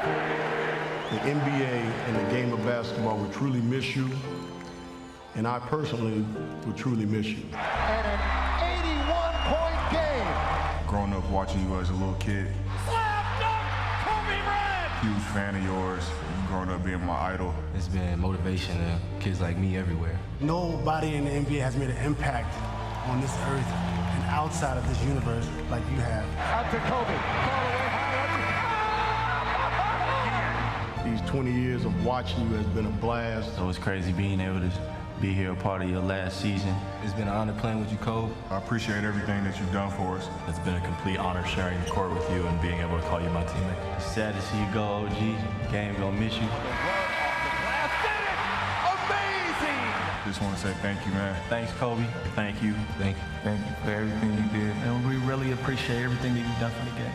The NBA and the game of basketball will truly miss you, and I personally will truly miss you. And an 81-point game. Growing up watching you as a little kid. Slam dunk, Kobe Bryant. Huge fan of yours. Growing up being my idol. It's been motivation to kids like me everywhere. Nobody in the NBA has made an impact on this earth and outside of this universe like you have. Out to Kobe. Ball away high. These 20 years of watching you has been a blast. So it's crazy being able to be here a part of your last season. It's been an honor playing with you, Kobe. I appreciate everything that you've done for us. It's been a complete honor sharing the court with you and being able to call you my teammate. It's sad to see you go, OG. Game gonna miss you. Amazing! Just want to say thank you, man. Thanks, Kobe. Thank you. Thank you. Thank you for everything you did. And we really appreciate everything that you've done for the game.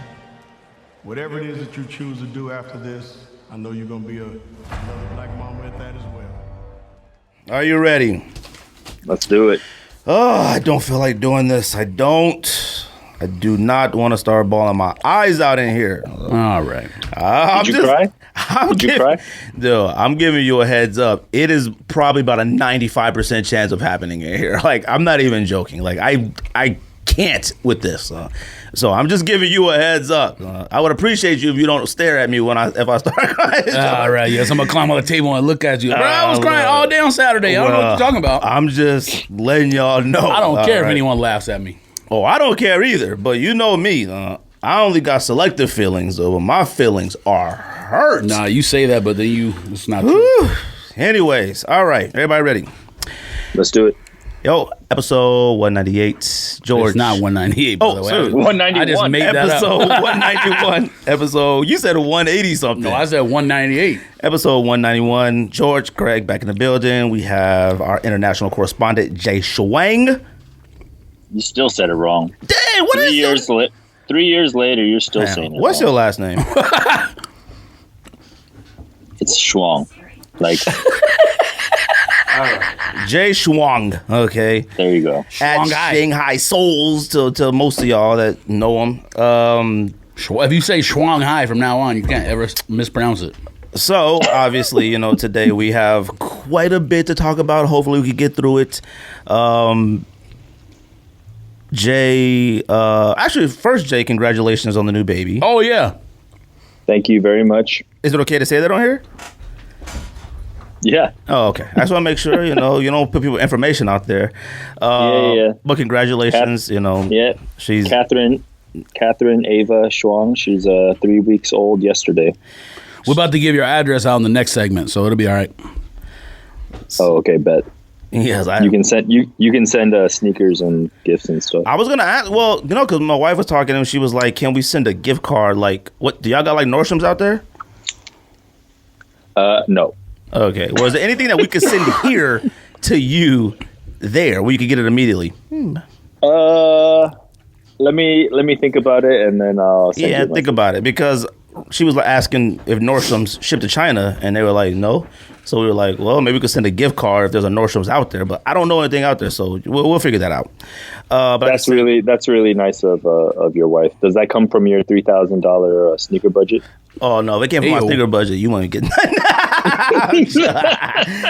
Whatever it is that you choose to do after this, I know you're going to be another black mama at that as well. Are you ready? Let's do it. Oh, I don't feel like doing this. I do not want to start bawling my eyes out in here. All right. Did you cry? Did you cry? No, I'm giving you a heads up. It is probably about a 95% chance of happening in here. Like, I'm not even joking. Like, I can't with this. So I'm just giving you a heads up. I would appreciate you if you don't stare at me if I start crying. All right, yes, I'm gonna climb on the table and look at you. Bro, I was crying all day on Saturday. I don't know what you're talking about. I'm just letting y'all know. I don't care if anyone laughs at me. Oh, I don't care either. But you know me. I only got selective feelings, though. But my feelings are hurt. Nah, you say that, but then it's not true. Anyways, all right, everybody ready? Let's do it. Yo, episode 198. George. It's not 198, by the way. Sorry. 191. I just made that episode up. 191. Episode, you said 180 something. No, I said 198. Episode 191. George, Craig back in the building. We have our international correspondent, Jay Shuang. You still said it wrong. Dang, what is it? 3 years later, you're still saying it What's wrong. your last name? It's Shuang. Like... Jay Shuang, okay. There you go. At Shanghai Souls to most of y'all that know him. If you say Shuang from now on, you can't ever mispronounce it. So, obviously, today we have quite a bit to talk about. Hopefully we can get through it. Jay, actually, first, Jay, congratulations on the new baby. Oh, yeah. Thank you very much. Is it okay to say that on here? Yeah. Oh, okay. I just want to make sure, you don't put people information out there. Yeah. But congratulations, Yeah. She's Catherine Ava Shuang. She's 3 weeks old yesterday. We're about to give your address out in the next segment, so it'll be all right. Oh, okay, bet. Yes, you can send sneakers and gifts and stuff. I was gonna ask, well, because my wife was talking and she was like, "Can we send a gift card? Like, what do y'all got? Like Nordstrom's out there?" No. Okay. Well, is there anything that we could send here to you there where you could get it immediately? Let me think about it and then I'll send you think about it, because she was like asking if Nordstrom's shipped to China and they were like, no. So we were like, well, maybe we could send a gift card if there's a Nordstrom's out there, but I don't know anything out there, so we'll figure that out. But that's really nice of your wife. Does that come from your $3,000 sneaker budget? Oh no, it came from my sneaker budget. You won't get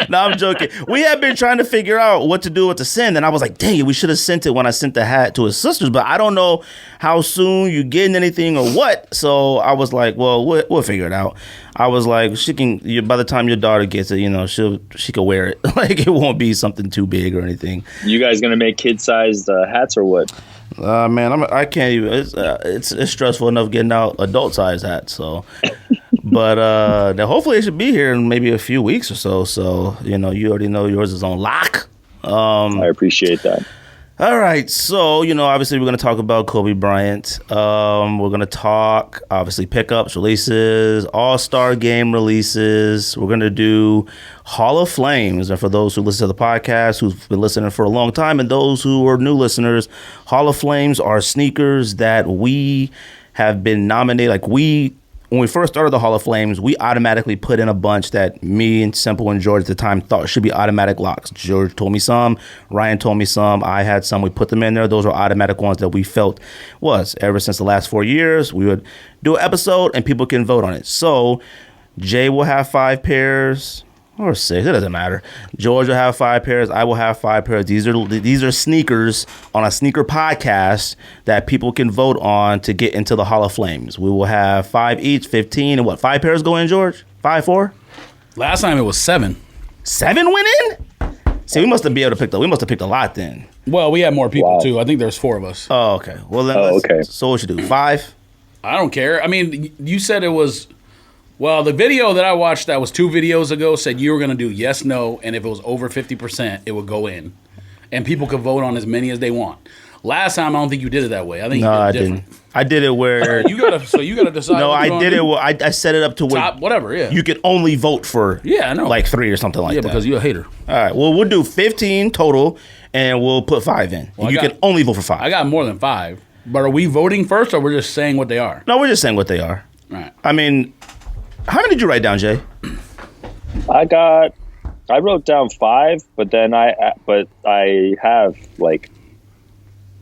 No, I'm joking. We have been trying to figure out what to do, what to send, and I was like, dang it, we should have sent it when I sent the hat to his sisters, but I don't know how soon you getting anything or what. So I was like, well, we'll figure it out. I was like, by the time your daughter gets it, she can wear it. Like, it won't be something too big or anything. You guys gonna make kid-sized hats or what? Man, I can't even. It's stressful enough getting out adult-sized hats. So, but hopefully it should be here in maybe a few weeks or so. So you already know yours is on lock. I appreciate that. All right, so obviously we're going to talk about Kobe Bryant. We're going to talk obviously pickups, releases, All-Star Game releases. We're going to do Hall of Flames, and for those who listen to the podcast, who've been listening for a long time, and those who are new listeners, Hall of Flames are sneakers that we have been nominated. Like, we when we first started the Hall of Flames, we automatically put in a bunch that me and Simple and George at the time thought should be automatic locks. George told me some, Ryan told me some, I had some. We put them in there. Those were automatic ones that we felt was ever since the last 4 years. We would do an episode and people can vote on it. So Jay will have 5 pairs. Or 6, it doesn't matter. George will have 5 pairs. I will have 5 pairs. These are sneakers on a sneaker podcast that people can vote on to get into the Hall of Flames. We will have 5 each, 15, and what? 5 pairs go in, George? 5, 4? Last time it was 7. 7 went in? See, we must have been able to pick. We must have picked a lot then. Well, we had more people too. I think there's 4 of us. Oh, okay. Well, then. okay. So what you do? 5? I don't care. I mean, you said it was. Well, the video that I watched that was 2 videos ago said you were going to do yes, no, and if it was over 50%, it would go in. And people could vote on as many as they want. Last time, I don't think you did it that way. I think you did it different. Didn't. I did it where... you gotta decide. No, I did it where I set it up to where... Top, whatever, yeah. You could only vote for I know. like 3 or something like that. Yeah, because you're a hater. All right, well, we'll do 15 total, and we'll put 5 in. Well, you can only vote for 5. I got more than 5. But are we voting first, or we're just saying what they are? No, we're just saying what they are. All right. I mean... How many did you write down, Jay? I wrote down 5, but then I have like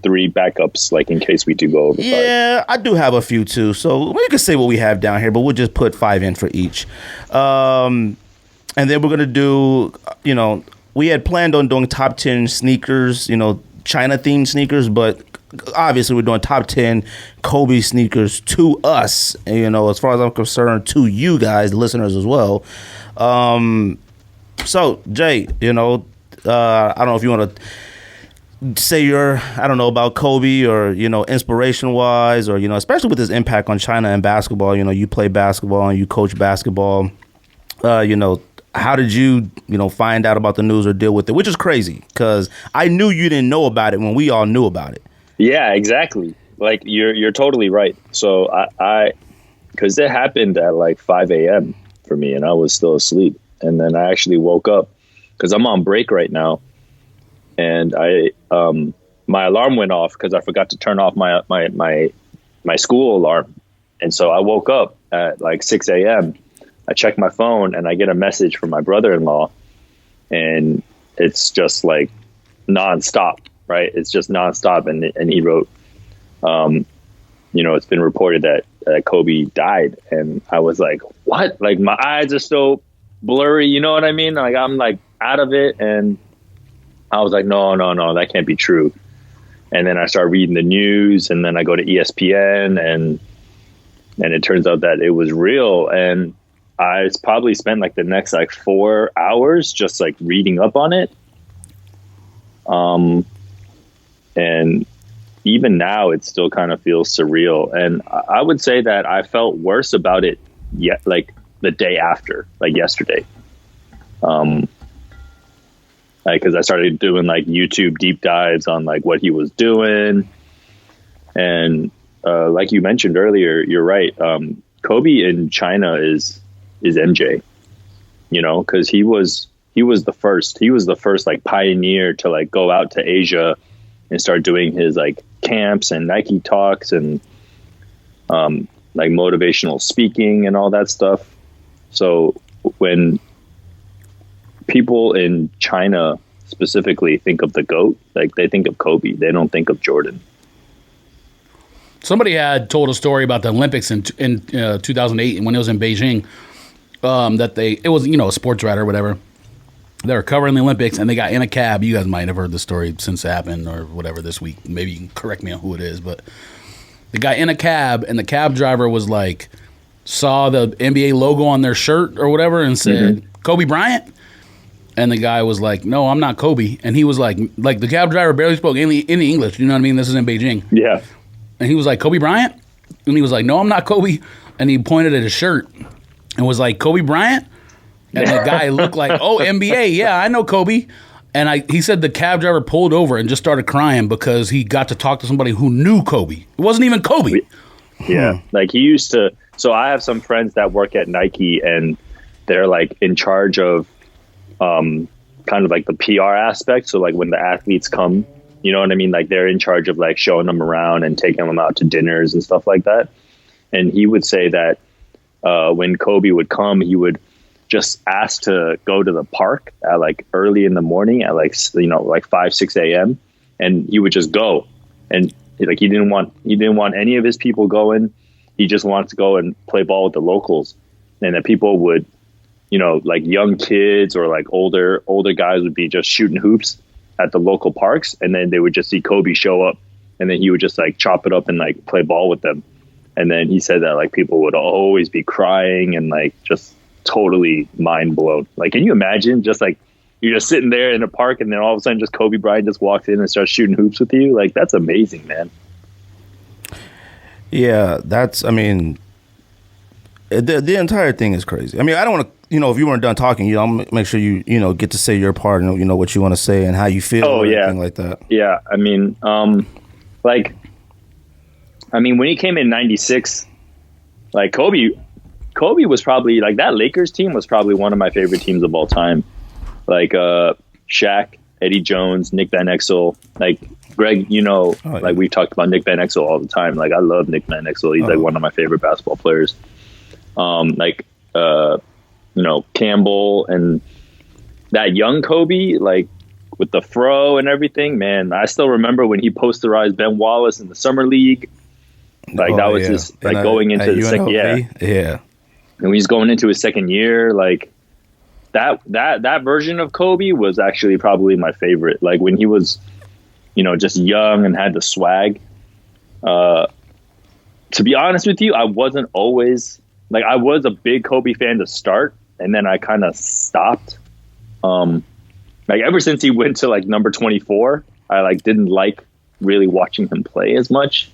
3 backups, like in case we do go over 5. Yeah, I do have a few too. So we can say what we have down here, but we'll just put 5 in for each. And then we're gonna do, we had planned on doing top 10 sneakers, China themed sneakers, but obviously we're doing top 10 Kobe sneakers to us, as far as I'm concerned, to you guys, listeners as well. So Jay, I don't know if you want to say about Kobe or, inspiration wise, or, especially with his impact on China and basketball. You play basketball and you coach basketball. How did you, find out about the news or deal with it? Which is crazy because I knew you didn't know about it when we all knew about it. Yeah, exactly. Like you're totally right. So because it happened at like 5 a.m. for me, and I was still asleep. And then I actually woke up because I'm on break right now, and my alarm went off because I forgot to turn off my school alarm, and so I woke up at like 6 a.m. I check my phone and I get a message from my brother-in-law, and it's just like nonstop. Right. It's just nonstop. And he wrote, it's been reported that Kobe died. And I was like, what? Like my eyes are so blurry. You know what I mean? Like I'm like out of it. And I was like, no, that can't be true. And then I started reading the news, and then I go to ESPN, and it turns out that it was real. And I probably spent like the next like 4 hours just like reading up on it. And even now, it still kind of feels surreal. And I would say that I felt worse about it like the day after, like yesterday. Because I started doing like YouTube deep dives on like what he was doing. And like you mentioned earlier, you're right. Kobe in China is MJ, because he was the first. He was the first like pioneer to like go out to Asia and start doing his like camps and Nike talks and like motivational speaking and all that stuff. So when people in China specifically think of the GOAT, like they think of Kobe, they don't think of Jordan. Somebody had told a story about the Olympics in 2008 when it was in Beijing. It was a sports writer or whatever. They were covering the Olympics, and they got in a cab. You guys might have heard the story since it happened or whatever this week. Maybe you can correct me on who it is. But they got in a cab, and the cab driver was like, saw the NBA logo on their shirt or whatever and said, Kobe Bryant? And the guy was like, no, I'm not Kobe. And he was like the cab driver barely spoke any English. You know what I mean? This is in Beijing. Yeah. And he was like, Kobe Bryant? And he was like, no, I'm not Kobe. And he pointed at his shirt and was like, Kobe Bryant? And the guy looked like, oh, NBA, yeah, I know Kobe. And he said the cab driver pulled over and just started crying because he got to talk to somebody who knew Kobe. It wasn't even Kobe. Yeah, like he used to. So I have some friends that work at Nike, and they're like in charge of kind of like the PR aspect. So like when the athletes come, you know what I mean? Like they're in charge of like showing them around and taking them out to dinners and stuff like that. And he would say that when Kobe would come, he would just ask to go to the park at like early in the morning at like 5-6 a.m. and he would just go, and like he didn't want any of his people going. He just wanted to go and play ball with the locals, and that people would, like young kids or like older guys would be just shooting hoops at the local parks, and then they would just see Kobe show up, and then he would just like chop it up and like play ball with them. And then he said that like people would always be crying and like just totally mind blown. Like, can you imagine just like you're just sitting there in a park and then all of a sudden just Kobe Bryant just walks in and starts shooting hoops with you? Like, that's amazing, man. Yeah, I mean, the entire thing is crazy. I mean, I don't want to, if you weren't done talking, I'll make sure you get to say your part and, what you want to say and how you feel. Oh, yeah. Anything like that. Yeah. I mean, when he came in 96, like Kobe was probably like that Lakers team was probably one of my favorite teams of all time. Like Shaq, Eddie Jones, Nick Van Exel, like Greg, like we talked about Nick Van Exel all the time. Like I love Nick Van Exel. He's like one of my favorite basketball players. Campbell and that young Kobe, like with the fro and everything, man, I still remember when he posterized Ben Wallace in the summer league. Like that was his like going into the second yeah. And when he's going into his second year, like that version of Kobe was actually probably my favorite. Like when he was, just young and had the swag. To be honest with you, I wasn't always like I was a big Kobe fan to start, and then I kind of stopped. Like ever since he went to like number 24, I like didn't like really watching him play as much.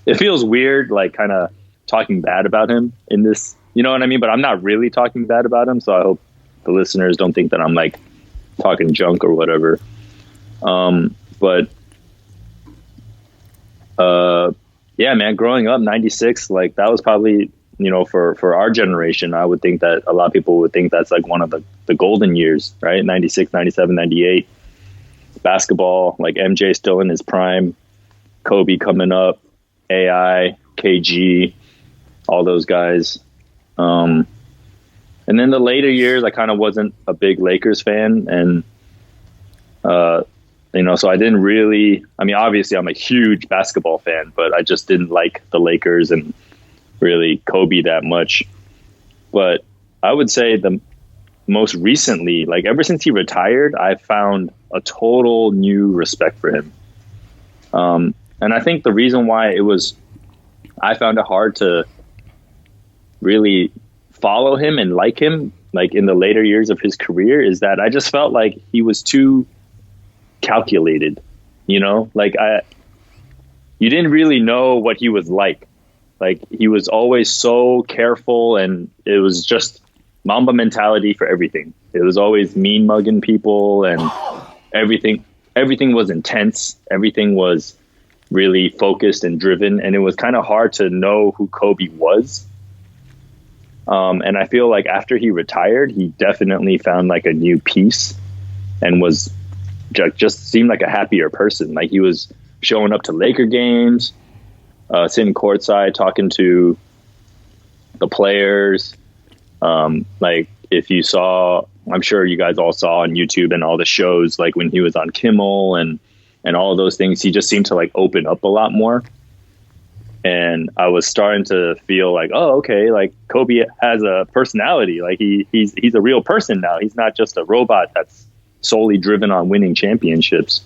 It feels weird, like kind of talking bad about him in this, you know what I mean? But I'm not really talking bad about him. So I hope the listeners don't think that I'm like talking junk or whatever. Yeah, man, growing up 96, like that was probably, for our generation, I would think that a lot of people would think that's like one of the golden years, right? 96, 97, 98 basketball, like MJ still in his prime, Kobe coming up, AI, KG, all those guys. And then the later years, I kind of wasn't a big Lakers fan. And, so I didn't really, obviously I'm a huge basketball fan, but I just didn't like the Lakers and really Kobe that much. But I would say the most recently, like ever since he retired, I found a total new respect for him. And I think the reason why I found it hard to really follow him and like him, like in the later years of his career, is that I just felt like he was too calculated, like you didn't really know what he was like. Like he was always so careful, and it was just Mamba mentality for everything. It was always mean mugging people, and everything was intense. Everything was really focused and driven, and it was kind of hard to know who Kobe was. And I feel like after he retired, he definitely found like a new peace and was just seemed like a happier person. Like he was showing up to Laker games, sitting courtside, talking to the players. Like if you saw, I'm sure you guys all saw on YouTube and all the shows, like when he was on Kimmel and all of those things, he just seemed to like open up a lot more. And I was starting to feel like, oh, okay, like Kobe has a personality. Like he's a real person now. He's not just a robot that's solely driven on winning championships.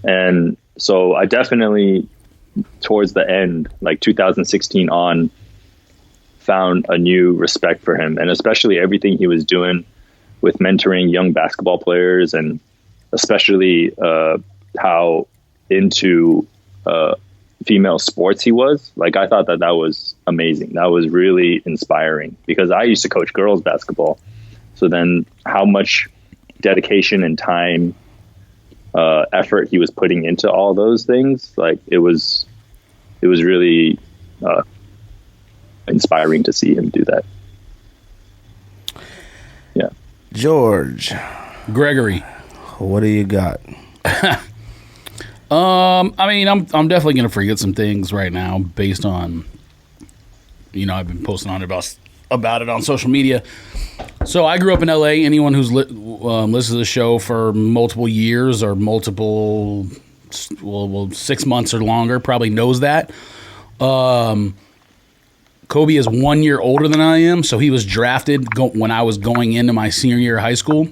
And so I definitely, towards the end, like 2016 on, found a new respect for him, and especially everything he was doing with mentoring young basketball players, and especially how into female sports he was. Like I thought that was amazing. That was really inspiring, because I used to coach girls basketball. So then how much dedication and time, effort he was putting into all those things, like it was really inspiring to see him do that. Yeah. George Gregory, what do you got? I'm definitely gonna forget some things right now based on I've been posting on about it on social media. So I grew up in LA. Anyone who's listened to the show for multiple years or 6 months or longer probably knows that. Kobe is 1 year older than I am, so he was drafted when I was going into my senior year of high school.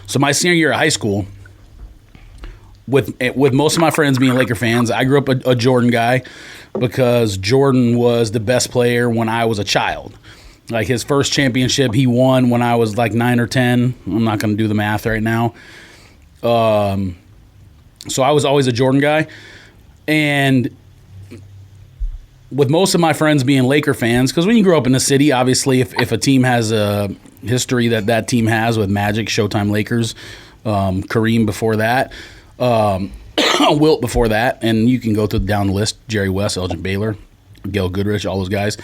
So my senior year of high school, with most of my friends being Laker fans, I grew up a Jordan guy because Jordan was the best player when I was a child. Like his first championship he won when I was like 9 or 10. I'm not going to do the math right now. So I was always a Jordan guy. And with most of my friends being Laker fans, because when you grow up in the city, obviously if a team has a history that team has with Magic, Showtime Lakers, Kareem before that, Wilt before that, and you can go down the list, Jerry West, Elgin Baylor, Gail Goodrich, all those guys.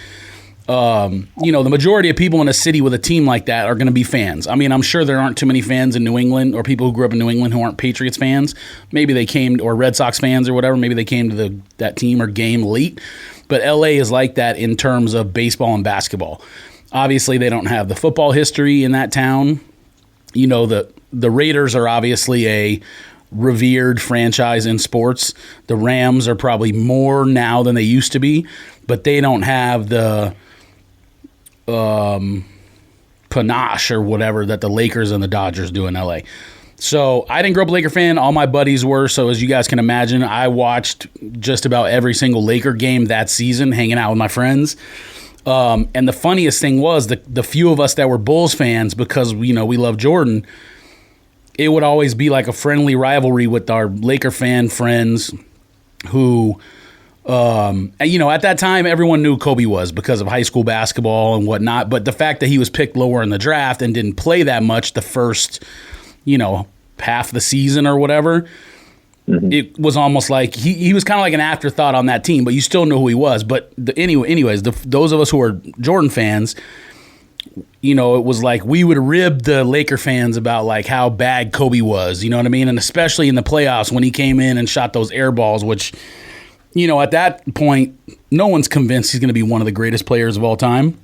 The majority of people in a city with a team like that are going to be fans. I mean, I'm sure there aren't too many fans in New England or people who grew up in New England who aren't Patriots fans. Maybe they came, or Red Sox fans or whatever, maybe they came to that team or game late. But LA is like that in terms of baseball and basketball. Obviously, they don't have the football history in that town. The Raiders are obviously a revered franchise in sports. The Rams are probably more now than they used to be, but they don't have the panache or whatever that the Lakers and the Dodgers do in LA. So I didn't grow up a Laker fan. All my buddies were. So as you guys can imagine, I watched just about every single Laker game that season, hanging out with my friends. And the funniest thing was the few of us that were Bulls fans, because we love Jordan, it would always be like a friendly rivalry with our Laker fan friends who, at that time, everyone knew Kobe was because of high school basketball and whatnot. But the fact that he was picked lower in the draft and didn't play that much the first, half the season or whatever, it was almost like he was kind of like an afterthought on that team, but you still know who he was. But those of us who are Jordan fans, it was like we would rib the Laker fans about like how bad Kobe was, you know what I mean? And especially in the playoffs when he came in and shot those air balls, which, at that point, no one's convinced he's going to be one of the greatest players of all time.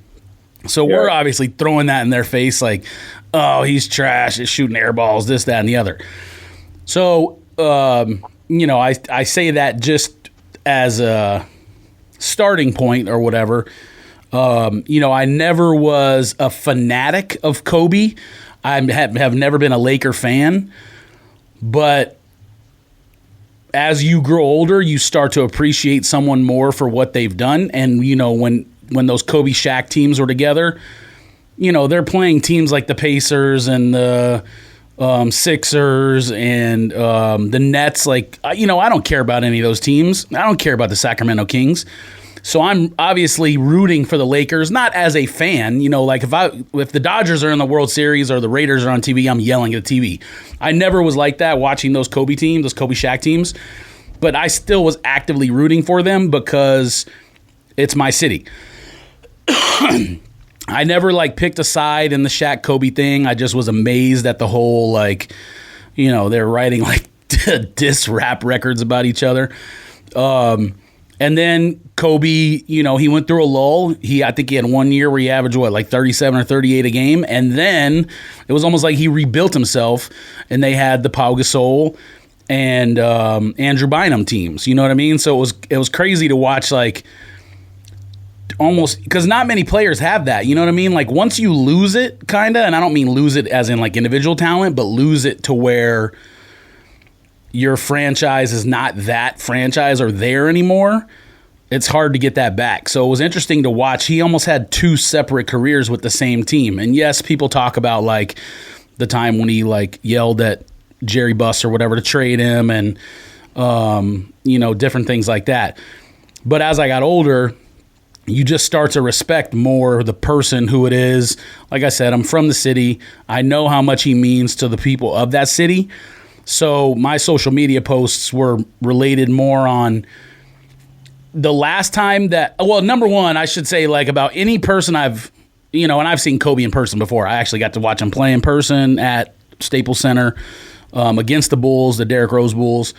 So we're obviously throwing that in their face like, oh, he's trash, he's shooting air balls, this, that, and the other. So, I say that just as a starting point or whatever. I never was a fanatic of Kobe. I have never been a Laker fan. But as you grow older, you start to appreciate someone more for what they've done. And, when those Kobe Shaq teams were together, they're playing teams like the Pacers and the Sixers and the Nets. Like, I don't care about any of those teams. I don't care about the Sacramento Kings. So I'm obviously rooting for the Lakers, not as a fan. Like if the Dodgers are in the World Series or the Raiders are on TV, I'm yelling at the TV. I never was like that watching those Kobe teams, those Kobe Shaq teams. But I still was actively rooting for them because it's my city. I never picked a side in the Shaq Kobe thing. I just was amazed at the whole they're writing diss rap records about each other. And then Kobe, he went through a lull. I think he had 1 year where he averaged 37 or 38 a game, and then it was almost like he rebuilt himself. And they had the Pau Gasol and Andrew Bynum teams. You know what I mean? So it was crazy to watch almost, because not many players have that, you know what I mean? Once you lose it, kind of, and I don't mean lose it as in individual talent, but lose it to where your franchise is not that franchise or there anymore, it's hard to get that back. So it was interesting to watch. He almost had two separate careers with the same team. And yes, people talk about the time when he yelled at Jerry Buss or whatever to trade him and, different things like that. But as I got older, you just start to respect more the person who it is. Like I said, I'm from the city. I know how much he means to the people of that city. So my social media posts were related more on the last time number one, I should say about any person and I've seen Kobe in person before. I actually got to watch him play in person at Staples Center against the Bulls, the Derrick Rose Bulls.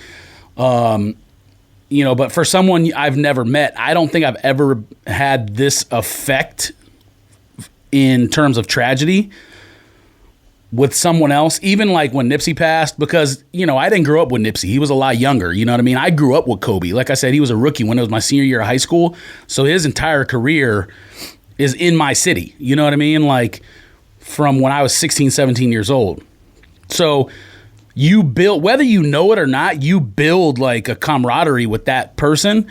but for someone I've never met, I don't think I've ever had this effect in terms of tragedy with someone else, even like when Nipsey passed, because, I didn't grow up with Nipsey. He was a lot younger. You know what I mean? I grew up with Kobe. Like I said, he was a rookie when it was my senior year of high school. So his entire career is in my city. You know what I mean? Like from when I was 16, 17 years old. So you build, whether you know it or not, you build like a camaraderie with that person.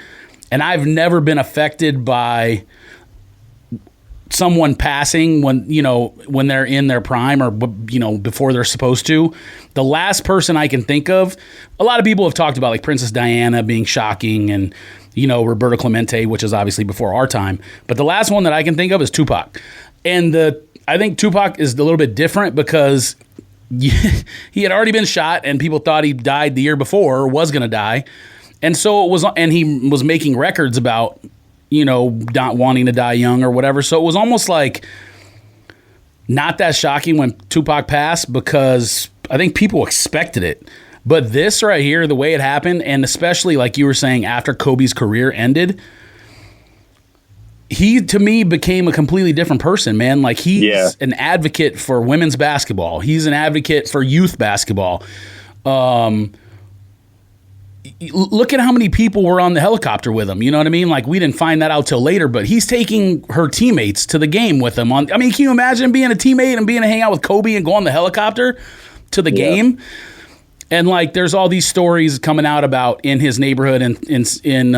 And I've never been affected by someone passing when they're in their prime or, before they're supposed to. The last person I can think of, a lot of people have talked about like Princess Diana being shocking and, Roberto Clemente, which is obviously before our time. But the last one that I can think of is Tupac. And I think Tupac is a little bit different because he had already been shot and people thought he died the year before or was going to die. And so it was, and he was making records about, not wanting to die young or whatever. So it was almost like not that shocking when Tupac passed because I think people expected it. But this right here, the way it happened, and especially like you were saying after Kobe's career ended, he, to me, became a completely different person, man. Like he's an advocate for women's basketball. He's an advocate for youth basketball. Look at how many people were on the helicopter with him. You know what I mean? Like we didn't find that out till later, but he's taking her teammates to the game with him. Can you imagine being a teammate and being to hang out with Kobe and go on the helicopter to the game? And like, there's all these stories coming out about in his neighborhood in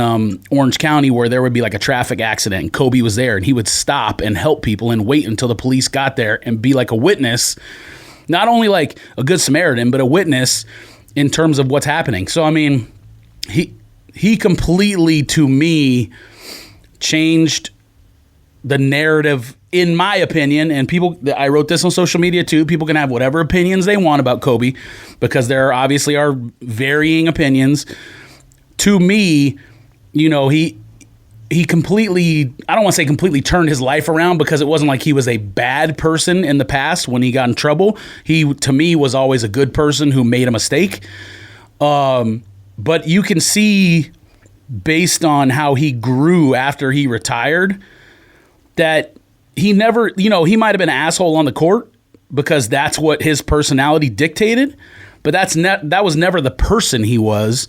Orange County where there would be like a traffic accident and Kobe was there and he would stop and help people and wait until the police got there and be like a witness, not only like a good Samaritan, but a witness in terms of what's happening. So, he completely, to me, changed the narrative, in my opinion, and I wrote this on social media too. People can have whatever opinions they want about Kobe because there obviously are varying opinions. To me, he completely, I don't want to say completely turned his life around because it wasn't like he was a bad person in the past when he got in trouble. He, to me, was always a good person who made a mistake. But you can see, based on how he grew after he retired, that he never, he might have been an asshole on the court because that's what his personality dictated. But that was never the person he was,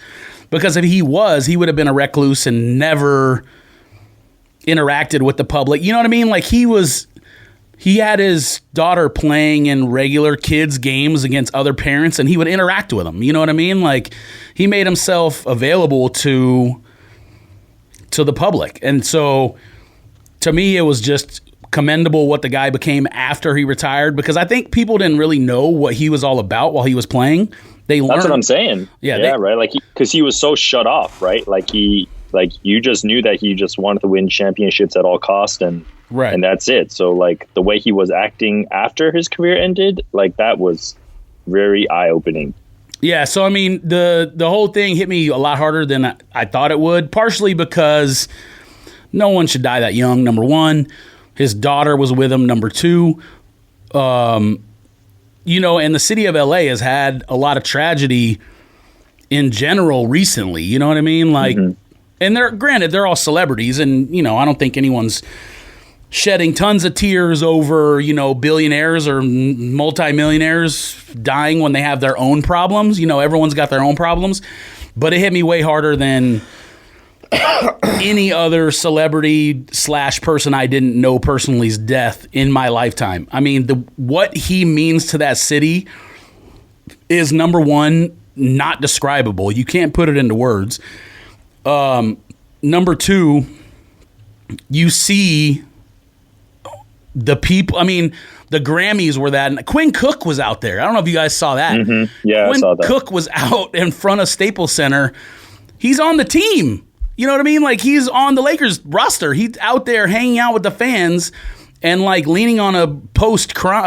because if he was, he would have been a recluse and never interacted with the public. You know what I mean? Like he had his daughter playing in regular kids' games against other parents, and he would interact with them. You know what I mean? Like, he made himself available to the public. And so, to me, it was just commendable what the guy became after he retired, because I think people didn't really know what he was all about while he was playing. They learned. That's what I'm saying. Yeah, right? Like, because he was so shut off, right? Like, you just knew that he just wanted to win championships at all costs, and that's it. So like the way he was acting after his career ended, like that was very eye-opening. Yeah, so the whole thing hit me a lot harder than I thought it would, partially because no one should die that young, number one. His daughter was with him, number two. And the city of LA has had a lot of tragedy in general recently, you know what I mean? Like, and they're all celebrities, and, I don't think anyone's shedding tons of tears over, billionaires or multimillionaires dying when they have their own problems. Everyone's got their own problems. But it hit me way harder than any other celebrity / person I didn't know personally's death in my lifetime. What he means to that city is, number one, not describable. You can't put it into words. Number two, you see the people. The Grammys were that, and Quinn Cook was out there. I don't know if you guys saw that. Yeah, I saw that. Cook was out in front of Staples Center. He's on the team. You know what I mean? Like, he's on the Lakers roster. He's out there hanging out with the fans and like leaning on a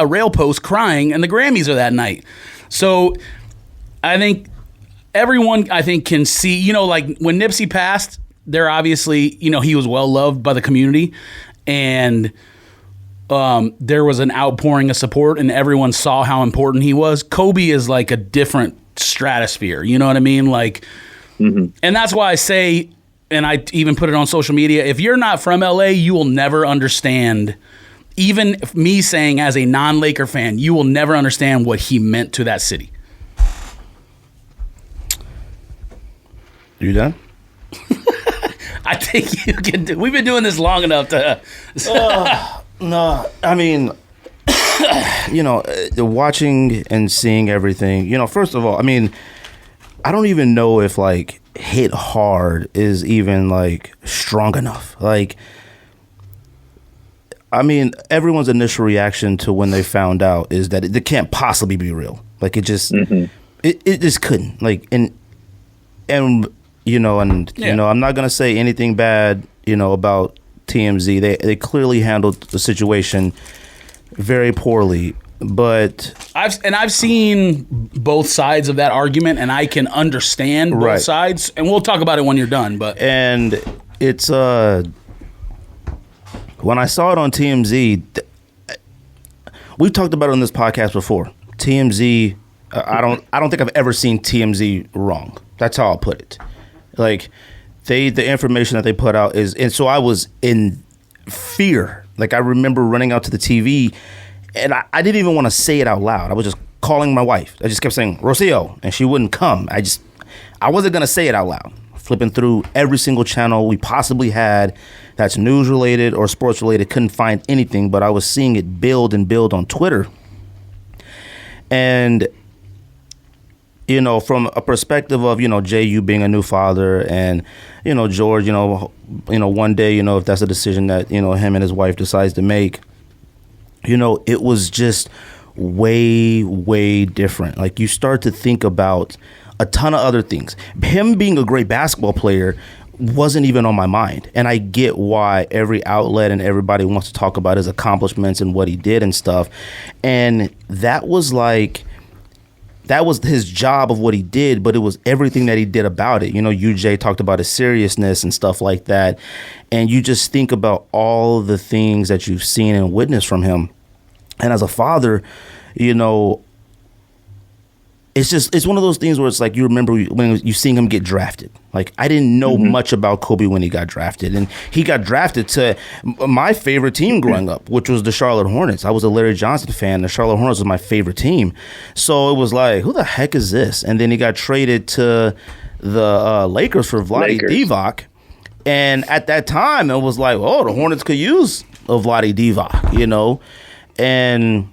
rail post crying, and the Grammys are that night. So I think everyone, can see, like when Nipsey passed, there obviously, he was well loved by the community, and there was an outpouring of support, and everyone saw how important he was. Kobe is like a different stratosphere. You know what I mean? Like, And that's why I say, and I even put it on social media, if you're not from LA, you will never understand. Even me saying as a non-Laker fan, you will never understand what he meant to that city. You done? I think you can do. We've been doing this long enough to. No, I mean, watching and seeing everything. First of all, I mean, I don't even know if like hit hard is even like strong enough. Like, I mean, everyone's initial reaction to when they found out is that it can't possibly be real. Like, it just, it just couldn't. Like, and I'm not gonna say anything bad, about TMZ. They clearly handled the situation very poorly. But I've seen both sides of that argument, and I can understand both sides. And we'll talk about it when you're done. And it's when I saw it on TMZ, we've talked about it on this podcast before. TMZ, I don't think I've ever seen TMZ wrong. That's how I'll put it. Like, the information that they put out is, and so I was in fear. Like, I remember running out to the TV, and I didn't even want to say it out loud. I was just calling my wife. I just kept saying, Rocio, and she wouldn't come. I wasn't going to say it out loud. Flipping through every single channel we possibly had that's news related or sports related, couldn't find anything, but I was seeing it build and build on Twitter. And, from a perspective of, Jay, you being a new father, and, George, one day, if that's a decision that, him and his wife decides to make, it was just way, way different. Like, you start to think about a ton of other things. Him being a great basketball player wasn't even on my mind. And I get why every outlet and everybody wants to talk about his accomplishments and what he did and stuff. And that was his job of what he did, but it was everything that he did about it. UJ talked about his seriousness and stuff like that. And you just think about all the things that you've seen and witnessed from him. And as a father, it's one of those things where it's like, you remember when you seeing him get drafted. Like, I didn't know much about Kobe when he got drafted, and he got drafted to my favorite team growing up, which was the Charlotte Hornets. I was a Larry Johnson fan. The Charlotte Hornets was my favorite team. So it was like, who the heck is this? And then he got traded to the Lakers for Vlade Divac. And at that time, it was like, oh, the Hornets could use a Vlade Divac, And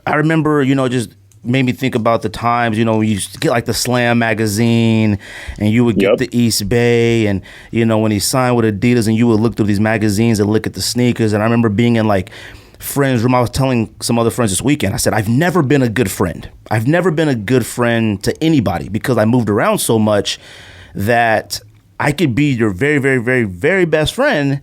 I remember, just made me think about the times, we used to get like the Slam magazine, and you would get the East Bay, and, when he signed with Adidas, and you would look through these magazines and look at the sneakers. And I remember being in like friends' room. I was telling some other friends this weekend, I said, I've never been a good friend. I've never been a good friend to anybody because I moved around so much that I could be your very, very, very, very best friend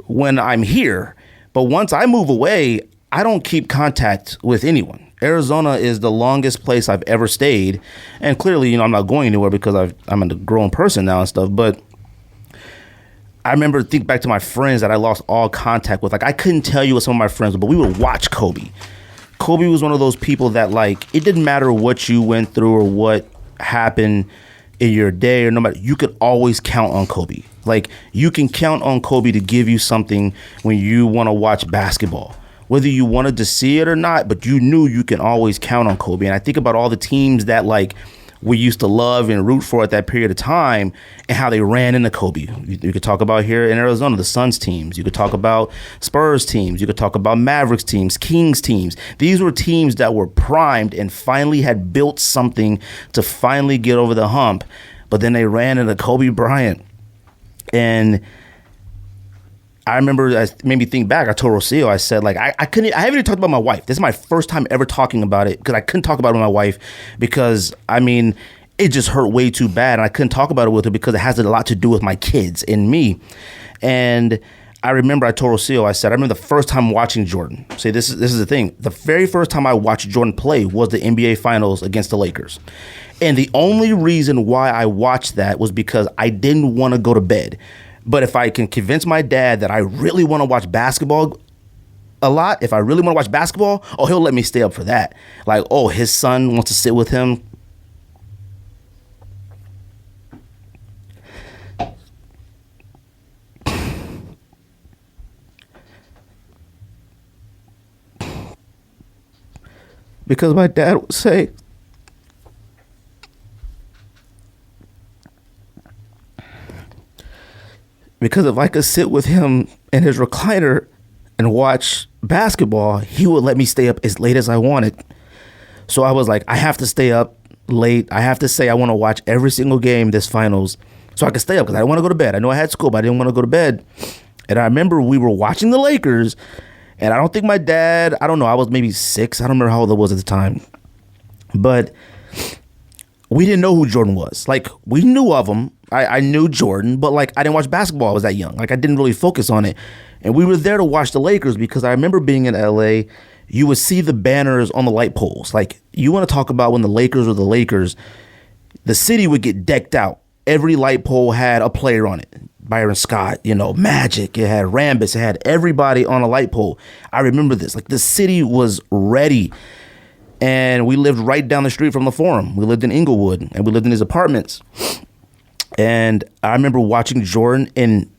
when I'm here. But once I move away, I don't keep contact with anyone. Arizona is the longest place I've ever stayed. And clearly, I'm not going anywhere because I'm a grown person now and stuff. But I remember think back to my friends that I lost all contact with. Like, I couldn't tell you what some of my friends were, but we would watch Kobe. Kobe was one of those people that, like, it didn't matter what you went through or what happened in your day, or no matter, you could always count on Kobe. Like, you can count on Kobe to give you something when you want to watch basketball. Whether you wanted to see it or not, but you knew you can always count on Kobe. And I think about all the teams that, like, we used to love and root for at that period of time and how they ran into Kobe. You could talk about here in Arizona, the Suns teams. You could talk about Spurs teams. You could talk about Mavericks teams, Kings teams. These were teams that were primed and finally had built something to finally get over the hump. But then they ran into Kobe Bryant. And I remember, it made me think back. I told Rocio, I said, like, I haven't even talked about my wife. This is my first time ever talking about it because I couldn't talk about it with my wife because, I mean, it just hurt way too bad. And I couldn't talk about it with her because it has a lot to do with my kids and me. And I remember I told Rocio, I said, I remember the first time watching Jordan. See, this is the thing. The very first time I watched Jordan play was the NBA Finals against the Lakers. And the only reason why I watched that was because I didn't want to go to bed. But if I can convince my dad that I really want to watch basketball a lot, if I really want to watch basketball, oh, he'll let me stay up for that. Like, oh, his son wants to sit with him. Because my dad would say, because if I could sit with him in his recliner and watch basketball, he would let me stay up as late as I wanted. So I was like, I have to stay up late. I have to say I want to watch every single game this finals so I could stay up because I didn't want to go to bed. I know I had school, but I didn't want to go to bed. And I remember we were watching the Lakers, and I don't think my dad, I don't know, I was maybe 6. I don't remember how old I was at the time. But we didn't know who Jordan was. Like, we knew of him. I knew Jordan, but like I didn't watch basketball. I was that young. Like I didn't really focus on it. And we were there to watch the Lakers because I remember being in LA, you would see the banners on the light poles. Like you want to talk about when the Lakers were the Lakers, the city would get decked out. Every light pole had a player on it. Byron Scott, Magic, it had Rambis, it had everybody on a light pole. I remember this. Like the city was ready. And we lived right down the street from the Forum. We lived in Inglewood, and we lived in his apartments. And I remember watching Jordan, and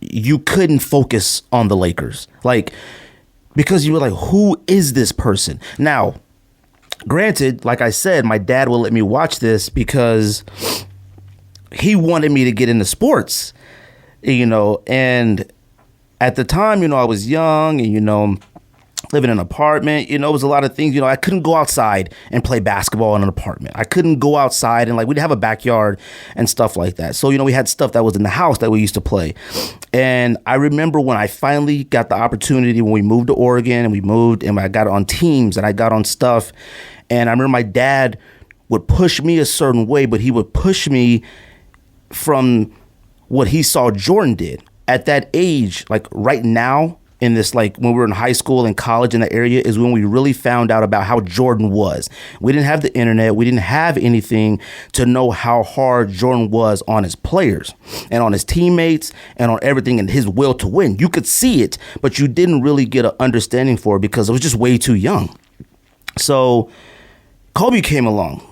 you couldn't focus on the Lakers. Like, because you were like, who is this person? Now, granted, like I said, my dad will let me watch this because he wanted me to get into sports, and at the time, I was young and, living in an apartment, it was a lot of things, I couldn't go outside and play basketball in an apartment. I couldn't go outside and we'd have a backyard and stuff like that. So, we had stuff that was in the house that we used to play. And I remember when I finally got the opportunity when we moved to Oregon and we moved and I got on teams and I got on stuff. And I remember my dad would push me a certain way, but he would push me from what he saw Jordan did at that age, like right now. In this, when we were in high school and college in the area is when we really found out about how Jordan was. We didn't have the internet. We didn't have anything to know how hard Jordan was on his players and on his teammates and on everything and his will to win. You could see it, but you didn't really get an understanding for it because it was just way too young. So Kobe came along,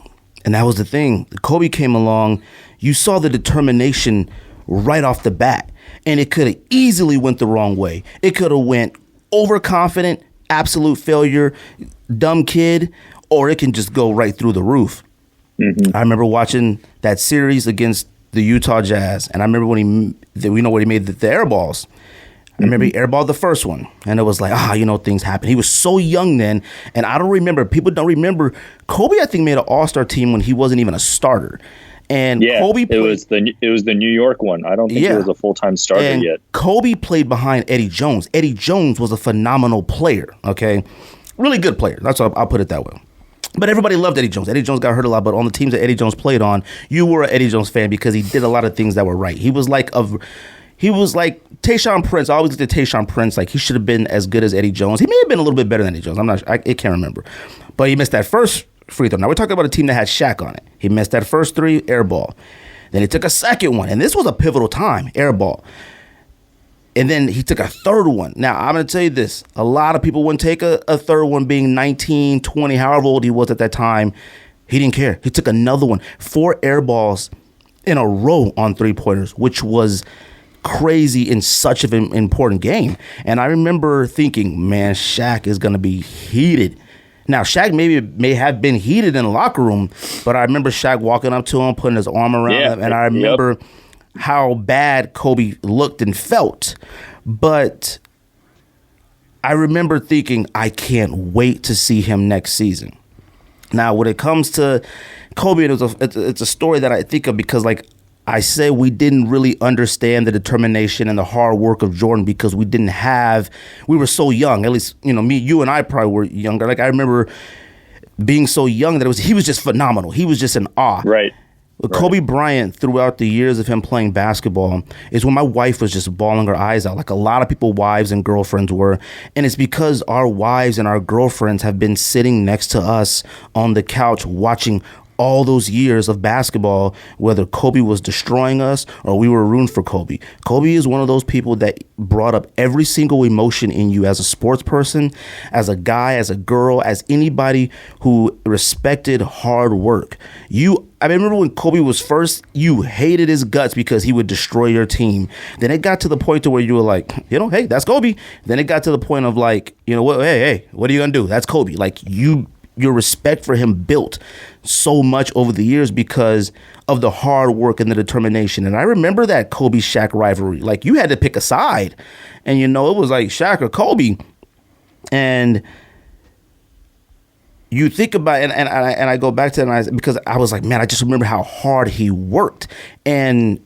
and that was the thing. Kobe came along. You saw the determination right off the bat. And it could have easily went the wrong way. It could have went overconfident, absolute failure, dumb kid, or it can just go right through the roof. Mm-hmm. I remember watching that series against the Utah Jazz, and I remember when he made the air balls. I remember he airballed the first one, and it was like, things happen. He was so young then, and I don't remember. People don't remember. Kobe, I think, made an All-Star team when he wasn't even a starter. And Kobe played, it was the New York one. I don't think he was a full-time starter yet. Kobe played behind Eddie Jones. Eddie Jones was a phenomenal player, okay? Really good player. That's what I'll put it that way. But everybody loved Eddie Jones. Eddie Jones got hurt a lot, but on the teams that Eddie Jones played on, you were an Eddie Jones fan because he did a lot of things that were right. He was like Tayshaun Prince. I always looked at Tayshaun Prince like he should have been as good as Eddie Jones. He may have been a little bit better than Eddie Jones. I can't remember. But he missed that first free throw. Now we're talking about a team that had Shaq on it. He missed that first 3, air ball. Then he took a second one, and this was a pivotal time, air ball. And then he took a third one. Now, I'm going to tell you this. A lot of people wouldn't take a third one being 19, 20, however old he was at that time. He didn't care. He took another one. 4 air balls in a row on three-pointers, which was crazy in such an important game. And I remember thinking, man, Shaq is going to be heated. Now, Shaq may have been heated in the locker room, but I remember Shaq walking up to him, putting his arm around him, and I remember how bad Kobe looked and felt. But I remember thinking, I can't wait to see him next season. Now, when it comes to Kobe, it's a story that I think of because, I say we didn't really understand the determination and the hard work of Jordan because we were so young. At least, me, you and I probably were younger. I remember being so young that he was just phenomenal. He was just in awe. Right. Kobe Bryant, throughout the years of him playing basketball, is when my wife was just bawling her eyes out, like a lot of people, wives and girlfriends were. And it's because our wives and our girlfriends have been sitting next to us on the couch watching all those years of basketball, whether Kobe was destroying us or we were rooting for Kobe. Kobe is one of those people that brought up every single emotion in you as a sports person, as a guy, as a girl, as anybody who respected hard work. I remember when Kobe was first, you hated his guts because he would destroy your team. Then it got to the point to where you were like, hey, that's Kobe. Then it got to the point of hey, what are you going to do? That's Kobe. your respect for him built so much over the years because of the hard work and the determination. And I remember that Kobe-Shaq rivalry. Like, you had to pick a side. And, it was like Shaq or Kobe. And you think about it, and I go back to it, because I was like, man, I just remember how hard he worked. And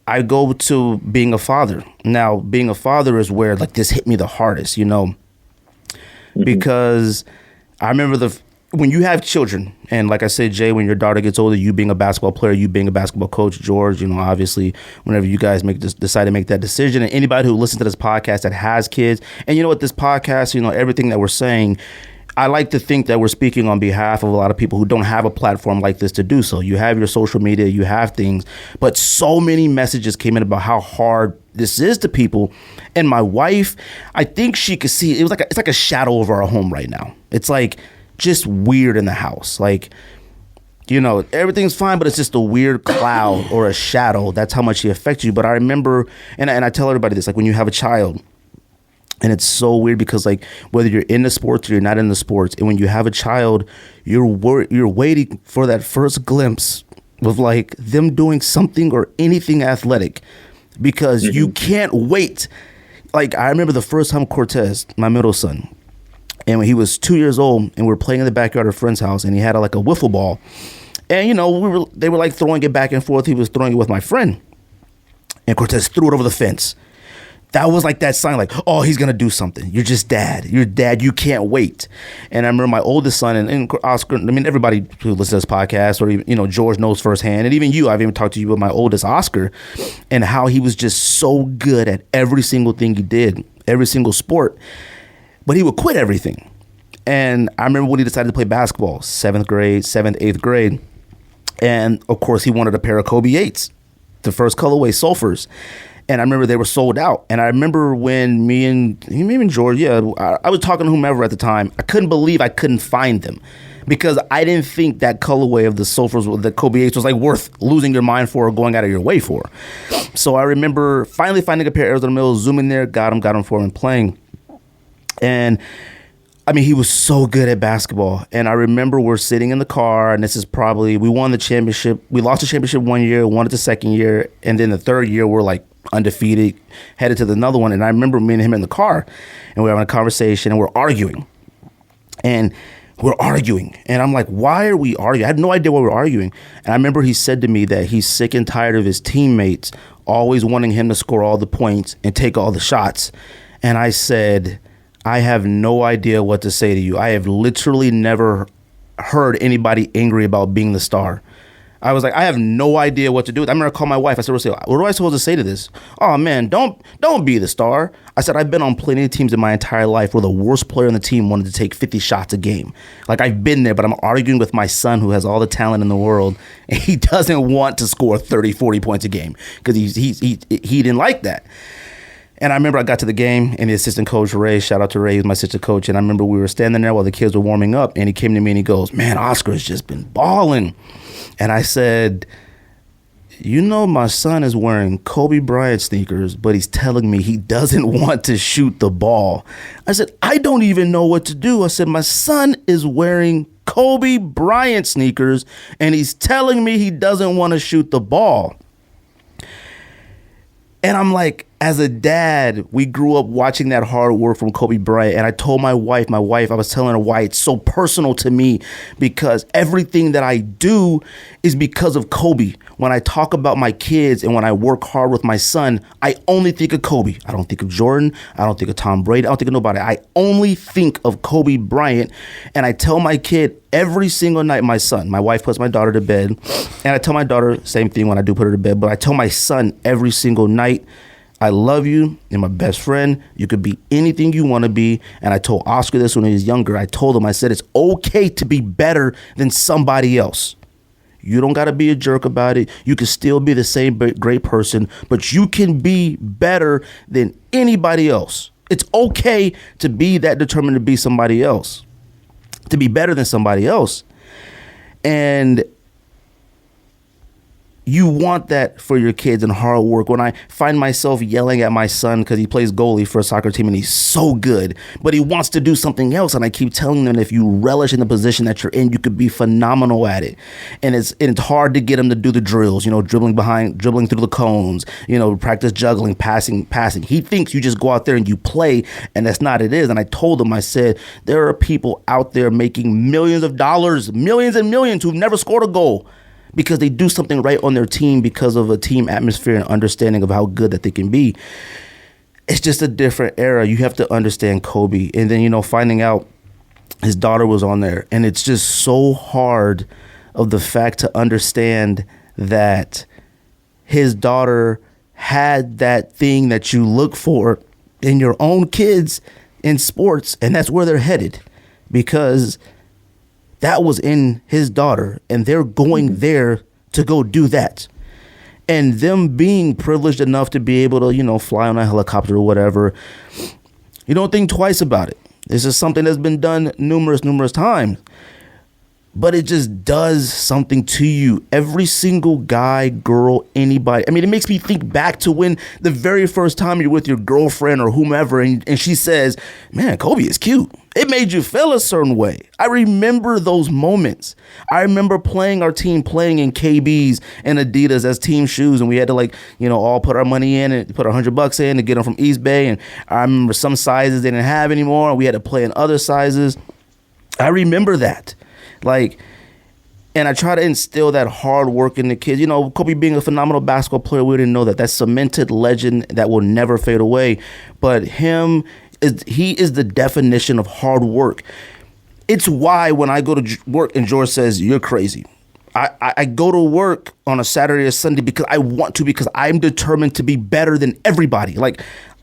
I go to being a father. Now, being a father is where, like, this hit me the hardest, because I remember when you have children, and like I said, Jay, when your daughter gets older, you being a basketball player, you being a basketball coach, George, obviously, whenever you guys decide to make that decision, and anybody who listens to this podcast that has kids, and this podcast, everything that we're saying, I like to think that we're speaking on behalf of a lot of people who don't have a platform like this to do so. You have your social media, you have things, but so many messages came in about how hard this is to people. And my wife, I think she could see it's like a shadow over our home right now. It's like just weird in the house. Like, everything's fine, but it's just a weird cloud or a shadow. That's how much she affects you. But I remember, and I tell everybody this, like, when you have a child, and it's so weird because, like, whether you're in the sports or you're not in the sports, and when you have a child, you're waiting for that first glimpse of, like, them doing something or anything athletic, because you can't wait. Like, I remember the first time Cortez, my middle son, and when he was 2 years old, and we were playing in the backyard of a friend's house, and he had a wiffle ball, and they were like throwing it back and forth. He was throwing it with my friend, and Cortez threw it over the fence. That was like that sign, like, oh, he's going to do something. You're just dad. You're dad. You can't wait. And I remember my oldest son and Oscar, everybody who listens to this podcast, or, George knows firsthand. And even you, I've even talked to you about my oldest Oscar, and how he was just so good at every single thing he did, every single sport. But he would quit everything. And I remember when he decided to play basketball, 7th, 8th grade. And, of course, he wanted a pair of Kobe 8s, the first colorway Sulfurs. And I remember they were sold out. And I remember when me and George, I was talking to whomever at the time. I couldn't believe I couldn't find them, because I didn't think that colorway of the Sulfurs, the Kobe 8s, was like worth losing your mind for or going out of your way for. So I remember finally finding a pair of Arizona Mills, zooming there, got him for him, and playing. And I mean, he was so good at basketball. And I remember we're sitting in the car, and this is probably, we won the championship. We lost the championship one year, won it the second year. And then the third year, we're like undefeated, headed to another one. And I remember me and him in the car, and we were having a conversation, and we're arguing. And I'm like, why are we arguing? I had no idea why we were arguing. And I remember he said to me that he's sick and tired of his teammates always wanting him to score all the points and take all the shots. And I said, I have no idea what to say to you. I have literally never heard anybody angry about being the star. I was like, I have no idea what to do. I remember I called my wife. I said, what am I supposed to say to this? Oh, man, don't be the star. I said, I've been on plenty of teams in my entire life where the worst player on the team wanted to take 50 shots a game. Like, I've been there, but I'm arguing with my son who has all the talent in the world, and he doesn't want to score 30, 40 points a game because he didn't like that. And I remember I got to the game, and the assistant coach, Ray, shout out to Ray, he was my assistant coach, and I remember we were standing there while the kids were warming up, and he came to me and he goes, man, Oscar's just been balling. And I said, my son is wearing Kobe Bryant sneakers, but he's telling me he doesn't want to shoot the ball. I said, I don't even know what to do. I said, my son is wearing Kobe Bryant sneakers, and he's telling me he doesn't want to shoot the ball. And I'm like, as a dad, we grew up watching that hard work from Kobe Bryant. And I told my wife, I was telling her why it's so personal to me, because everything that I do is because of Kobe. When I talk about my kids and when I work hard with my son, I only think of Kobe. I don't think of Jordan. I don't think of Tom Brady. I don't think of nobody. I only think of Kobe Bryant. And I tell my kid every single night, my wife puts my daughter to bed. And I tell my daughter, same thing when I do put her to bed. But I tell my son every single night, I love you. You're my best friend. You could be anything you want to be. And I told Oscar this when he was younger. I told him, I said, it's okay to be better than somebody else. You don't got to be a jerk about it. You can still be the same great person, but you can be better than anybody else. It's okay to be that determined to be somebody else, to be better than somebody else. And you want that for your kids and hard work. When I find myself yelling at my son because he plays goalie for a soccer team and he's so good, but he wants to do something else, and I keep telling them, if you relish in the position that you're in, you could be phenomenal at it. And it's hard to get him to do the drills, dribbling through the cones, practice juggling, passing. He thinks you just go out there and you play, and that's not it is. And I told him, I said, there are people out there making millions of dollars, millions and millions, who've never scored a goal, because they do something right on their team because of a team atmosphere and understanding of how good that they can be. It's just a different era. You have to understand Kobe. And then, finding out his daughter was on there. And it's just so hard of the fact to understand that his daughter had that thing that you look for in your own kids in sports. And that's where they're headed, because that was in his daughter, and they're going there to go do that. And them being privileged enough to be able to, fly on a helicopter or whatever, you don't think twice about it. This is something that's been done numerous times. But it just does something to you. Every single guy, girl, anybody. I mean, it makes me think back to when the very first time you're with your girlfriend or whomever, and she says, man, Kobe is cute. It made you feel a certain way. I remember those moments. I remember our team playing in KBs and Adidas as team shoes, and we had to all put our money in and put $100 in to get them from East Bay. And I remember some sizes they didn't have anymore, and we had to play in other sizes. I remember that. And I try to instill that hard work in the kids. Kobe being a phenomenal basketball player, we didn't know that. That's cemented legend that will never fade away. But he is the definition of hard work. It's why when I go to work and George says, you're crazy, I go to work on a Saturday or Sunday because I want to, because I'm determined to be better than everybody.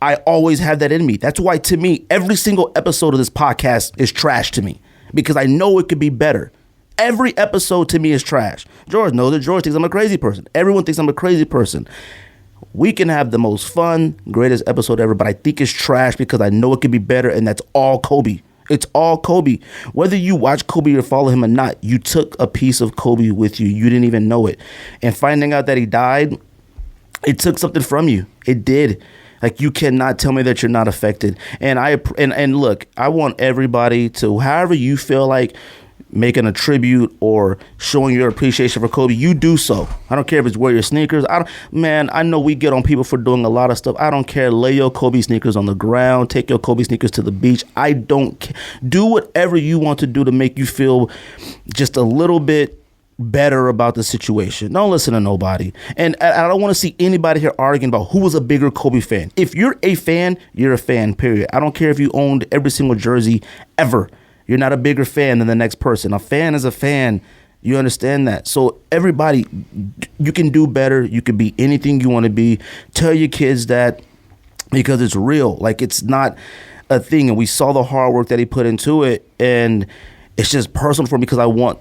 I always have that in me. That's why, to me, every single episode of this podcast is trash to me, because I know it could be better. Every episode to me is trash. George knows it. George thinks I'm a crazy person. Everyone thinks I'm a crazy person. We can have the most fun, greatest episode ever, but I think it's trash because I know it could be better, and that's all Kobe. It's all Kobe. Whether you watch Kobe or follow him or not, you took a piece of Kobe with you. You didn't even know it. And finding out that he died, it took something from you. It did. You cannot tell me that you're not affected. And look, I want everybody to, however you feel like making a tribute or showing your appreciation for Kobe, you do so. I don't care if it's wear your sneakers. I know we get on people for doing a lot of stuff. I don't care. Lay your Kobe sneakers on the ground. Take your Kobe sneakers to the beach. I don't care. Do whatever you want to do to make you feel just a little bit better about the situation. Don't listen to nobody. And I don't want to see anybody here arguing about who was a bigger Kobe fan. If you're a fan, you're a fan, period. I don't care if you owned every single jersey ever. You're not a bigger fan than the next person. A fan is a fan. You understand that? So everybody, you can do better. You can be anything you want to be. Tell your kids that, because it's real. It's not a thing. And we saw the hard work that he put into it. And it's just personal for me because I want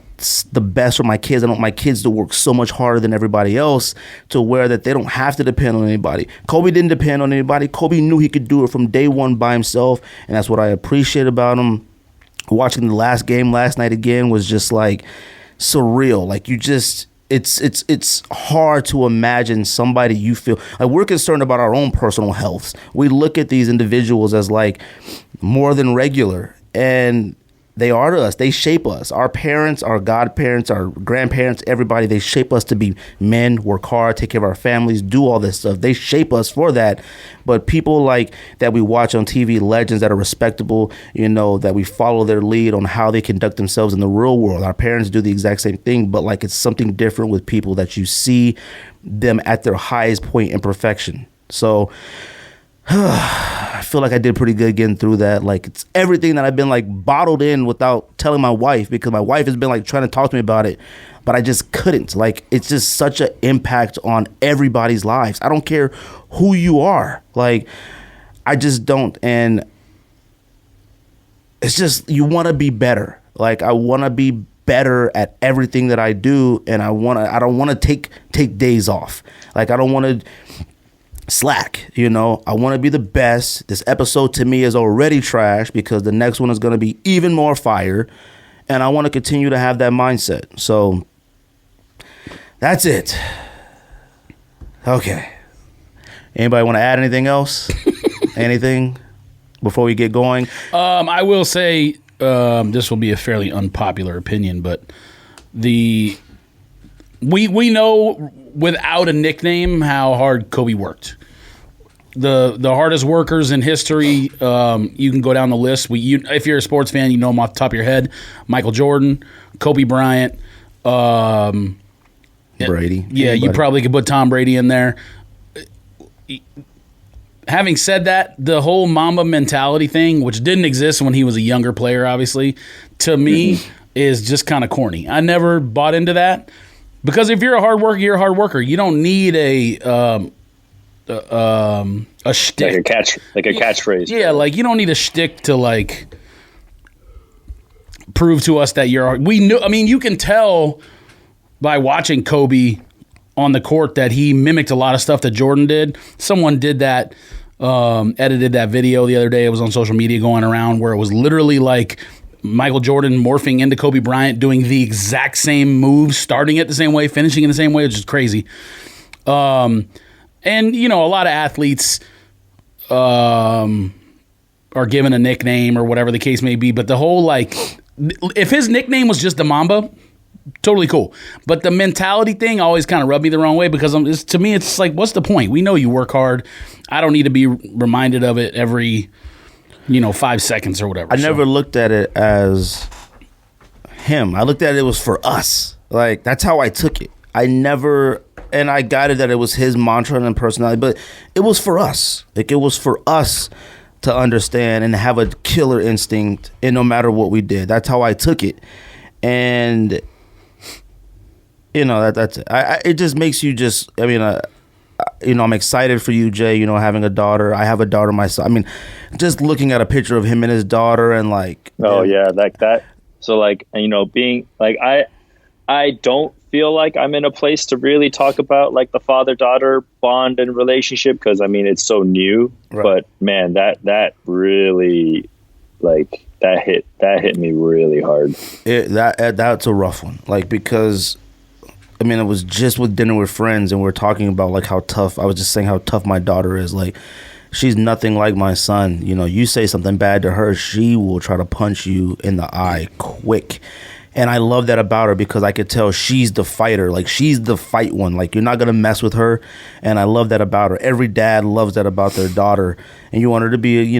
the best for my kids. I want my kids to work so much harder than everybody else, to where that they don't have to depend on anybody. Kobe didn't depend on anybody. Kobe knew he could do it from day one by himself. And that's what I appreciate about him. Watching the last game last night again was just surreal. It's hard to imagine somebody you feel we're concerned about our own personal health. We look at these individuals as more than regular, and they are to us. They shape us. Our parents, our godparents, our grandparents, everybody, they shape us to be men, work hard, take care of our families, do all this stuff. They shape us for that. But people that we watch on TV, legends that are respectable, that we follow their lead on how they conduct themselves in the real world. Our parents do the exact same thing, but it's something different with people that you see them at their highest point in perfection. So I feel like I did pretty good getting through that. It's everything that I've been bottled in without telling my wife, because my wife has been trying to talk to me about it, but I just couldn't. It's just such an impact on everybody's lives. I don't care who you are. I just don't. And it's just, you want to be better. I want to be better at everything that I do, and I don't want to take days off. I don't want to slack, I want to be the best. This episode to me is already trash because the next one is going to be even more fire, and I want to continue to have that mindset. So that's it. Okay. Anybody want to add anything else? Anything before we get going? I will say this will be a fairly unpopular opinion, but we know without a nickname how hard Kobe worked. The hardest workers in history. You can go down the list. If you're a sports fan, you know them off the top of your head. Michael Jordan, Kobe Bryant, Brady. Yeah, Anybody. you probably could put Tom Brady in there. Having said that, the whole Mamba mentality thing, which didn't exist when he was a younger player, obviously, to me is just kind of corny. I never bought into that because if you're a hard worker, you're a hard worker. You don't need a shtick, like a catchphrase. Yeah, like you don't need a shtick to like prove to us that you're. We knew. I mean, you can tell by watching Kobe on the court that he mimicked a lot of stuff that Jordan did. Someone did that, edited that video the other day. It was on social media going around where it was literally like Michael Jordan morphing into Kobe Bryant, doing the exact same moves, starting it the same way, finishing in the same way, which is crazy. And, you know, a lot of athletes are given a nickname or whatever the case may be. But the whole, like, if his nickname was just the Mamba, totally cool. But the mentality thing always kind of rubbed me the wrong way because to me, it's like, what's the point? We know you work hard. I don't need to be reminded of it every, 5 seconds or whatever. I never looked at it as him. I looked at it was for us. Like, that's how I took it. And I got it that it was his mantra and personality, but it was for us. Like, it was for us to understand and have a killer instinct in no matter what we did. That's how I took it. And that's it. It just makes you just. I mean, I'm excited for you, Jay. Having a daughter. I have a daughter myself. I mean, just looking at a picture of him and his daughter, and like. Oh yeah, like that. So like, being like, I don't feel like I'm in a place to really talk about like the father-daughter bond and relationship because I mean it's so new. Right. But man, that really like that hit me really hard. That's a rough one. Like because. I mean, it was just with dinner with friends, and we're talking about like how tough. I was just saying how tough my daughter is. Like, she's nothing like my son. You say something bad to her, she will try to punch you in the eye quick. And I love that about her because I could tell she's the fighter. Like, she's the fight one. Like, you're not gonna mess with her. And I love that about her. Every dad loves that about their daughter. And you want her to be,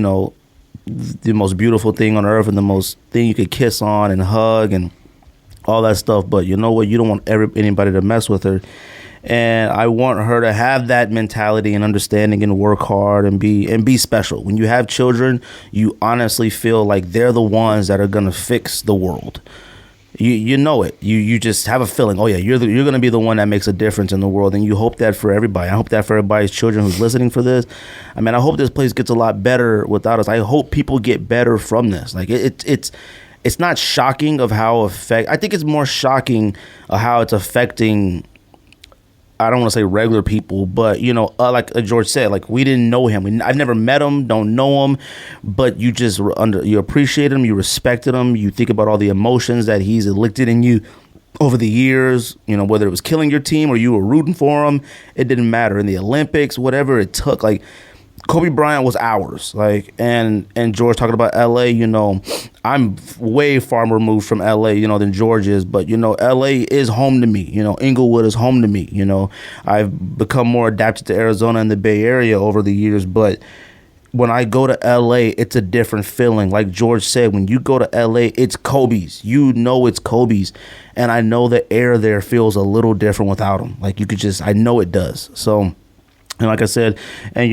the most beautiful thing on earth and the most thing you could kiss on and hug and all that stuff, but you know what? You don't want anybody to mess with her, and I want her to have that mentality and understanding and work hard and be special. When you have children, you honestly feel like they're the ones that are gonna fix the world. You know it. You just have a feeling. Oh yeah, you're gonna be the one that makes a difference in the world, and you hope that for everybody. I hope that for everybody's children who's listening for this. I mean, I hope this place gets a lot better without us. I hope people get better from this. Like it's not shocking of how I think it's more shocking of how it's affecting. I don't want to say regular people, but like George said, like we didn't know him. I've never met him, don't know him, but you just you appreciate him, you respected him, you think about all the emotions that he's elicted in you over the years. Whether it was killing your team or you were rooting for him, it didn't matter. In the Olympics, whatever it took, like. Kobe Bryant was ours, like, and George talking about LA, I'm way far removed from LA, than George is, but LA is home to me, Inglewood is home to me, I've become more adapted to Arizona and the Bay Area over the years, but when I go to LA, it's a different feeling. Like George said, when you go to LA, it's Kobe's, it's Kobe's, and I know the air there feels a little different without him. Like I know it does. So. And like I said, and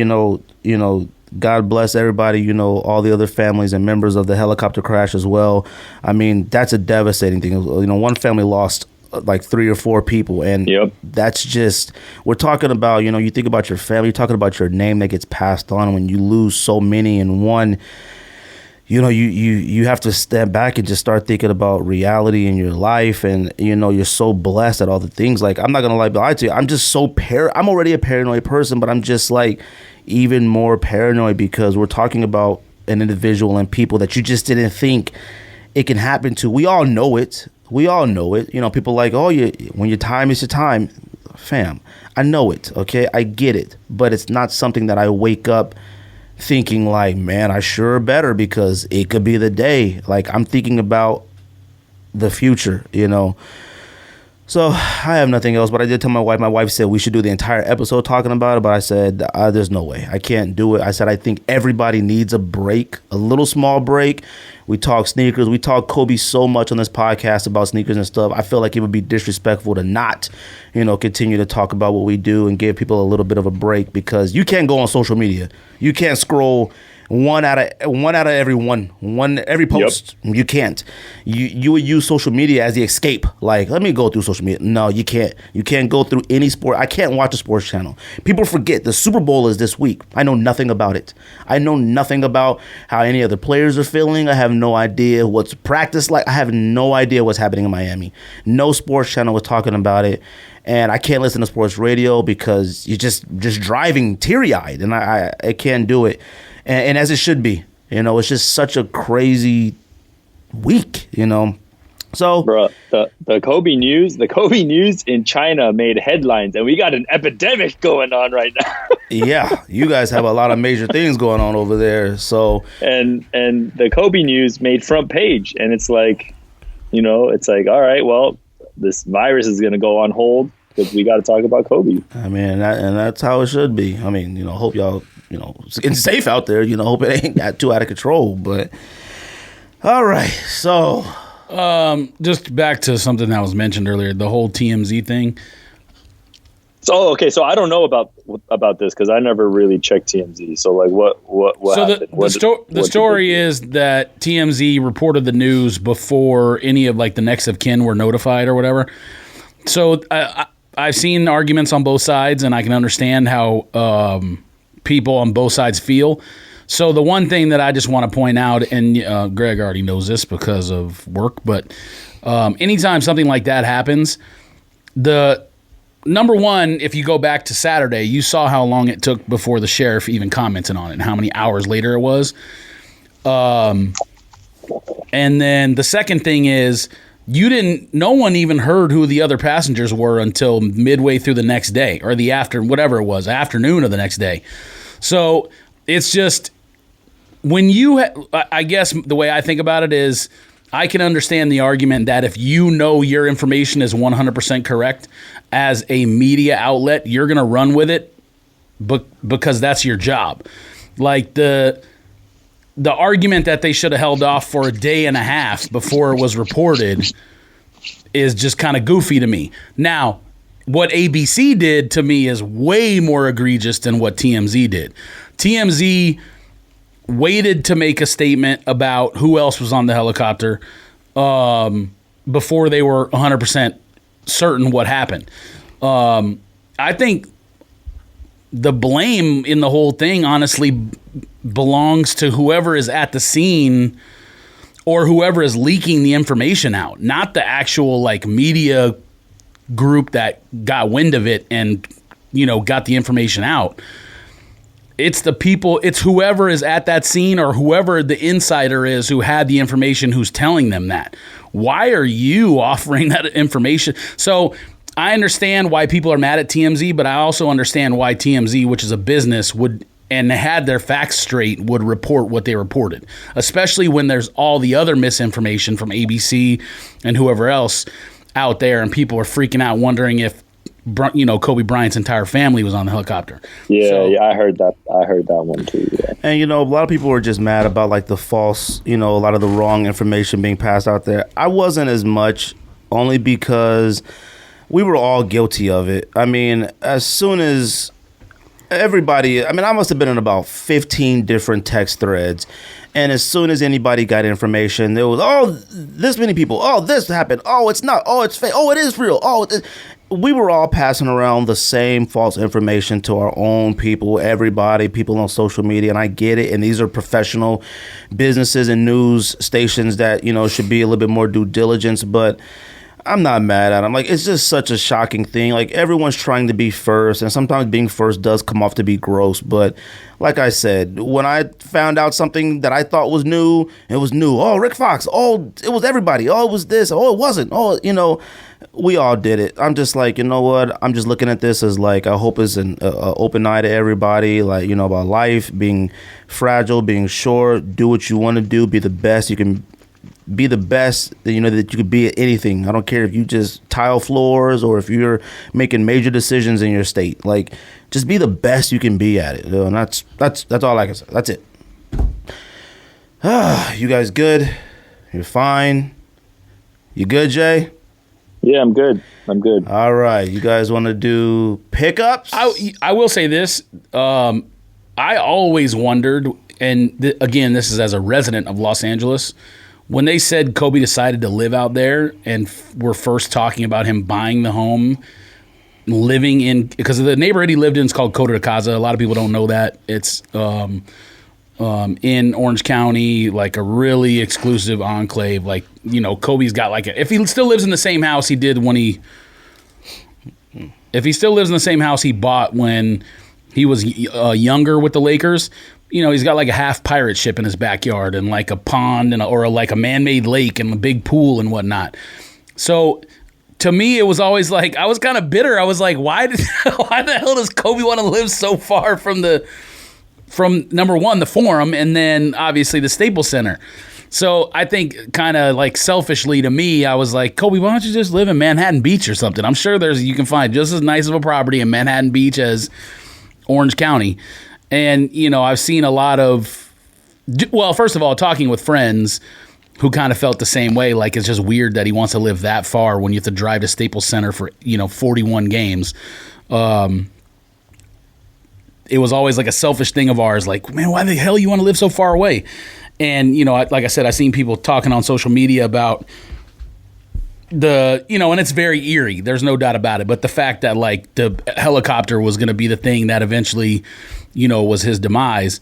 God bless everybody, all the other families and members of the helicopter crash as well. I mean, that's a devastating thing. One family lost like 3 or 4 people, and that's just, we're talking about, you think about your family, you're talking about your name that gets passed on. When you lose so many in one, you have to step back and just start thinking about reality in your life, and you're so blessed at all the things. Like, I'm not gonna lie to you, I'm just so I'm already a paranoid person, but I'm just like even more paranoid because we're talking about an individual and people that you just didn't think it can happen to. We all know it. People like, when your time is your time. fam, I know it, okay? I get it, but it's not something that I wake up thinking like, man, I sure better because it could be the day. Like, I'm thinking about the future, you know? So I have nothing else, but I did tell my wife. My wife said we should do the entire episode talking about it, but I said, there's no way. I can't do it. I said, I think everybody needs a break, a little small break. We talk sneakers. We talk Kobe so much on this podcast about sneakers and stuff. I feel like it would be disrespectful to not, continue to talk about what we do and give people a little bit of a break, because you can't go on social media. You can't scroll one out of every post. Yep. You can't. You would use social media as the escape. Like, let me go through social media. No, you can't. You can't go through any sport. I can't watch a sports channel. People forget the Super Bowl is this week. I know nothing about it. I know nothing about how any other players are feeling. I have no idea what's practice like. I have no idea what's happening in Miami. No sports channel was talking about it. And I can't listen to sports radio because you're just driving teary-eyed, and I can't do it. And as it should be, it's just such a crazy week, So, bro, the Kobe news in China made headlines, and we got an epidemic going on right now. Yeah, you guys have a lot of major things going on over there. So, and the Kobe news made front page, and it's like, all right, well, this virus is going to go on hold because we got to talk about Kobe. I mean, and that's how it should be. I mean, hope y'all, getting safe out there. Hope it ain't got too out of control. But all right, so just back to something that was mentioned earlier, the whole TMZ thing. So okay, so I don't know about this because I never really checked TMZ. So like, what so happened? The story is that TMZ reported the news before any of like the next of kin were notified or whatever. So I've seen arguments on both sides, and I can understand how people on both sides feel. So the one thing that I just want to point out, and Greg already knows this because of work, but anytime something like that happens, the number one, if you go back to Saturday, you saw how long it took before the sheriff even commented on it and how many hours later it was. And then the second thing is, no one even heard who the other passengers were until midway through the next day, or afternoon of the next day. So it's just, when I guess the way I think about it is, I can understand the argument that if your information is 100% correct as a media outlet, you're going to run with it because that's your job. Like the argument that they should have held off for a day and a half before it was reported is just kind of goofy to me. Now, what ABC did to me is way more egregious than what TMZ did. TMZ waited to make a statement about who else was on the helicopter before they were 100% certain what happened. I think the blame in the whole thing honestly belongs to whoever is at the scene or whoever is leaking the information out, not the actual like media group that got wind of it and got the information out. It's the people, it's whoever is at that scene or whoever the insider is who had the information who's telling them that. Why are you offering that information? So I understand why people are mad at TMZ, but I also understand why TMZ, which is a business, would and had their facts straight, would report what they reported, especially when there's all the other misinformation from ABC and whoever else out there, and people are freaking out wondering if Kobe Bryant's entire family was on the helicopter. Yeah, I heard that. I heard that one too. Yeah. And a lot of people were just mad about like the false, a lot of the wrong information being passed out there. I wasn't as much, only because we were all guilty of it. I mean, as soon as everybody, I must have been in about 15 different text threads. And as soon as anybody got information, there was, this many people, this happened, it's not, it's fake, it is real, we were all passing around the same false information to our own people, people on social media, and I get it. And these are professional businesses and news stations that, should be a little bit more due diligence. But I'm not mad at him. Like, it's just such a shocking thing. Like, everyone's trying to be first, and sometimes being first does come off to be gross. But like I said, when I found out something that I thought was new, it was new. Oh, Rick Fox. Oh, it was everybody. Oh, it was this. Oh, it wasn't. Oh, we all did it. I'm just like, you know what? I'm just looking at this as like, I hope it's an open eye to everybody, like, about life, being fragile, being short, do what you want to do, be the best you can. Be the best that you could be at anything. I don't care if you just tile floors or if you're making major decisions in your state. Like, just be the best you can be at it. And that's all I can say. That's it. You guys good? You're fine. You good, Jay? Yeah, I'm good. All right. You guys want to do pickups? I will say this. I always wondered, and again, this is as a resident of Los Angeles, when they said Kobe decided to live out there and were first talking about him buying the home, living in, because the neighborhood he lived in is called Coto de Casa. A lot of people don't know that. It's in Orange County, like a really exclusive enclave. Like, Kobe's got like if he still lives in the same house he did when if he still lives in the same house he bought when he was younger with the Lakers, he's got like a half pirate ship in his backyard and like a pond or like a man-made lake and a big pool and whatnot. So to me, it was always like, I was kind of bitter. I was like, why the hell does Kobe want to live so far from number one, the Forum, and then obviously the Staples Center? So I think kind of like selfishly to me, I was like, Kobe, why don't you just live in Manhattan Beach or something? I'm sure you can find just as nice of a property in Manhattan Beach as Orange County. And, I've seen a lot of, well, first of all, talking with friends who kind of felt the same way. Like, it's just weird that he wants to live that far when you have to drive to Staples Center for, 41 games. It was always like a selfish thing of ours. Like, man, why the hell you want to live so far away? And, like I said, I've seen people talking on social media about and it's very eerie. There's no doubt about it. But the fact that like the helicopter was going to be the thing that eventually, was his demise.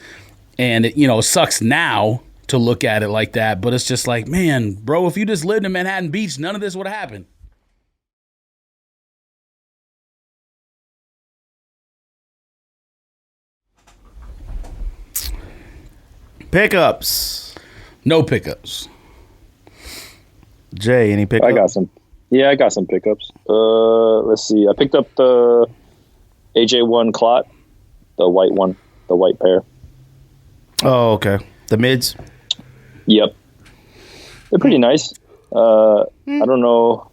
And it, sucks now to look at it like that. But it's just like, man, bro, if you just lived in Manhattan Beach, none of this would have happened. Pickups. No pickups. Jay, any pickups? I got some. Yeah, I got some pickups. Let's see. I picked up the AJ1 Clot, the white one, the white pair. Oh, okay. The mids? Yep. They're pretty nice. I don't know.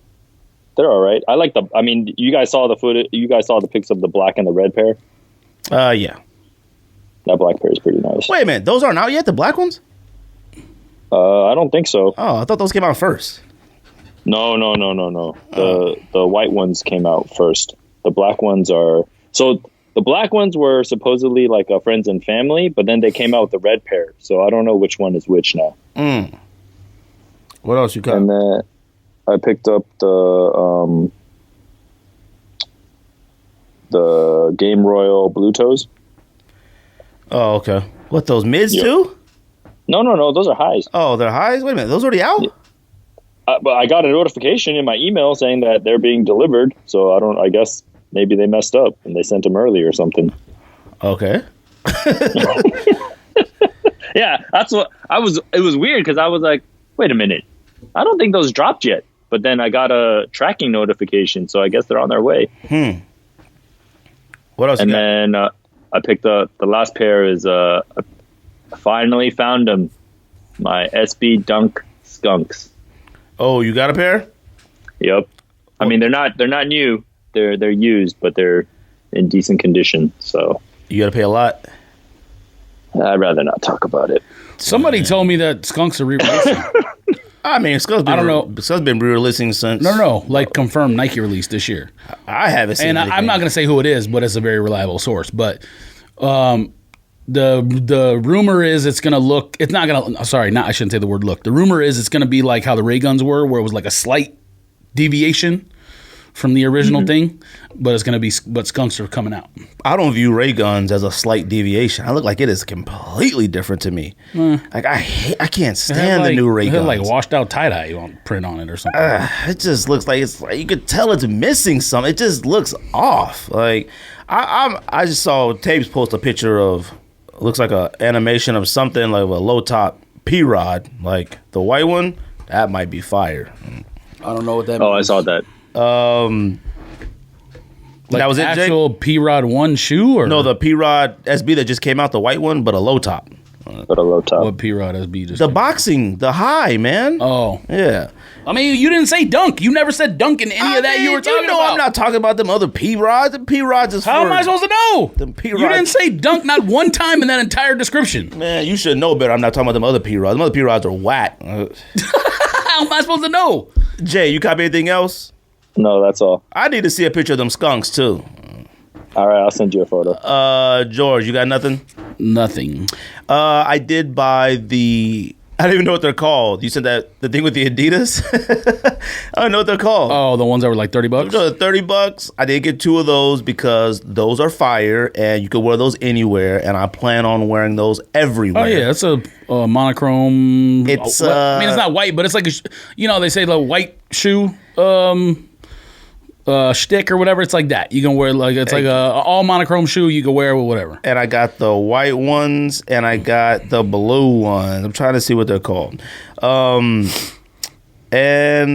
They're all right. I like you guys saw the footage. You guys saw the pics of the black and the red pair? Yeah. That black pair is pretty nice. Wait a minute. Those aren't out yet, the black ones? I don't think so. Oh, I thought those came out first. No. The white ones came out first. The black ones are... So the black ones were supposedly like friends and family, but then they came out with the red pair. So I don't know which one is which now. What else you got? And then I picked up the Game Royal Blue Toes. Oh, okay. What, those mids too? No. Those are highs. Oh, they're highs? Wait a minute. Those already out? Yeah. But I got a notification in my email saying that they're being delivered. So I guess maybe they messed up and they sent them early or something. Okay. Yeah, that's what it was weird because I was like, wait a minute. I don't think those dropped yet. But then I got a tracking notification. So I guess they're on their way. What else? And then I picked up the last pair is I finally found them. My SB Dunk Skunks. Oh, you got a pair? Yep. I mean, they're not new. They're used, but they're in decent condition. So you got to pay a lot. I'd rather not talk about it. Somebody told me that Skunks are re-releasing. I mean, Skunk's been, I don't know. Skunk's been re-releasing since. No, like confirmed Nike release this year. I haven't seen. And I'm not going to say who it is, but it's a very reliable source. But the rumor is it's going to look. It's not going to. Sorry, I shouldn't say the word look. The rumor is it's going to be like how the ray guns were, where it was like a slight deviation from the original thing, but it's gonna be but skunks are coming out. I don't view ray guns as a slight deviation. I look like it is completely different to me. Like I can't stand the new ray It guns. had like washed out tie dye print on it or something. It just looks like it's like you could tell it's missing something. It just looks off. Like I just saw Tapes post a picture of looks like a animation of something like a low top P-Rod, like the white one. That might be fire. I don't know what that. Oh, means. I saw that. Like that was it, Jake? actual P-Rod 1 shoe or No, the P-Rod SB that just came out, the white one, but a low top. But a low top. what P-Rod SB just The came out? boxing, the high, man. Oh, Yeah. I mean, you didn't say dunk. You never said dunk in any of that you were talking about. I'm not talking about them other P-Rods. The P-Rods is How for, am I supposed to know? Them P-Rods. You didn't say dunk not one time in that entire description. Man, you should know better. I'm not talking about them other P-Rods. Them other P-Rods are whack. How am I supposed to know? Jay, you copy anything else? No, that's all. I need to see a picture of them skunks, too. All right, I'll send you a photo. George, you got nothing? Nothing. I did buy the... I don't even know what they're called. You said that the thing with the Adidas? I don't know what they're called. Oh, the ones that were like $30? So $30. I did get 2 of those because those are fire and you can wear those anywhere. And I plan on wearing those everywhere. Oh yeah, it's a monochrome. It's, I mean, it's not white, but it's like they say the white shoe shtick or whatever. It's like that. You can wear like it's like a all monochrome shoe. You can wear with whatever. And I got the white ones and I got the blue ones. I'm trying to see what they're called. And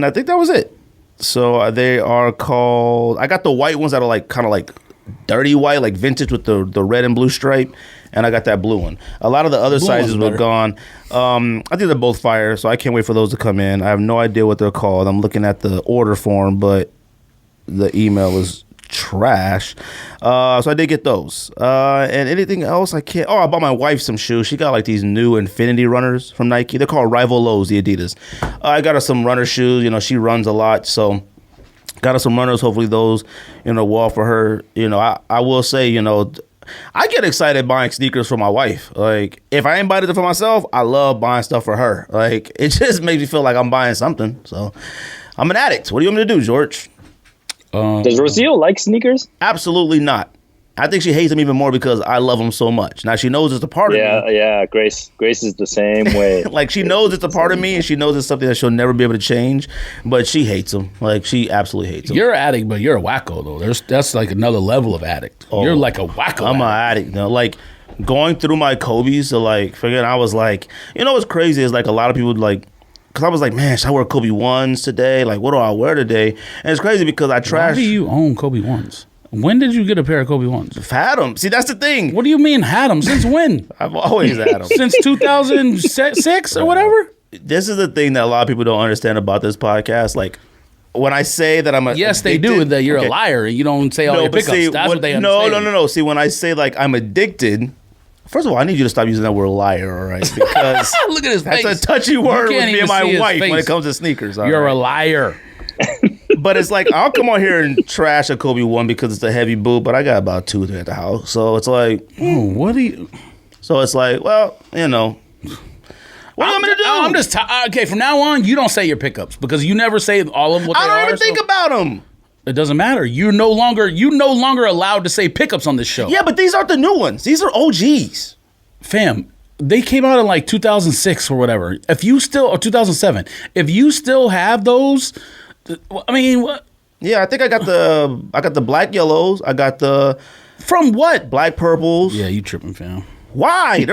I think that was it. So they are called. I got the white ones that are like kind of like dirty white, like vintage with the red and blue stripe. And I got that blue one. A lot of the other Blue sizes one's were gone. I think they're both fire, so I can't wait for those to come in. I have no idea what they're called. I'm looking at the order form, but the email is trash. So I did get those. And anything else I can't. Oh, I bought my wife some shoes. She got like these new Infinity runners from Nike. They're called Rival Lows, the Adidas. I got her some runner shoes. You know, she runs a lot, so got her some runners. Hopefully those, will offer her. I will say, I get excited buying sneakers for my wife. Like, if I ain't buying it for myself, I love buying stuff for her. Like, it just makes me feel like I'm buying something. So I'm an addict. What do you want me to do, George? Does Rocio like sneakers? Absolutely not. I think she hates them even more because I love them so much. Now she knows it's a part of me. Yeah. Grace is the same way. Like she knows it's a part of me, and she knows it's something that she'll never be able to change. But she hates them. Like she absolutely hates them. You're an addict, but you're a wacko though. That's like another level of addict. You're like a wacko. I'm an addict. Like going through my Kobe's, so like forget. I was like, what's crazy is like a lot of people like. Because I was like, man, should I wear Kobe 1s today? Like, what do I wear today? And it's crazy because I trashed. Why do you own Kobe 1s? When did you get a pair of Kobe 1s? Had them. See, that's the thing. What do you mean had them? Since when? I've always had them. Since 2006 or whatever? This is the thing that a lot of people don't understand about this podcast. Like, when I say that I'm yes, they do, that you're a liar. You don't say all your pickups. That's what they understand. No. See, when I say, like, I'm addicted... First of all, I need you to stop using that word liar, all right? Because look at his face. That's a touchy word with me and my wife when it face. comes to sneakers. You're a liar. But it's like, I'll come on here and trash a Kobe 1 because it's a heavy boot, but I got about 2 at the house. So it's like, what do you... So it's like, well, what do you want me to do? I'm just... okay, from now on, you don't say your pickups because you never say all of what they are. I don't even think about them. It doesn't matter. You're no longer allowed to say pickups on this show. Yeah, but these aren't the new ones. These are OGs. Fam, they came out in like 2006 or whatever. Or 2007. If you still have those, I mean, what? Yeah, I think I got the black yellows. I got the from what? Black purples. Yeah, you tripping, fam. Why?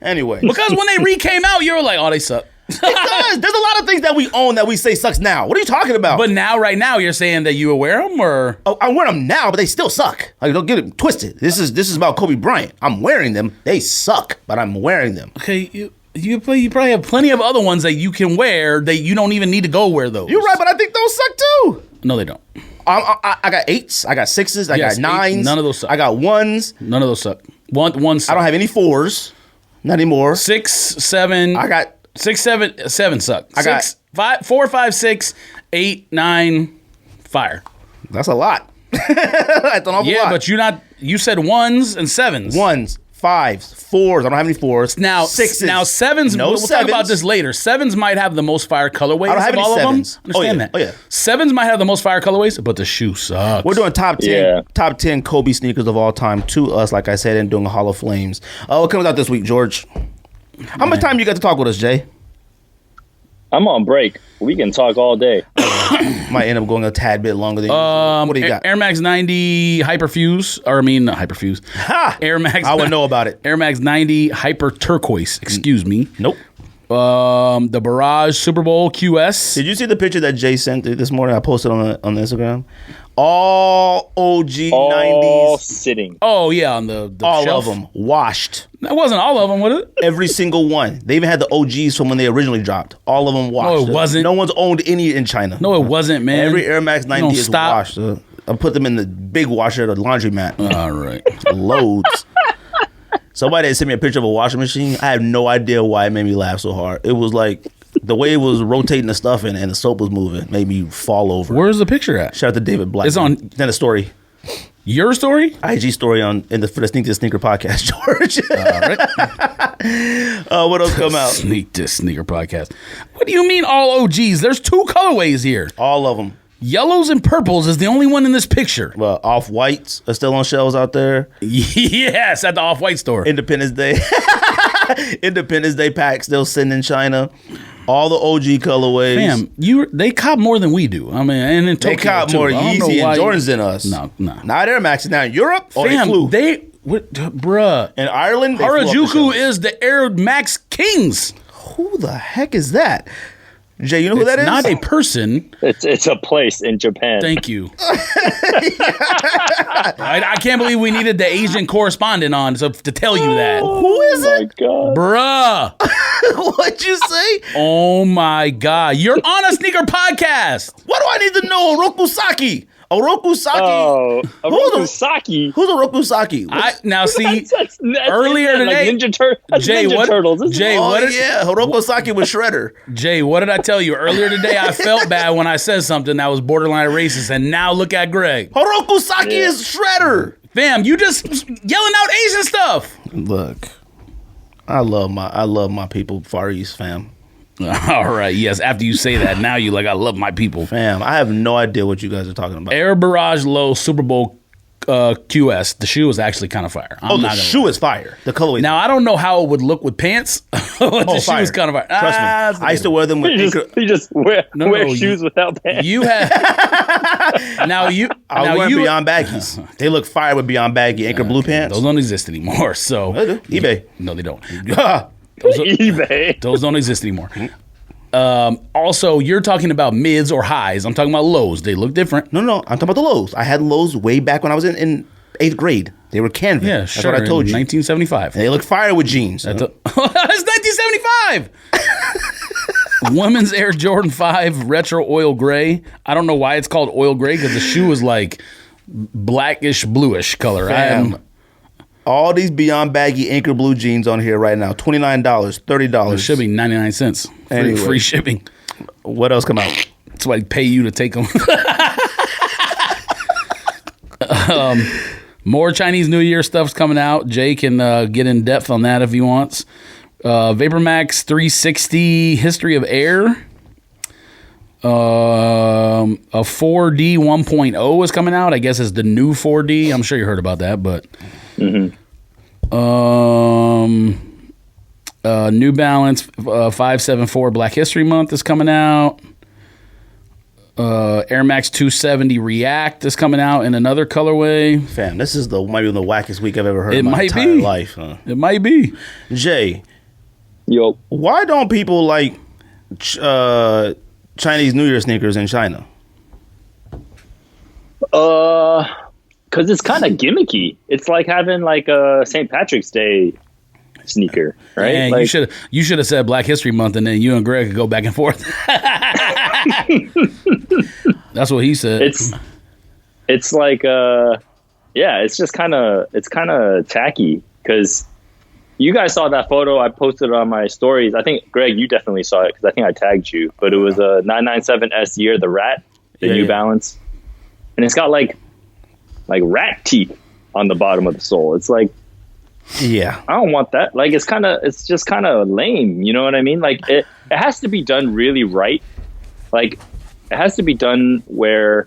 Anyway. Because when they re-came out, you were like, oh, they suck. Because there's a lot of things that we own that we say sucks now. What are you talking about? But now, right now, you're saying that you wear them, or I wear them now, but they still suck. Like, don't get it twisted. This is about Kobe Bryant. I'm wearing them. They suck, but I'm wearing them. Okay, you probably have plenty of other ones that you can wear that you don't even need to go wear those. You're right, but I think those suck too. No, they don't. I got 8s. I got 6s. I got 9s. None of those suck. I got 1s. None of those suck. One suck. I don't have any 4s. Not anymore. 6, 7. I got 6, 7 suck. I got 4, 5, 6, 8, 9. Fire. That's a lot. That's an awful lot. Yeah, but you said 1s and 7s. 1s, 5s, 4s. I don't have any 4s. Now, 6s. Now, 7s, No we'll talk about 7s. this later. 7s might have the most fire colorways I don't have of any all 7s. of them. Understand that. Oh, yeah. 7s might have the most fire colorways, but the shoe sucks. We're doing top 10 Yeah. top 10 Kobe sneakers of all time to us, like I said, and doing a Hall of Flames. What comes out this week, George? How much time you got to talk with us, Jay? I'm on break. We can talk all day. Might end up going a tad bit longer than usual. What do you got? Air Max 90 Hyperfuse, or I mean, not Hyperfuse. Ha! Air Max. I would know about it. Air Max 90 Hyper Turquoise. Excuse me. Nope. The Barrage Super Bowl QS. Did you see the picture that Jay sent this morning? I posted on the Instagram. All OG All 90s. sitting. Oh yeah, on the All shelf. of them washed. That wasn't all of them, was it? Every single one. They even had the OGs from when they originally dropped. All of them washed. it wasn't. No one's owned any in China. No, it wasn't, man. Every Air Max 90 don't is stop. washed. I put them in the big washer at the laundromat. All right. Loads. Somebody had sent me a picture of a washing machine. I have no idea why it made me laugh so hard. It was like the way it was rotating the stuff and the soap was moving made me fall over. Where's the picture at? Shout out to David Black. It's on- then a story. Your story? IG story for the Sneak This Sneaker podcast, George. All right. What else come out? Sneak This Sneaker podcast. What do you mean all OGs? There's 2 colorways here. All of them. Yellows and purples is the only one in this picture. Well, Off-Whites are still on shelves out there. Yes, at the Off-White store. Independence Day. Independence Day pack still sitting in China. All the OG colorways. Fam, they cop more than we do. I mean, and in Tokyo They cop too. more I don't know Yeezy why and Jordans than us. No. Not Air Max. Now in Europe, Fam, they flew. bruh. In Ireland, they flew up the Harajuku shelves. is the Air Max Kings. Who the heck is that? Jay, you know who that is? Not a person. It's a place in Japan. Thank you. I can't believe we needed the Asian correspondent on to tell you that. Who is Oh my it? God. Bruh. What'd you say? Oh my God. You're on a sneaker podcast. What do I need to know? Oroku Saki. Oroku Saki. Oh, Who's a- Saki. Who's Oroku Saki? Now see, That's earlier today, like Jay, Ninja what- Turtles. This is Jay, Oh, what did- yeah. Oroku Saki was Shredder. Jay, what did I tell you? Earlier today, I felt bad when I said something that was borderline racist, and now look at Greg. Oroku Saki is Shredder. Fam, you just yelling out Asian stuff. Look, I love my people, Far East fam. All right, yes. After you say that, now you like, I love my people. Fam, I have no idea what you guys are talking about. Air Barrage Low Super Bowl QS. The shoe is actually kind of fire. I'm Oh, not the gonna shoe lie. is fire. The colorway. Now I don't know how it would look with pants, but the shoe fire. is kind of fire. Trust me. I used to wear them with You just wear No, shoes without pants. You have now you I was now wearing you Beyond Baggies. They look fire with Beyond Baggy anchor blue pants. those don't exist anymore. So They do. eBay. no, they don't. eBay. Those don't exist anymore. Also, you're talking about mids or highs. I'm talking about lows. They look different. No, I'm talking about the lows. I had lows way back when I was in 8th grade. They were canvas. Yeah, That's sure. what I told you. 1975. And they look fire with jeans. It's 1975. Women's Air Jordan 5 Retro Oil Gray. I don't know why it's called oil gray because the shoe is like blackish bluish color. Fam, all these Beyond Baggy anchor blue jeans on here right now. $29, $30. It should be 99 cents. Anyway. Free shipping. What else come out? That's why I pay you to take them. More Chinese New Year stuff's coming out. Jay can get in depth on that if he wants. VaporMax 360 History of Air. A 4D 1.0 is coming out. I guess it's the new 4D. I'm sure you heard about that, but New Balance 574 Black History Month is coming out. Air Max 270 React is coming out in another colorway. Fam, this is might be the wackest week I've ever heard It in my might entire be. life. Huh? It might be. Jay, Yo, why don't people like Chinese New Year sneakers in China? because it's kind of gimmicky. It's like having like a St. Patrick's Day sneaker, right? Man, like, you should have said Black History Month, and then you and Greg could go back and forth. That's what he said. It's like yeah, it's just kind of tacky because you guys saw that photo I posted on my stories. I think Greg, you definitely saw it because I think I tagged you. But it was a 997S Year, the Rat, the New Balance, and it's got like rat teeth on the bottom of the sole. It's like Yeah. I don't want that. Like, it's just kind of lame. You know what I mean? Like, it has to be done really right. Like, it has to be done where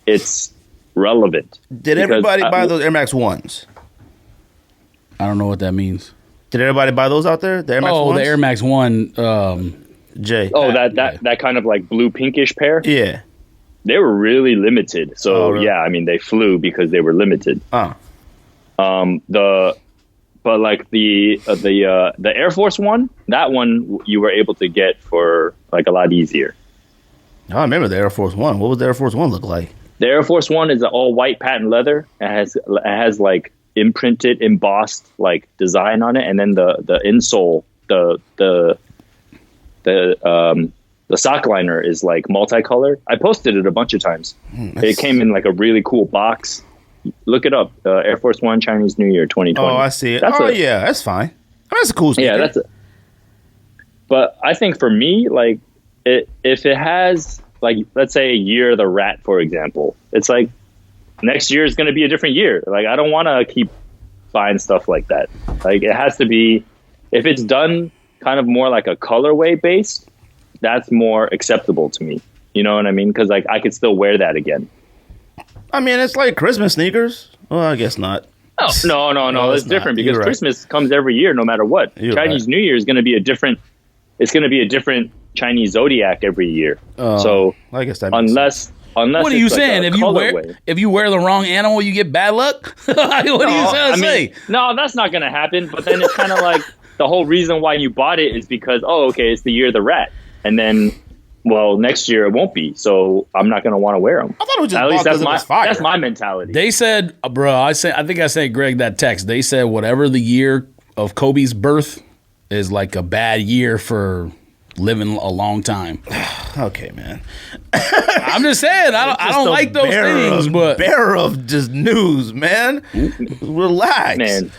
it's relevant. Did everybody buy those Air Max 1s? I don't know what that means. Did everybody buy those out there? The Air Max 1s? The Air Max 1. Jay. Oh, that kind of like blue pinkish pair? Yeah. They were really limited. So, really? yeah, I mean, they flew because they were limited. But like the Air Force One, that one you were able to get for like a lot easier. I remember the Air Force One. What was the Air Force One look like? The Air Force One is an all white patent leather. It has like imprinted, embossed like design on it, and then the insole, the sock liner is like multicolored. I posted it a bunch of times. It came in like a really cool box. Look it up. Air Force One Chinese New Year 2020. Oh, I see it. Yeah, that's fine. That's a cool sneaker. Yeah, but I think for me, like, if it has, like, let's say a year of the rat, for example, it's like next year is going to be a different year. Like, I don't want to keep buying stuff like that. Like, it has to be, if it's done kind of more like a colorway based, that's more acceptable to me. You know what I mean? Because, like, I could still wear that again. I mean, it's like Christmas sneakers. Well, I guess not. No. It's different because Christmas comes every year, no matter what. Chinese New Year is going to be a different. It's going to be a different Chinese zodiac every year. So I guess that makes sense. Unless what are you saying? If you wear the wrong animal, you get bad luck? What are you trying to say? No, that's not going to happen. But then it's kind of like the whole reason why you bought it is because it's the year of the rat, and then. Well, next year it won't be, so I'm not going to want to wear them. I thought it was just at least that's my mentality. They said, bro, I think I sent Greg that text. They said whatever the year of Kobe's birth is like a bad year for living a long time. Okay, man. I'm just saying, I don't like those things, but bearer of just news, man. Relax, man.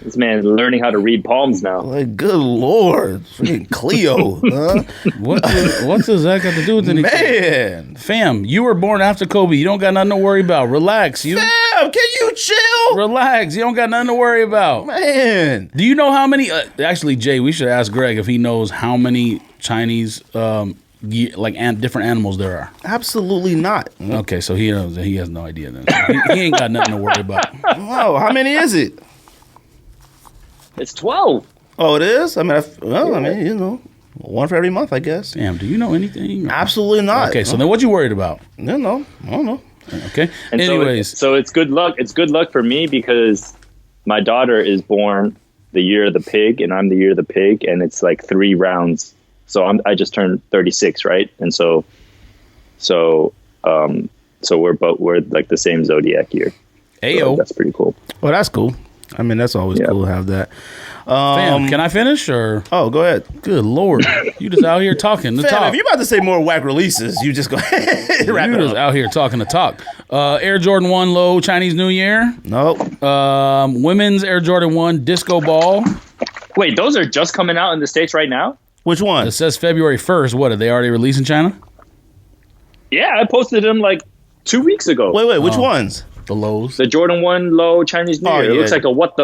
This man is learning how to read palms now. Like, good Lord. Freaking Cleo. Huh? What does that got to do with anything? Man. Fam, you were born after Kobe. You don't got nothing to worry about. Relax. Fam, can you chill? Relax. You don't got nothing to worry about. Man. Do you know how many... actually, Jay, we should ask Greg if he knows how many Chinese... different animals there are. Absolutely not. Okay, so he has no idea then. So he ain't got nothing to worry about. Oh, how many is it? It's 12. Oh, it is? I mean, one for every month, I guess. Damn, do you know anything? Absolutely not. Okay, so then what you worried about? No, I don't know. Okay. And anyways. So it's good luck. It's good luck for me because my daughter is born the year of the pig and I'm the year of the pig, and it's like 3 rounds. So I just turned 36, right? And so we're like the same zodiac year. Ayo. So that's pretty cool. Well, that's cool. I mean, that's always cool to have that. Fam, can I finish or? Oh, go ahead. Good Lord. You just out here talking the talk. If you're about to say more whack releases, you just go ahead. You just out here talking the talk. Air Jordan 1 low Chinese New Year. Nope. Women's Air Jordan 1 disco ball. Wait, those are just coming out in the States right now? Which one? It says February 1st. What, did they already release in China? Yeah, I posted them like 2 weeks ago. Wait, which ones? The lows. The Jordan 1 low Chinese New Year. Yeah. It looks like a what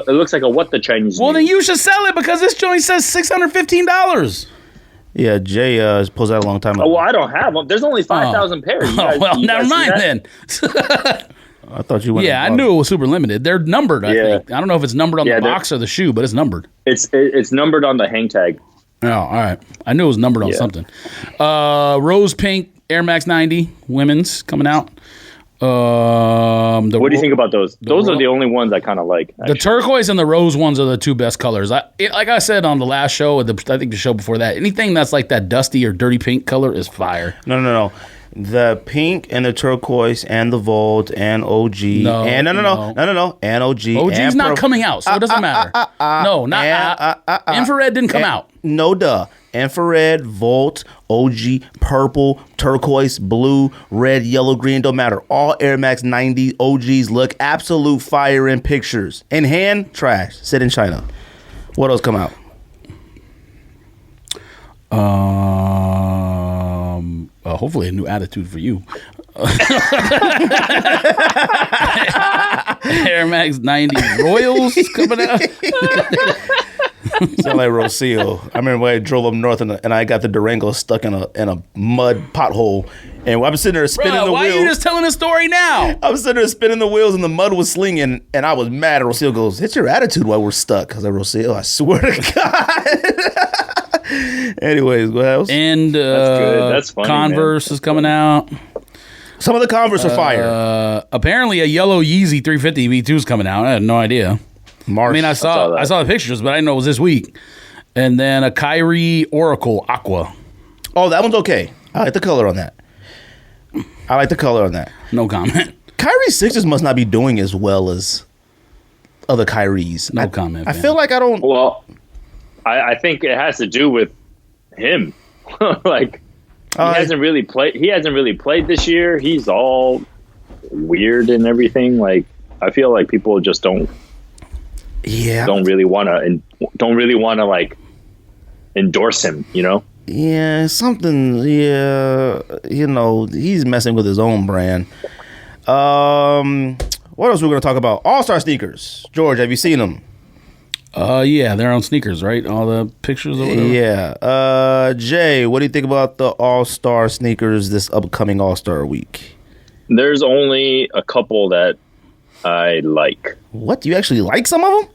the Chinese New Year. Well, then you should sell it because this joint says $615. Yeah, Jay posted that a long time ago. Oh, well, I don't have them. There's only 5,000 pairs. Never mind then. I thought you went. Yeah, I knew it was super limited. They're numbered, I think. I don't know if it's numbered on the box or the shoe, but it's numbered. It's numbered on the hang tag. Oh, all right. I knew it was numbered on something. Rose pink Air Max 90 women's coming out. What do you think about those? Those are the only ones I kind of like. Actually. The turquoise and the rose ones are the two best colors. Like I said on the last show, I think the show before that, anything that's like that dusty or dirty pink color is fire. No. The pink and the turquoise and the Volt and OG and no and OG. OG's not coming out, so it doesn't matter. No, not infrared didn't come out. No, duh. Infrared, Volt, OG, purple, turquoise, blue, red, yellow, green, don't matter. All Air Max 90 OGs look absolute fire in pictures. In hand, trash. Sit in China. What else come out? Hopefully a new attitude for you. Air Max 90 Royals coming out. Sound like Rocio. I remember when I drove up north and I got the Durango stuck in a mud pothole, and I'm sitting there spinning the Why wheels. are you just telling the story now? I was sitting there spinning the wheels and the mud was slinging, and I was mad. Rocio goes, "It's your attitude why we're stuck." I was like, "Rocio, I swear to God." Anyways, what else? And That's good. That's funny, Converse is coming out. Some of the Converse are fire. Apparently, a yellow Yeezy 350 V2 is coming out. I had no idea. Marsh. I mean, I saw the pictures, but I didn't know it was this week. And then a Kyrie Oracle Aqua. Oh, that one's okay. I like the color on that. No comment. Kyrie Sixers must not be doing as well as other Kyries. No comment. I man. feel like I don't. Well, I think it has to do with him. Like he hasn't really played this year. He's all weird and everything. Like I feel like people just don't really want to like endorse him. You know? Yeah, something. Yeah, he's messing with his own brand. What else we're going to talk about? All-Star sneakers. George, have you seen them? Yeah, they're on sneakers, right? All the pictures or whatever. Yeah. Jay, what do you think about the All-Star sneakers this upcoming All-Star week? There's only a couple that I like. What? Do you actually like some of them?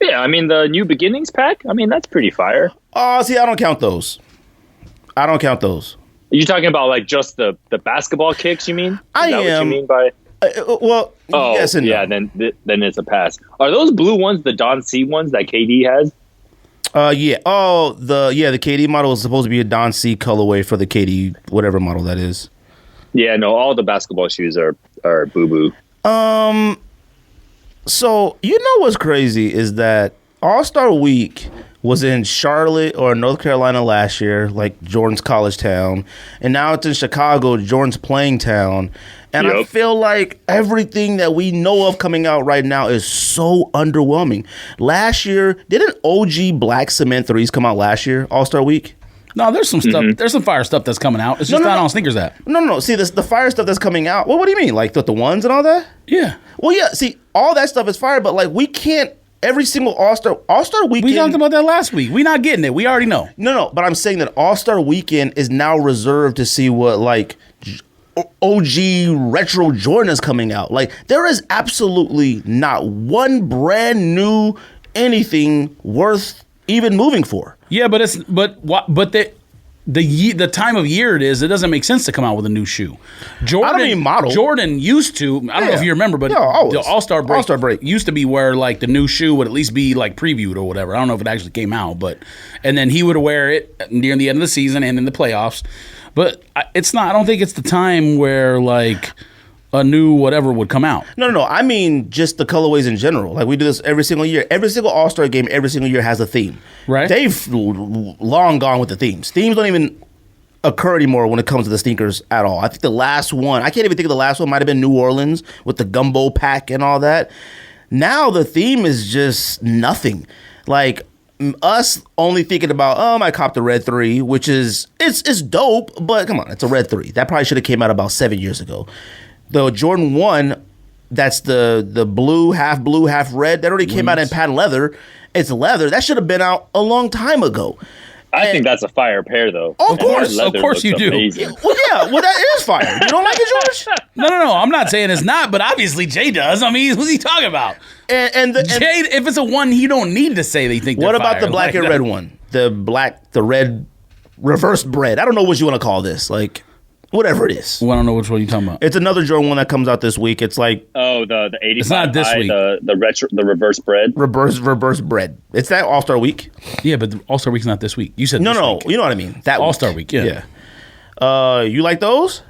Yeah, I mean the New Beginnings pack. I mean that's pretty fire. Oh, see, I don't count those. Are you talking about like just the basketball kicks? You mean? Is that what you mean by? Well, yes and no. Yeah, then it's a pass. Are those blue ones the Don C ones that KD has? Yeah. Oh, the KD model is supposed to be a Don C colorway for the KD whatever model that is. Yeah, no, all the basketball shoes are boo boo. So you know what's crazy is that All-Star Week was in Charlotte or North Carolina last year, like Jordan's college town, and now it's in Chicago, Jordan's playing town. And I feel like everything that we know of coming out right now is so underwhelming. Last year, didn't OG Black Cement 3s come out last year, All-Star Week? No, there's some stuff. There's some fire stuff that's coming out. It's just not on Sneakers app. No. See, the fire stuff that's coming out. Well, what do you mean? Like the ones and all that? Yeah. Well, yeah. See, all that stuff is fire, but like we can't. Every single All-Star Weekend. We talked about that last week. We not getting it. We already know. No. But I'm saying that All-Star Weekend is now reserved to see what like OG retro Jordan is coming out. Like there is absolutely not one brand new anything worth even moving for. Yeah, but the time of year it doesn't make sense to come out with a new shoe. Jordan, I don't mean model. Jordan used to. I don't know if you remember, but the All-Star break used to be where like the new shoe would at least be like previewed or whatever. I don't know if it actually came out, and then he would wear it near the end of the season and in the playoffs. But it's not. I don't think it's the time where like a new whatever would come out. No. I mean just the colorways in general. Like we do this every single year. Every single All-Star game, every single year has a theme. Right. They've long gone with the themes. Themes don't even occur anymore when it comes to the sneakers at all. I think the last one, I can't even think of the last one, might have been New Orleans with the gumbo pack and all that. Now the theme is just nothing. Like us only thinking about, I copped the red 3, which is, it's dope, but come on, it's a red 3. That probably should have came out about 7 years ago. The Jordan 1, that's the blue, half red, that already came out in patent leather. It's leather. That should have been out a long time ago. I think that's a fire pair, though. Of course you do. Amazing. Well, that is fire. You don't like it, George? No. I'm not saying it's not, but obviously Jay does. I mean, what's he talking about? And Jay, if it's a one, you don't need to say they think. What they're about fire. the black and red one? The red reverse bread. I don't know what you want to call this. Like, whatever it is. Well, I don't know which one you're talking about. It's another Jordan 1 that comes out this week. It's like the 85. It's not this week. The reverse bread. Reverse bread. It's that All-Star Week. Yeah, but the All-Star Week's not this week. You said no. Week. You know what I mean. That All-Star Week. Yeah. You like those?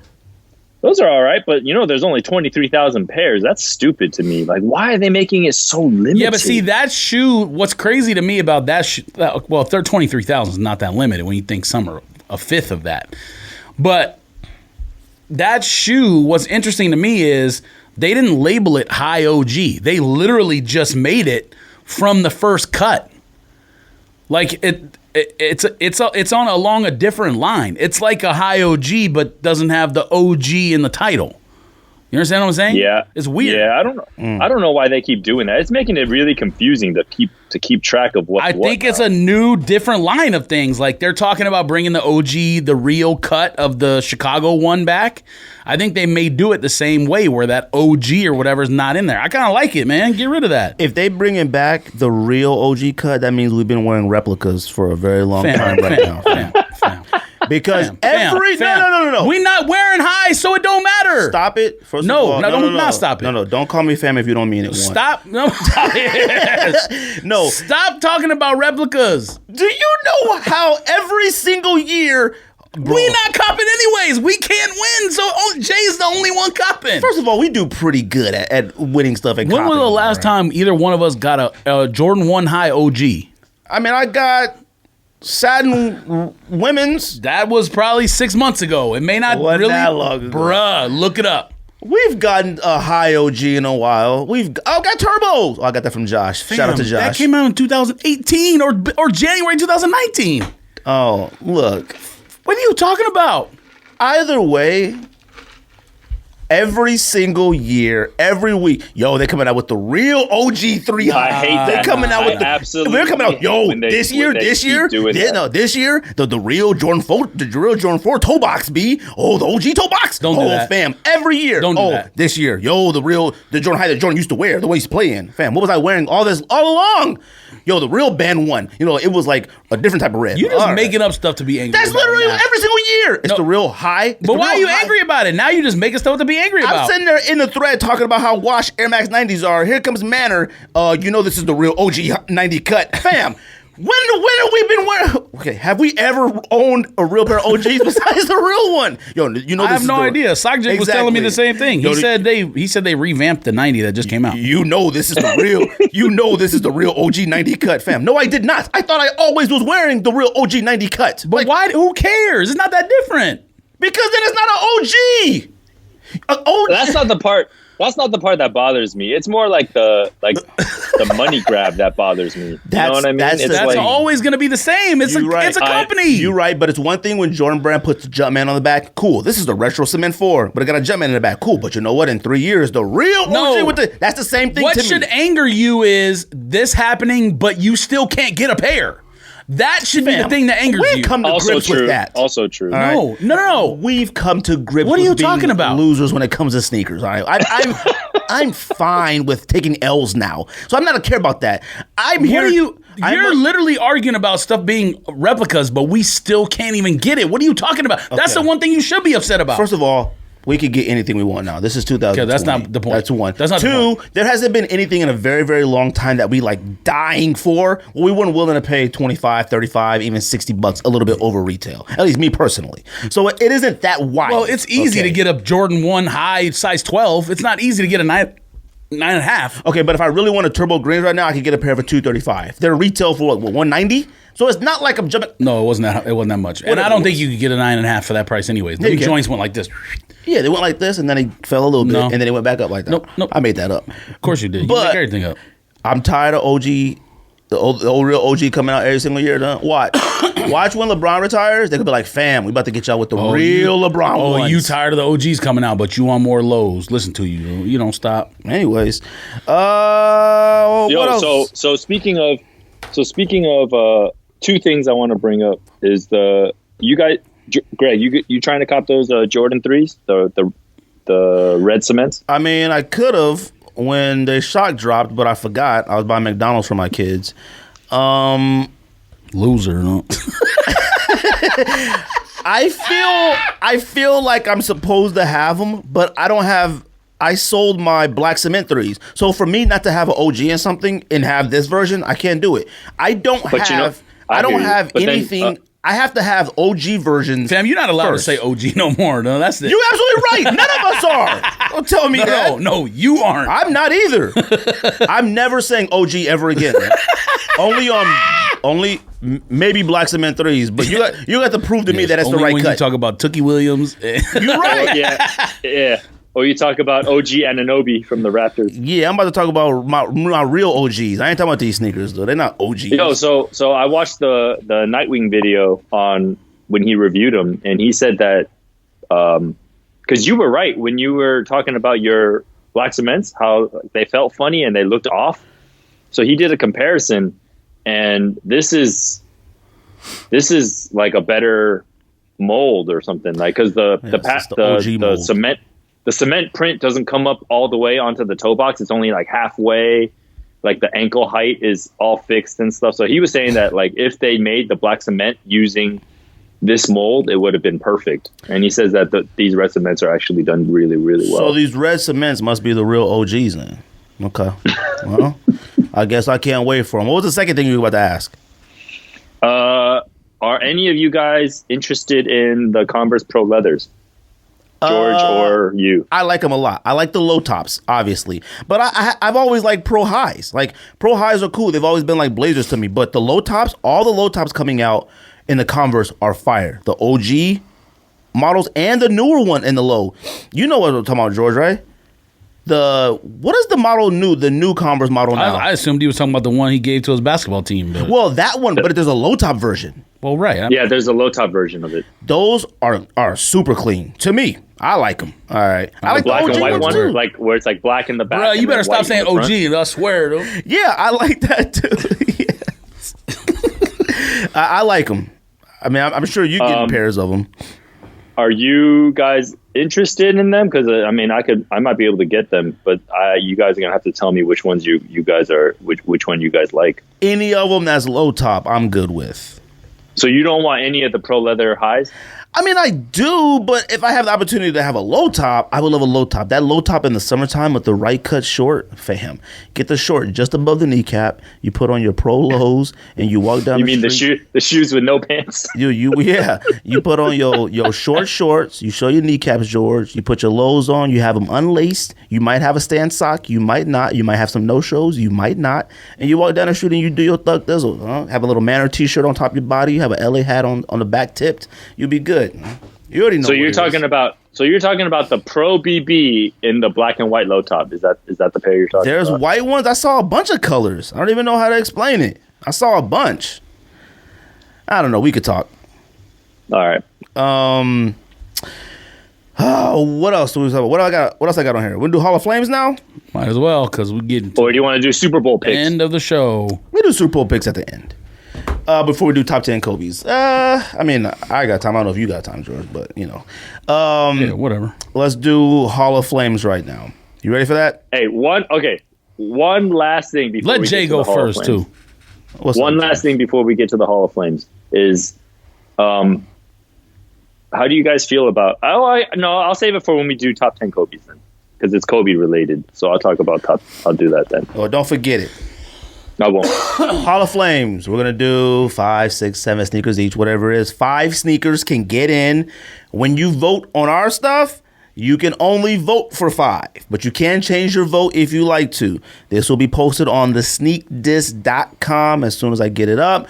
Those are all right, but there's only 23,000 pairs. That's stupid to me. Like, why are they making it so limited? Yeah, but see, that shoe, what's crazy to me about that shoe, well, if they're 23,000 is not that limited when you think some are a fifth of that. But that shoe, what's interesting to me is they didn't label it high OG. They literally just made it from the first cut. Like, it's on along a different line. It's like a high OG, but doesn't have the OG in the title. You understand what I'm saying? Yeah, it's weird. Yeah, I don't know. I don't know why they keep doing that. It's making it really confusing to keep track of what. I think it's a new, different line of things. Like they're talking about bringing the OG, the real cut of the Chicago one back. I think they may do it the same way, where that OG or whatever is not in there. I kind of like it, man. Get rid of that. If they bring in back the real OG cut, that means we've been wearing replicas for a very long time right now. Fam. Because no. We not wearing high, so it don't matter. Stop it. First No, of all, don't not stop it. No, don't call me fam if you don't mean it. Stop. No. No. Stop talking about replicas. Do you know how every single year we not copping anyways. We can't win, so Jay's the only one copping. First of all, we do pretty good at winning stuff and when was the last time either one of us got a Jordan 1 high OG? I mean, I got Satin women's. That was probably 6 months ago. It may not Wasn't really. that long ago. Bruh, look it up. We've gotten a high OG in a while. Got turbos. Oh, I got that from Josh. Shout out to Josh. That came out in 2018 or January 2019. Oh, look. What are you talking about? Either way, every single year, every week, they're coming out with the real OG 3 high. I hate that. They're coming out with absolutely. They're coming out. This year, the real Jordan 4, toe box B. Oh, the OG toe box. Don't do that, fam. Every year. Don't do that. This year, the Jordan high that Jordan used to wear, the way he's playing, fam. What was I wearing all along? The real band 1. It was like a different type of red. You're just making up stuff to be angry. That's about literally now. every single year. It's the real high. But why are you angry about it? Now you're just making stuff to be angry about. I'm sitting there in the thread talking about how washed Air Max 90s are. Here comes Manor. This is the real OG 90 cut. Fam, when have we been wearing? Okay, have we ever owned a real pair of OGs besides the real one? I have no idea. Sajik was telling me the same thing. He said they revamped the 90 that just came out. This is the real. This is the real OG 90 cut, fam. No, I did not. I thought I always was wearing the real OG 90 cut. But why? Who cares? It's not that different. Because then it's not an OG. That's not the part. That's not the part that bothers me. It's more like the money grab that bothers me. You know what I mean? That's always going to be the same. It's a company. You're right, but it's one thing when Jordan Brand puts the Jumpman on the back. Cool. This is the retro Cement 4, but it got a Jumpman in the back. Cool. But you know what? In 3 years, the real OG that's the same thing. What to me. should anger you is this happening, but you still can't get a pair. That should be the thing that angers you. We've come to grips with that. Also true. No. We've come to grips what are you with being talking about? Losers when it comes to sneakers. All right, I'm fine with taking L's now, so I'm not a care about that. You're literally arguing about stuff being replicas, but we still can't even get it. What are you talking about? Okay. That's the one thing you should be upset about. First of all, we could get anything we want now. This is 2020. Okay, that's not the point. That's one. That's not two. The point. There hasn't been anything in a very, very long time that we like dying for. Well, we weren't willing to pay 25, 35, even $60 a little bit over retail. At least me personally. So it isn't that wide. Well, it's easy to get a Jordan 1 high size 12. It's not easy to get a 9.5. Okay, but if I really want a turbo greens right now, I could get a pair for $235. They're retail for what, $190? So it's not like I'm jumping. No, it wasn't that much. And I don't think you could get a 9.5 for that price anyways. The joints wwent like this. Yeah, they went like this, and then they fell a little bit, and then they went back up like that. Nope. I made that up. Of course you did. But you make everything up. I'm tired of OG, the old real OG coming out every single year. Watch when LeBron retires, they could be like, fam, we about to get y'all with the real LeBron ones. Oh, you tired of the OGs coming out, but you want more lows. Listen to you. You don't stop. Anyways. What else? So speaking of two things I want to bring up is you guys, Greg, you trying to cop those Jordan 3s, the red cements? I mean, I could have when they shock dropped, but I forgot. I was buying McDonald's for my kids. Loser, no. I feel like I'm supposed to have them, but I don't have. I sold my black cement 3s. So for me not to have an OG in something and have this version, I can't do it. I don't have anything. I have to have OG versions. Fam, you're not allowed to say OG no more. No, that's it. You're absolutely right. None of us are. Don't tell me that. No, you aren't. I'm not either. I'm never saying OG ever again. Only maybe black cement 3s, but you got to prove to me that that's the right when cut. You talk about Tookie Williams. You're right. Yeah. or you talk about OG Anunoby from the Raptors. Yeah, I'm about to talk about my real OGs. I ain't talking about these sneakers though. They're not OGs. Yo, so I watched the Nightwing video on when he reviewed them, and he said that because you were right when you were talking about your black cements, how they felt funny and they looked off. So he did a comparison, and this is like a better mold or something, like because the cement print doesn't come up all the way onto the toe box. It's only like halfway. Like the ankle height is all fixed and stuff. So he was saying that like if they made the black cement using this mold, it would have been perfect. And he says that these red cements are actually done really, really well. So these red cements must be the real OGs then. Okay. Well, I guess I can't wait for them. What was the second thing you were about to ask? Are any of you guys interested in the Converse Pro Leathers? George or you? I like them a lot. I like the low tops, obviously. But I've always liked Pro Highs. Like, Pro Highs are cool. They've always been like blazers to me. But the low tops, all the low tops coming out in the Converse are fire. The OG models and the newer one in the low. You know what I'm talking about, George, right? What is the model the new Converse model now? I assumed he was talking about the one he gave to his basketball team. But. Well, that one, but there's a low top version. Well, right. Yeah, there's a low top version of it. Those are super clean. To me, I like them. All right. I like black the OG and white one, too. like where it's like black in the back. Bro, you better stop white saying OG. I swear, though. Yeah, I like that too. Yes. I like them. I mean, I'm sure you getting pairs of them. Are you guys interested in them? Because I mean, I might be able to get them, but you guys are gonna have to tell me which ones you guys are, which one you guys like. Any of them that's low top, I'm good with. So you don't want any of the Pro Leather highs? I mean, I do, but if I have the opportunity to have a low top, I would love a low top. That low top in the summertime with the right cut short, fam. Get the short just above the kneecap. You put on your Pro Lows and you walk down. You the mean street. the shoes with no pants? You put on your short shorts. You show your kneecaps, George. You put your Lows on. You have them unlaced. You might have a stand sock. You might not. You might have some no shows. You might not. And you walk down the street and you do your thug thizzle. Have a little Manor t-shirt on top of your body. You have a LA hat on the back tipped. You'll be good. You already know. So you're talking about the Pro BB in the black and white low top. Is that the pair you're talking about? There's white ones. I saw a bunch of colors. I don't even know how to explain it. I saw a bunch. I don't know. We could talk. All right. What else do we talk about? What else I got on here? We do Hall of Flames now? Might as well, because we get or do you want to do Super Bowl picks? End of the show. We do Super Bowl picks at the end. Before we do top 10 Kobe's. I mean, I got time. I don't know if you got time, George, but you know. Yeah, whatever. Let's do Hall of Flames right now. You ready for that? Hey, one last thing before let we Jay get to go the Hall of first Flames. too. One last thing before we get to the Hall of Flames is, how do you guys feel about? I'll save it for when we do top 10 Kobe's then, because it's Kobe related. So I'll talk about I'll do that then. Oh, don't forget it. I won't. Hall of Flames. We're gonna do 5, 6, 7 sneakers each, whatever it is. 5 sneakers can get in. When you vote on our stuff, you can only vote for 5, but you can change your vote if you like to. This will be posted on the sneakdis.com as soon as I get it up.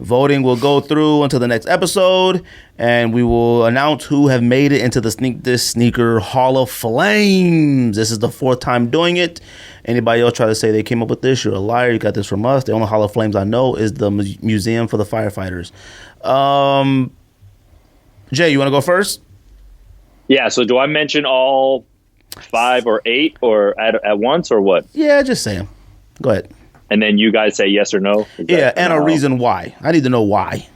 Voting will go through until the next episode, and we will announce who have made it into the Sneak This Sneaker Hall of Flames. This is the 4th time doing it. Anybody else try to say they came up with this, you're a liar. You got this from us. The only Hall of Flames I know is the Museum for the Firefighters. Jay, you want to go first? Yeah, so do I mention all 5 or 8 or at once or what? Yeah, just say them. Go ahead. And then you guys say yes or no? Yeah, and a reason why. I need to know why.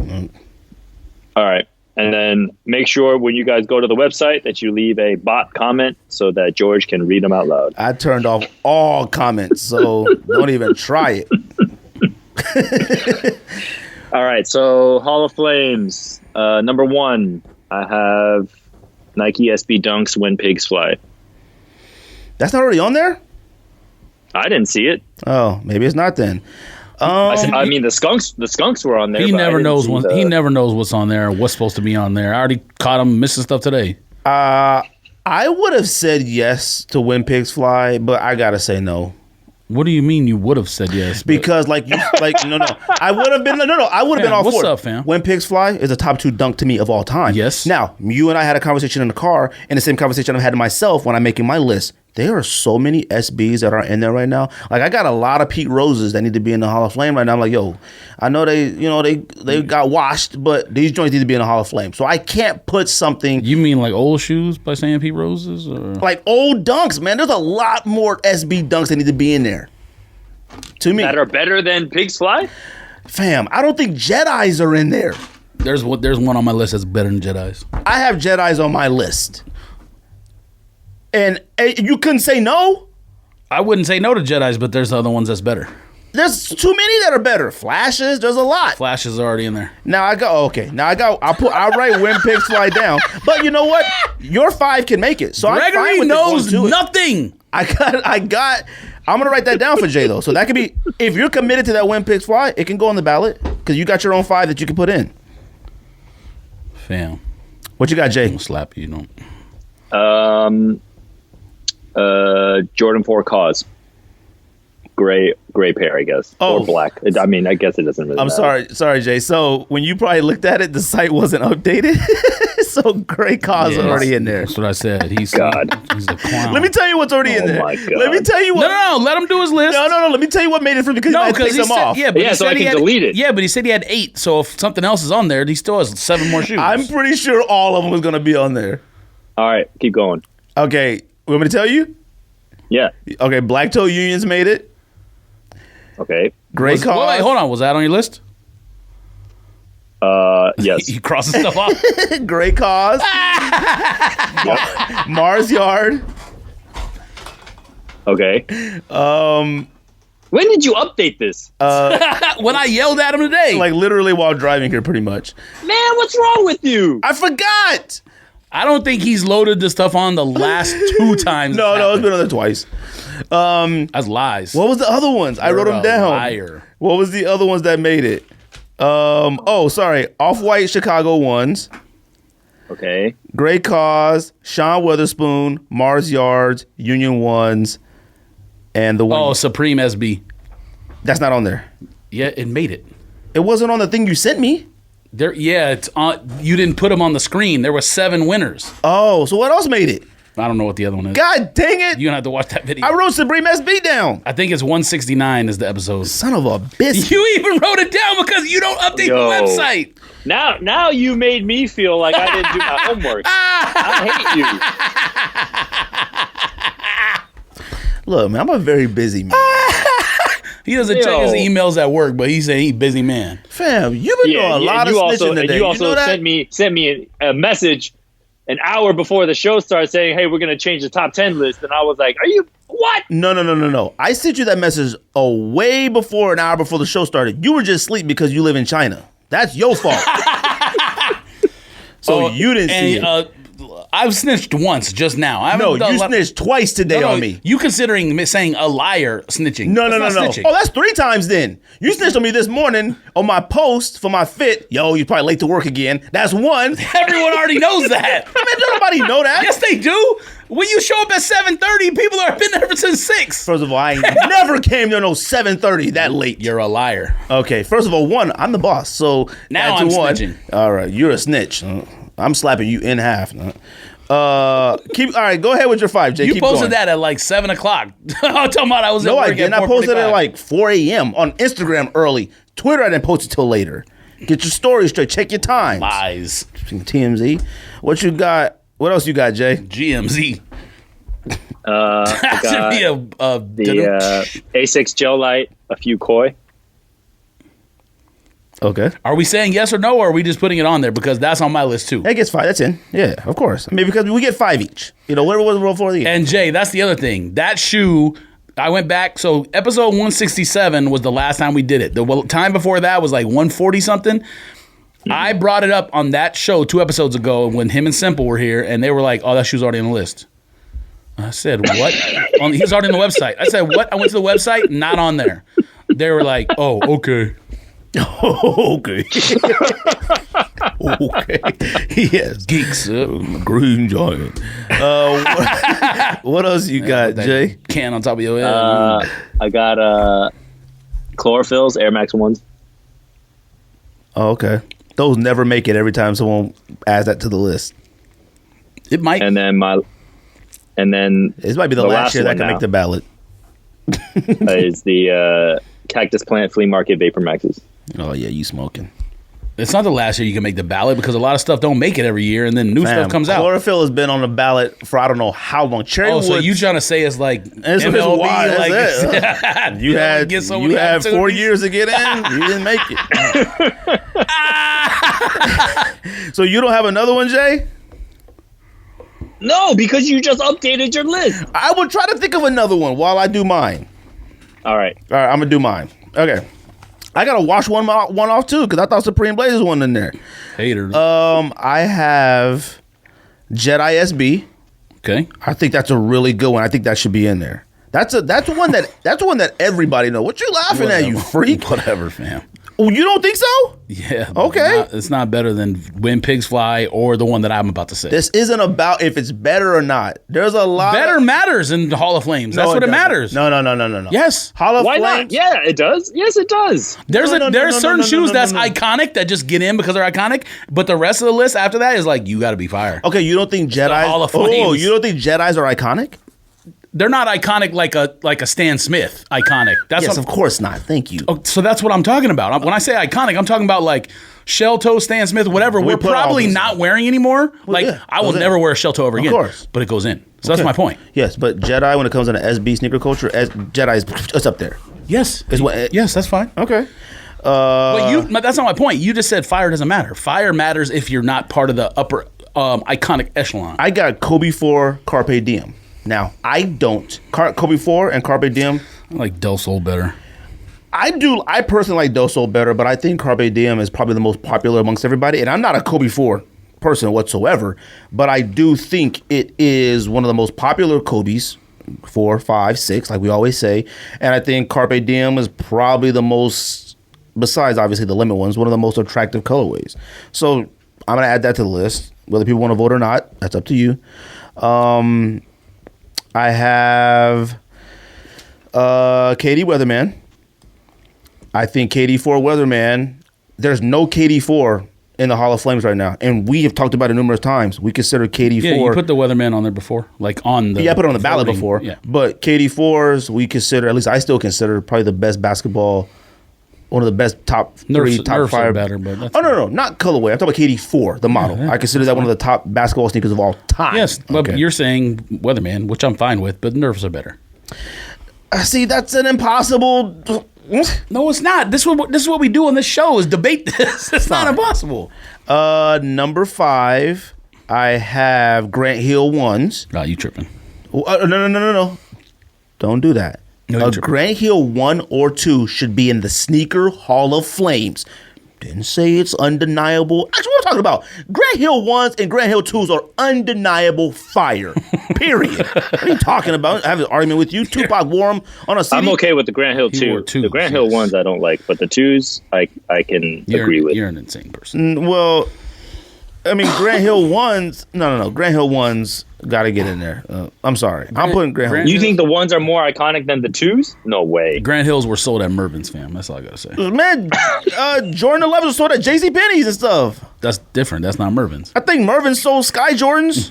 All right. And then make sure when you guys go to the website that you leave a bot comment so that George can read them out loud. I turned off all comments, so don't even try it. All right. So Hall of Flames. Number 1, I have Nike SB Dunks When Pigs Fly. That's not already on there? I didn't see it. Oh, maybe it's not then. I mean, the skunks were on there. He never knows He never knows what's on there, what's supposed to be on there. I already caught him missing stuff today. I would have said yes to When Pigs Fly, but I gotta say no. What do you mean you would have said yes? Because no, I would have been I would have been all what's for it. up, fam? When Pigs Fly is a top 2 dunk to me of all time. Yes. Now, you and I had a conversation in the car, and the same conversation I've had to myself when I'm making my list. There are so many SBs that are in there right now. Like, I got a lot of Pete Roses that need to be in the Hall of Fame right now. I'm like, yo, I know they got washed, but these joints need to be in the Hall of Fame. So I can't put something. You mean like old shoes by saying Pete Roses? Or? Like old dunks, man. There's a lot more SB dunks that need to be in there. To me. That are better than Pigs Fly? Fam, I don't think Jedis are in there. There's one on my list that's better than Jedis. I have Jedis on my list. And you couldn't say no? I wouldn't say no to Jedis, but there's other ones that's better. There's too many that are better. Flashes, there's a lot. Flashes are already in there. I'll write when Pigs Fly down. But you know what? Your 5 can make it. So Gregory I'm fine with knows it. nothing. I'm gonna write that down for Jay though. So that could be, if you're committed to that when Pigs Fly, it can go on the ballot because you got your own 5 that you can put in. Fam. What you got, Jay? I'm gonna slap you, don't. Jordan 4 Cause. Gray pair, I guess. Oh. Or black. I mean, I guess it doesn't really matter. Sorry, Jay. So when you probably looked at it, the site wasn't updated. So Gray Cause is already in there. That's what I said. He's a clown. Let me tell you what's already in there. My God. Let me tell you what. No. Let him do his list. No. Let me tell you what made it for because he might take them off. Yeah, but Yeah, he so said I he can had, delete it. Yeah, but he said he had 8. So if something else is on there, he still has 7 more shoes. I'm pretty sure all of them is going to be on there. All right, keep going. Okay, want me to tell you? Yeah. Okay, Black Toe Unions made it. Okay. Gray Cause. Wait, hold on. Was that on your list? Yes. You crossing stuff off? Gray Cause. Mars Yard. Okay. When did you update this? When I yelled at him today. Like literally while driving here, pretty much. Man, what's wrong with you? I forgot. I don't think he's loaded the stuff on the last 2 times. No, it's been on there twice. That's lies. What was the other ones? I wrote them down. Liar. What was the other ones that made it? Sorry. Off-White Chicago ones. Okay. Gray Cause, Sean Weatherspoon, Mars Yards, Union Ones, and the one. Oh, Supreme SB. That's not on there. Yeah, it made it. It wasn't on the thing you sent me. It's on. You didn't put them on the screen. There were 7 winners. Oh, so what else made it? I don't know what the other one is. God dang it! You don't have to watch that video. I wrote Supreme SB down. I think it's 169 is the episode. Son of a bitch. You even wrote it down because you don't update the website. Now you made me feel like I didn't do my homework. I hate you. Look, man, I'm a very busy man. He doesn't check his emails at work, but he's saying he's a busy man. Fam, you've been doing a lot of snitching today. And you also sent me a message an hour before the show started saying, hey, we're going to change the top 10 list. And I was like, are you, what? No. I sent you that message way before, an hour before the show started. You were just asleep because you live in China. That's your fault. So you didn't see it. I've snitched once just now. You snitched twice today on me. You considering me saying a liar snitching. No. Snitching. Oh, that's 3 times then. You snitched on me this morning on my post for my fit. Yo, you're probably late to work again. That's 1. Everyone already knows that. I mean, don't nobody know that. Yes, they do. When you show up at 7:30, people have been there since 6. First of all, I ain't never came there no 7:30 that late. You're a liar. Okay, first of all, 1, I'm the boss. So now I'm snitching. All right, you're a snitch. I'm slapping you in half. All right, go ahead with your 5, Jay. You keep posted going. that at like 7 o'clock. I'm talking about I was at No, work I didn't. at I posted it at 4:45. like 4 a.m. on Instagram early. Twitter, I didn't post it till later. Get your story straight. Check your times. Lies. TMZ. What you got? What else you got, Jay? GMZ. I Should be the A6 gel light, a few koi. Okay. Are we saying yes or no, or are we just putting it on there? Because that's on my list too. That gets 5. That's in. Yeah, of course. I mean, because we get 5 each. Whatever was before the end. And Jay, that's the other thing. That shoe, I went back. So episode 167 was the last time we did it. The time before that was like 140 something. Mm-hmm. I brought it up on that show 2 episodes ago when him and Simple were here, and they were like, "Oh, that shoe's already on the list." I said, "What?" He's already on the website. I said, "What?" I went to the website, not on there. They were like, "Oh, okay." Okay. Okay. Yes. Geeks. Green giant. What else you got, Jay? Can on top of your head. I got Chlorophylls, Air Max 1s. Oh, okay. Those never make it every time someone adds that to the list. It might. And then This might be the last year that can make the ballot. is the Cactus Plant Flea Market Vapor Maxes. Oh, yeah, you smoking. It's not the last year you can make the ballot because a lot of stuff don't make it every year, and then new stuff comes out. Chlorophyll has been on the ballot for I don't know how long. Cherrywood. So you trying to say it's like It's MLB? wild, Like that's you had 4 years to get in. You didn't make it. So you don't have another one, Jay? No, because you just updated your list. I will try to think of another one while I do mine. All right, I'm gonna do mine. Okay. I gotta wash one off too because I thought Supreme Blazers one in there. Haters. I have Jedi SB. Okay. I think that's a really good one. I think that should be in there. That's one that everybody knows. What you laughing at, you freak? Whatever, fam. Oh, you don't think so? Yeah. Okay. It's not better than When Pigs Fly or the one that I'm about to say. This isn't about if it's better or not. There's a lot. Better matters in the Hall of Flames. That's what it matters. No. Yes. Hall of why Flames. not? Yeah, it does. Yes, it does. There's certain shoes that's no. iconic that just get in because they're iconic, but the rest of the list after that is like you got to be fire. Okay, you don't think the Hall of Jedi? Flames. Oh, you don't think Jedi's are iconic? They're not iconic like a Stan Smith iconic. That's Yes, what, of course not. Thank you. Oh, so that's what I'm talking about. When I say iconic, I'm talking about like shell toe Stan Smith, whatever. We're put all probably this not wearing anymore. Well, Like yeah, I will goes in. never wear a shell toe ever again. course. But it goes in. So that's my point. Yes, but Jedi, when it comes to SB sneaker culture, Jedi is it's up there. Yes. Is what? Yes, that's fine. Okay. But that's not my point. You just said fire doesn't matter. Fire matters if you're not part of the upper iconic echelon. I got Kobe 4 Carpe Diem. Now, I don't. Kobe 4 and Carpe Diem. I like Del Sol better. I personally like Del Sol better, but I think Carpe Diem is probably the most popular amongst everybody. And I'm not a Kobe 4 person whatsoever, but I do think it is one of the most popular Kobes, 4, 5, 6, like we always say. And I think Carpe Diem is probably the most, besides obviously the limit ones, one of the most attractive colorways. So I'm going to add that to the list. Whether people want to vote or not, that's up to you. I have KD Weatherman. I think KD 4 Weatherman, there's no KD 4 in the Hall of Flames right now. And we have talked about it numerous times. We consider KD 4. Yeah, you put the Weatherman on there before. Like on the. Yeah, I put it on the ballot voting. before. Yeah. But KD 4s, we consider, at least I still consider, probably the best basketball, one of the best top three, top Nerfs five. are better, but that's No, not colorway. I'm talking about KD 4, the model. I consider that one of the top basketball sneakers of all time. Yes, but Okay. you're saying Weatherman, which I'm fine with, but Nerfs are better. See, that's an impossible. No, it's not. This is what we do on this show is debate this. It's not impossible. Number 5, I have Grant Hill 1s. No, you tripping. No. Don't do that. No, you're A tripping. Grant Hill 1 or 2 should be in the Sneaker Hall of Flames. Didn't say it's undeniable. Actually, what I'm talking about, Grant Hill 1s and Grant Hill 2s are undeniable fire. Period. What are you talking about? I have an argument with you. Tupac wore them on a CD. I'm okay with the Grant Hill He wore 2. twos, The Grant Hill yes. 1s I don't like, but the 2s I can agree with. You're an insane person. Well, I mean, Grant Hill 1s. No. Grant Hill 1s got to get in there. I'm sorry. I'm putting Grant Hill. You think the 1s are more iconic than the 2s? No way. Grant Hills were sold at Mervin's, fam. That's all I gotta say. Man, Jordan 11s was sold at JCPenney's and stuff. That's different. That's not Mervin's. I think Mervin sold Sky Jordans.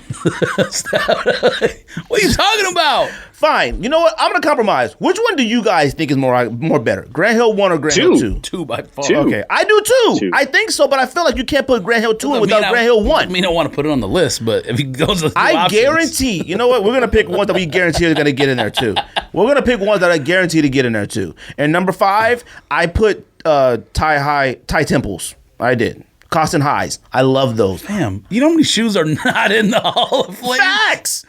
What are you talking about? Fine. You know what? I'm going to compromise. Which one do you guys think is more better? Grant Hill 1 or Grant Hill 2? Two by far. Two. Okay. I do too. Two. I think so, but I feel like you can't put Grant Hill 2 in without Grant Hill 1. I mean, I don't want to put it on the list, but if he goes to I guarantee. You know what? We're going to pick ones that we guarantee are going to get in there too. We're going to pick ones that I guarantee to get in there too. And number 5, I put Thai Temples. I did. Costin Highs. I love those. Damn, you know how many shoes are not in the Hall of Fame? Facts.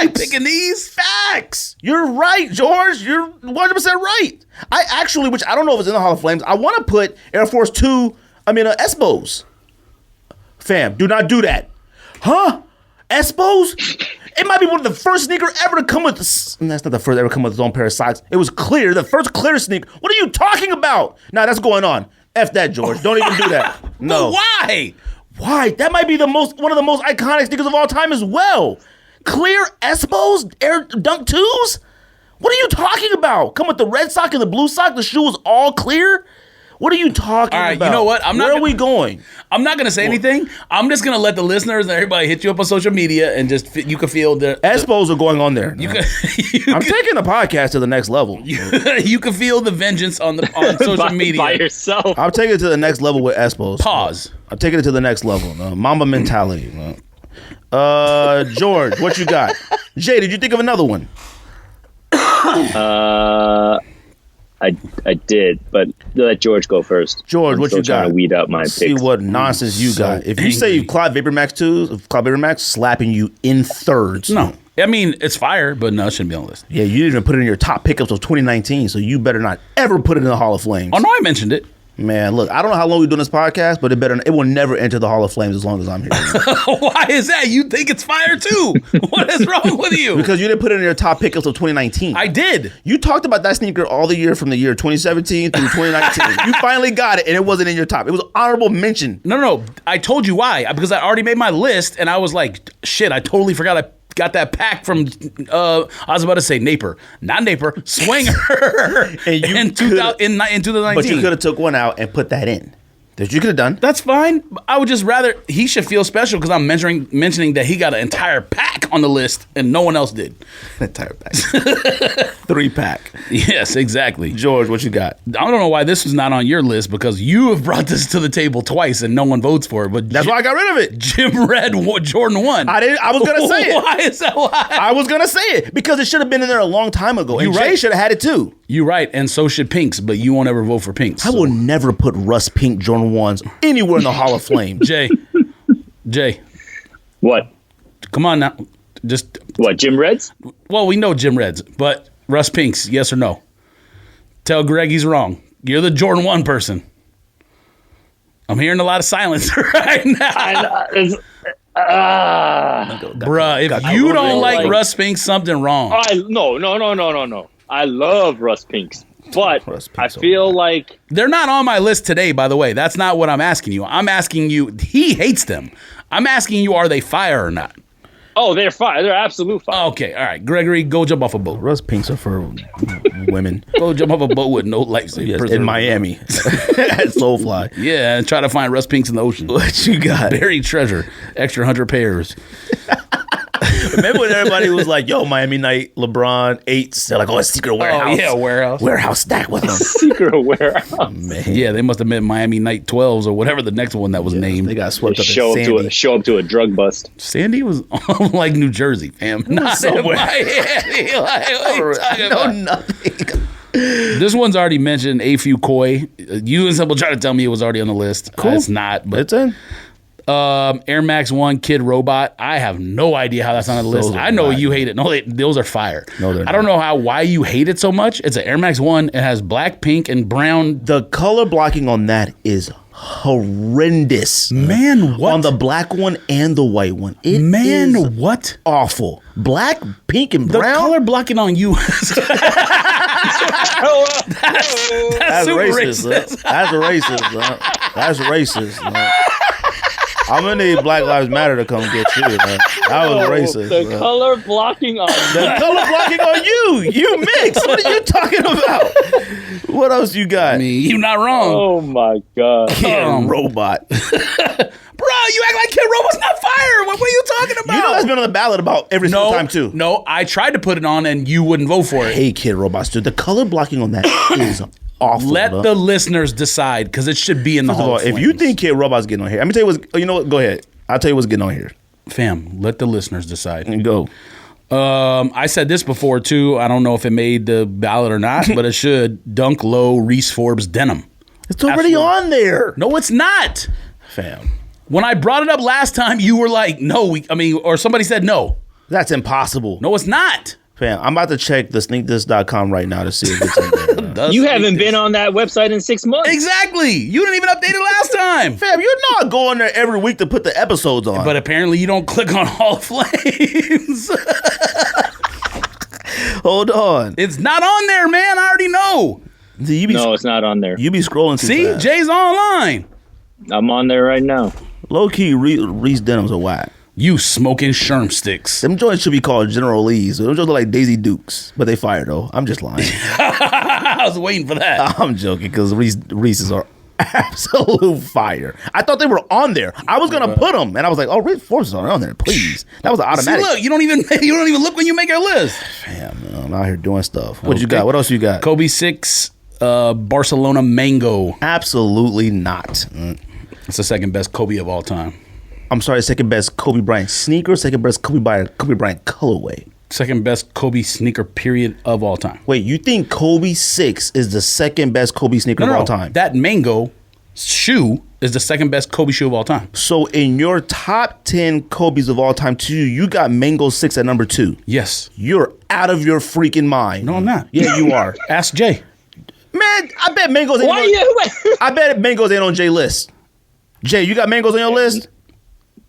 You picking these? Facts. You're right, George. You're 100% right. I actually, which I don't know if it's in the Hall of Flames, I want to put Air Force Espos. Fam, do not do that. Huh? Espos? It might be one of the first sneaker ever to come with that's not the first ever come with its own pair of socks. It was clear, the first clear sneaker. What are you talking about? Nah, that's going on. F that, George. Don't even do that. No. But why? Why? That might be one of the most iconic sneakers of all time as well. Clear Espos Air Dunk 2s? What are you talking about? Come with the red sock and the blue sock. The shoe was all clear. What are you talking All right, about? you know what? Where are we going? I'm not going to say anything. I'm just going to let the listeners and everybody hit you up on social media and just you can feel the Espos are going on there. I'm taking the podcast to the next level. You can feel the vengeance on social media by yourself. I'm taking it to the next level with Espos. Pause. I'm taking it to the next level. Mamba mentality. George, what you got? Jay, did you think of another one? I did, but let George go first. George, I'm what still you trying got? to weed out my See picks. what nonsense you got. If you say angry. Clyde Vapormax 2s, Clyde Vapormax slapping you in thirds. No. I mean, it's fire, but no, it shouldn't be on the list. Yeah, you didn't even put it in your top pickups of 2019, so you better not ever put it in the Hall of Flames. Oh, no, I mentioned it. Man, look, I don't know how long we're doing this podcast, but it will never enter the Hall of Flames as long as I'm here. Why is that? You think it's fire too? What is wrong with you? Because you didn't put it in your top pickups of 2019. I did. You talked about that sneaker all the year from the year 2017 through 2019. You finally got it, and it wasn't in your top. It was honorable mention. No. I told you why. Because I already made my list, and I was like, shit, I totally forgot I got that pack from, I was about to say Napier. Not Napier, Swinger. And you in 2019. But you could have took one out and put that in. That you could have done. That's fine. I would just rather, he should feel special because I'm mentioning that he got an entire pack on the list and no one else did. Entire pack. 3-pack. Yes, exactly. George, what you got? I don't know why this was not on your list because you have brought this to the table twice and no one votes for it. But That's why I got rid of it. Jim Red Jordan 1. I was going to say it. Why is that why? I was going to say it because it should have been in there a long time ago. And You're Jay right. should have had it too. You're right, and so should Pinks, but you won't ever vote for Pinks. I will never put Russ Pink Jordan 1s anywhere in the Hall of Fame. Jay, What? come on now. Just, What? Jim Reds? well, we know Jim Reds, but Russ Pinks, yes or no? Tell Greg he's wrong. You're the Jordan 1 person. I'm hearing a lot of silence right now. Bruh, if you don't like Russ Pinks, something wrong. No. I love Russ Pinks, but Russ I Pinks feel like They're not on my list today, by the way. That's not what I'm asking you. I'm asking you, he hates them. I'm asking you, are they fire or not? they're fire. They're absolute fire. Okay, all right. Gregory, go jump off a boat. Russ Pinks are for women. Go jump off a boat with no life Yes, preserver. in Miami at Soulfly. Yeah, and try to find Russ Pinks in the ocean. What you got? Buried treasure. Extra 100 pairs. Remember when everybody was like, yo, Miami Night, LeBron, 8s. They're like, oh, it's Secret Warehouse. yeah, warehouse. Warehouse stack with them. Secret warehouse. Man. Yeah, they must have meant Miami Night 12s or whatever the next one that was named. They got swept up Show in up, Sandy. show up to a drug bust. Sandy was like New Jersey, fam. Not somewhere. Miami. Like, what are you talking No, about? nothing. This one's already mentioned, A Few Koi. You and Simple try to tell me it was already on the list. Cool. It's not, but It's in. Air Max 1 Kid Robot. I have no idea how that's on the list. Those are I know not. you hate it. No, those are fire. No, they're I don't not. know why you hate it so much. It's an Air Max 1. It has black, pink, and brown. The color blocking on that is horrendous. Man, what? On the black one and the white one. It Man, is what? awful. Black, pink, and The brown. color blocking on you. That's That's super racist. racist. That's racist. That's racist. I'm gonna need Black Lives Matter to come get you. Man. That was racist. The man. color blocking on The color blocking on you. You mix. What are you talking about? What else you got? I mean, you're not wrong. Oh my god. Kid Robot. Bro, you act like Kid Robot's not fire. What were you talking about? You know that's been on the ballot about every single time too. No, I tried to put it on and you wouldn't vote for it. Hey, Kid Robots, dude. The color blocking on that is awful. Let bro. the listeners decide because it should be in the First of Hall all, of if you Flames. think Kid Robot's getting on here, let me tell you what's. You know what? Go ahead. I'll tell you what's getting on here. Fam, let the listeners decide. Go. I said this before too. I don't know if it made the ballot or not, but it should. Dunk Low Reese Forbes denim. It's already Absolutely. on there, No, it's not. fam. When I brought it up last time, you were like, "No," or somebody said no. That's impossible. No, it's not. Fam, I'm about to check the sneakthis.com right now to see if it's in there. You haven't been on that website in 6 months. Exactly. You didn't even update it last time. Fam, you're not going there every week to put the episodes on. But apparently, you don't click on Hall of Flames. Hold on. It's not on there, man. I already know. No, it's not on there. You be scrolling too See, fast. Jay's online. I'm on there right now. Low key, Reese Denham's a whack. You smoking sherm sticks. Them joints should be called General Lee's. Them joints look like Daisy Dukes, but they fire though. I'm just lying. I was waiting for that. I'm joking because Reese's are absolute fire. I thought they were on there. I was gonna put them, and I was like, "Oh, Reese Forces are on there, please." That was an automatic. See, look, you don't even look when you make your list. Damn, man, I'm out here doing stuff. What you got? What else you got? Kobe 6, Barcelona Mango. Absolutely not. It's the second best Kobe of all time. I'm sorry, second best Kobe Bryant sneaker, second best Kobe Bryant colorway. Second best Kobe sneaker period of all time. Wait, you think Kobe 6 is the second best Kobe sneaker of all time? That Mango shoe is the second best Kobe shoe of all time. So in your top 10 Kobe's of all time, too, you got Mango 6 at number 2. Yes. You're out of your freaking mind. No, I'm not. Yeah, you are. Ask Jay. Man, I bet Mango's ain't I bet Mango's ain't on Jay's list. Jay, you got Mango's on your list?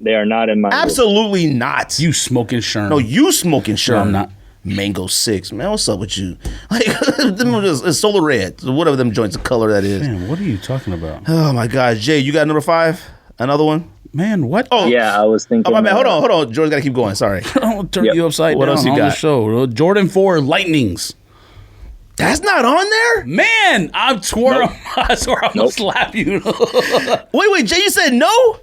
They are not in my list. Absolutely not. You smoking sherm. No, you smoking sherm. No, I'm not. Mango 6. Man, what's up with you? Like, it's solar red. So whatever them joints of color that is. Man, what are you talking about? Oh, my God. Jay, you got number 5? Another one? Man, what? Oh, Yeah, I was thinking. Oh, my man. Hold on. George's got to keep going. Sorry. I'll turn Yep. you upside What down else you on got? the show. Jordan 4 Lightnings. That's not on there? Man, I swore I'm gonna slap you. Wait, Jay, you said no?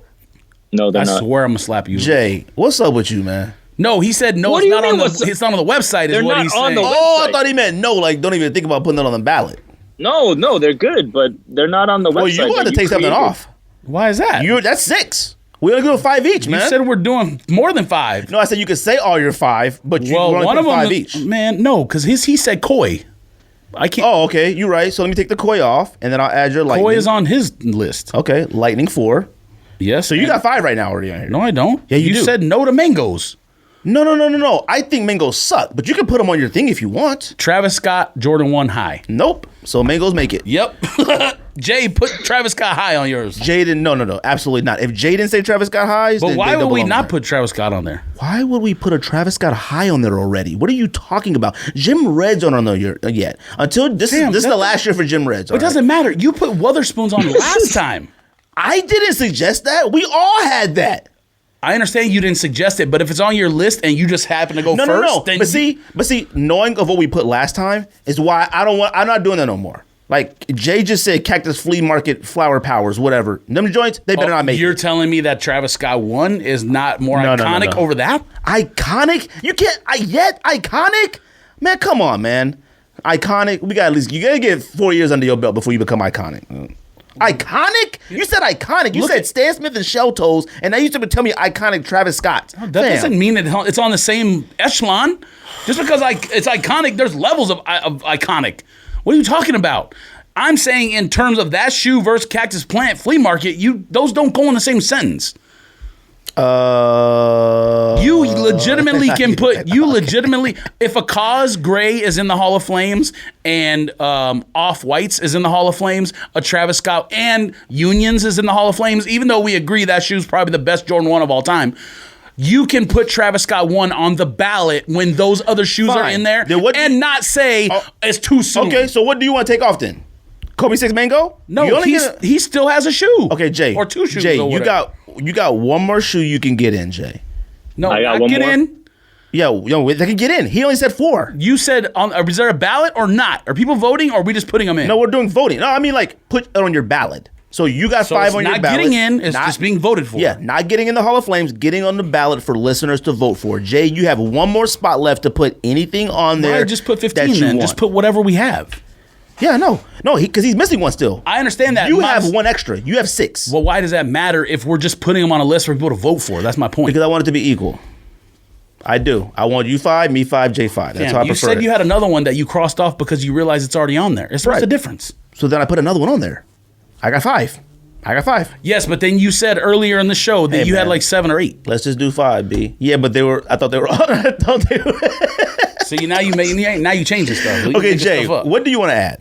No, they're I not. swear I'm gonna slap you. Jay, what's up with you, man? No, he said no. What It's do you not on mean the. what's up? It's not on the website. Is They're what not he's on saying. the Oh, I website. thought he meant no. Like, don't even think about putting it on the ballot. No, they're good, but they're not on the website. Well, you want that to take something created. off. Why is that? That's 6. We only do 5 each, You man. said we're doing more than 5. No, I said you could say all your 5, but you Well, only one pick of them, 5 each. man, no, because he said Koi. I can't. Oh, okay. You're right. So let me take the Koi off, and then I'll add your Lightning. Koi is on his list. Okay, Lightning 4. Yes. So you got 5 right now already on here. No, I don't. Yeah, you do. said no to mangoes. No. I think mangoes suck, but you can put them on your thing if you want. Travis Scott, Jordan 1 high. Nope. So mangoes make it. Yep. Jay, put Travis Scott high on yours. Jaden, no, absolutely not. If Jaden say Travis Scott highs, But then why they would don't we belong not there. put Travis Scott on there? Why would we put a Travis Scott high on there already? What are you talking about? Jim Red's aren't on there yet. Until this Damn, is the that- last year for Jim Red's. It doesn't matter. You put Weatherspoons on last time. I didn't suggest that. We all had that. I understand you didn't suggest it, but if it's on your list and you just happen to go No, first, then But see, knowing of what we put last time is why I'm not doing that no more. Like Jay just said, Cactus Flea Market, Flower Powers, whatever. Them joints, they better not make You're it. telling me that Travis Scott 1 is not more No, iconic no. over that? Iconic? You can't yet iconic? Man, come on, man. Iconic. We got at least you gotta get 4 years under your belt before you become iconic. Iconic? You said iconic. You said Stan Smith and Shell Toes, and now you to tell me iconic Travis Scott. That doesn't mean it's on the same echelon. Just because it's iconic, there's levels of iconic. What are you talking about? I'm saying in terms of that shoe versus Cactus Plant Flea Market, those don't go in the same sentence. You legitimately can put if a Cause Gray is in the Hall of Flames and Off Whites is in the Hall of Flames, a Travis Scott and Unions is in the Hall of Flames, even though we agree that shoe's probably the best Jordan 1 of all time. You can put Travis Scott 1 on the ballot when those other shoes are Fine. in there Then what- and not say it's too soon. Okay, so what do you want to take off then? Kobe 6 Mango? No, You only get he still has a shoe. Okay, Jay. Or 2 shoes. Jay, or you whatever. got one more shoe you can get in, Jay. No, I got not one get more? in. Yo, they can get in. He only said 4. You said, is there a ballot or not? Are people voting or are we just putting them in? No, we're doing voting. No, I mean like put it on your ballot. So you got So 5 it's on your not ballot. getting in, it's just being voted for. Yeah, not getting in the Hall of Flames, getting on the ballot for listeners to vote for. Jay, you have one more spot left to put anything on there. Why just put 15 that you then? want. Just put whatever we have. Yeah, no, because he's missing one still. I understand that. You have one extra. You have 6. Well, why does that matter if we're just putting them on a list for people to vote for? That's my point. Because I want it to be equal. I do. I want you 5, me 5, Jay 5. That's Damn, how I you prefer said it. you had another one that you crossed off because you realized it's already on there. What's Right. the difference? So then I put another one on there. I got 5. Yes, but then you said earlier in the show that Hey, you had man. like 7 or 8. Let's just do 5, B. Yeah, but I thought they were I thought they were See, now you changing stuff. You Okay, making Jay, stuff up. what do you want to add?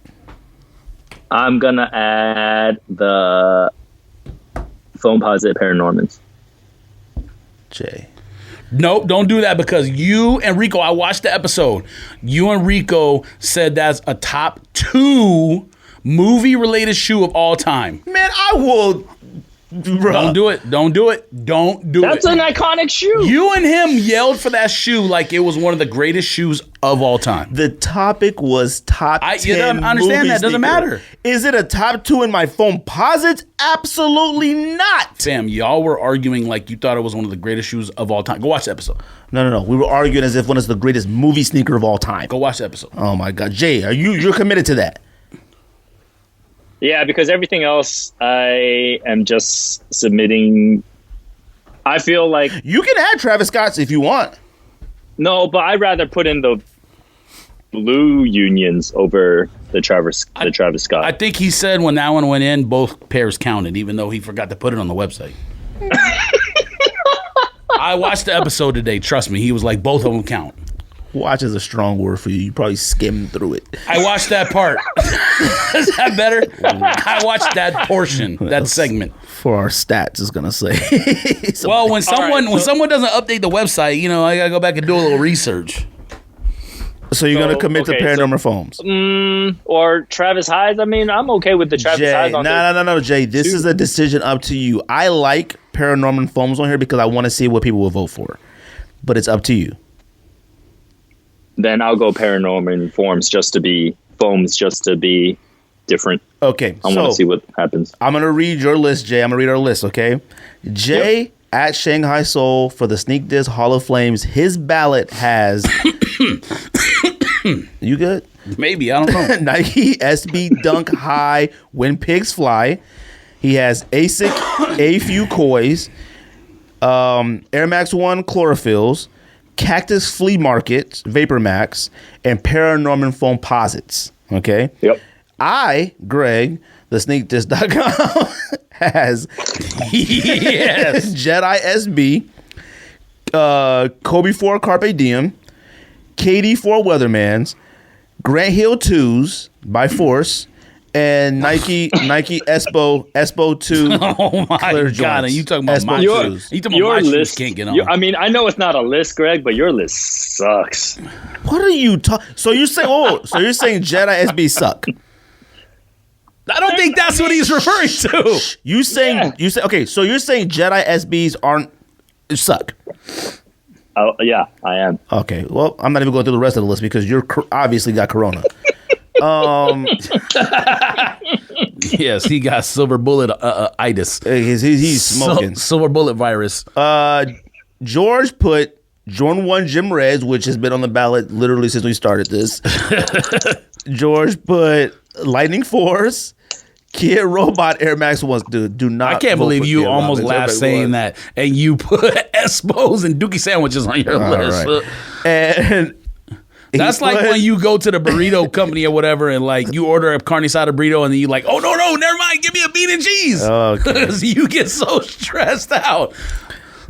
I'm gonna add the foam posit Paranormans. Jay. Nope, don't do that because you and Rico, I watched the episode. You and Rico said that's a top 2 movie-related shoe of all time. Man, I will. Bruh. Don't do it. Don't do it. Don't do That's it. an iconic shoe. You and him yelled for that shoe like it was one of the greatest shoes of all time. The topic was top 10 You don't understand movie that. Doesn't sneaker. matter. Is it a top 2 in my phone posits? Absolutely not. Fam, y'all were arguing like you thought it was one of the greatest shoes of all time. Go watch the episode. No. We were arguing as if one is the greatest movie sneaker of all time. Go watch the episode. Oh my God, Jay, you're committed to that? Yeah, because everything else I am just submitting. I feel like You can add Travis Scott's if you want. no, but I'd rather put in the blue unions over the Travis Scott. I think he said when that one went in, both pairs counted, even though he forgot to put it on the website. I watched the episode today. Trust me, he was like, both of them count. Watch is a strong word for you. You probably skimmed through it. I watched that part. Is that better? I watched that portion, that segment. For our stats, is gonna say. Well, when someone so- doesn't update the website, I gotta go back and do a little research. So you're gonna commit to okay, paranormal foams? or Travis Hyde. I mean, I'm okay with the Travis Jay, Hyde on there. no, Jay. This is a decision up to you. I like paranormal foams on here because I want to see what people will vote for, but it's up to you. Then I'll go paranormal foams just to be different. Okay, I want to see what happens. I'm gonna read your list, Jay. I'm gonna read our list. Okay, Jay at Shanghai Soul for the Sneak Diss Hall of Flames. His ballot has. You good? Maybe, I don't know. Nike SB Dunk High When Pigs Fly. He has ASIC A Few Kois, Air Max 1 Chlorophylls, Cactus Flea Market Vapor Max, and Paranorman Foam Posits. Okay? Yep. I, Greg, the sneakdiss.com, has Yes. Jedi SB, Kobe 4 Carpe Diem, KD 4 Weathermans, Grant Hill 2s by Force, and Nike Espo 2 Oh my Clear God! joints. And you talking about Espo my shoes. shoes? You talking about Your my shoes list can't get on? I mean, I know it's not a list, Greg, but your list sucks. What are you talking? So you're saying Jedi SB suck? I don't think that's what he's referring to. You saying okay? So you're saying Jedi SBs aren't suck? Oh yeah, I am. Okay, well, I'm not even going through the rest of the list because you're obviously got corona. Yes, he got silver bullet itis. He's smoking. Silver bullet virus. George put Jordan 1 Gym Reds, which has been on the ballot literally since we started this. George put Lightning Force, Kid Robot Air Max 1s. Dude, do not. I can't vote believe for you Kid almost Robot. laughed saying that, and you put Espos and Dookie sandwiches on your list. Right. And That's like when you go to the burrito company or whatever, and like you order a carne asada burrito, and then you like, oh no, never mind, give me a bean and cheese. Okay. Because you get so stressed out.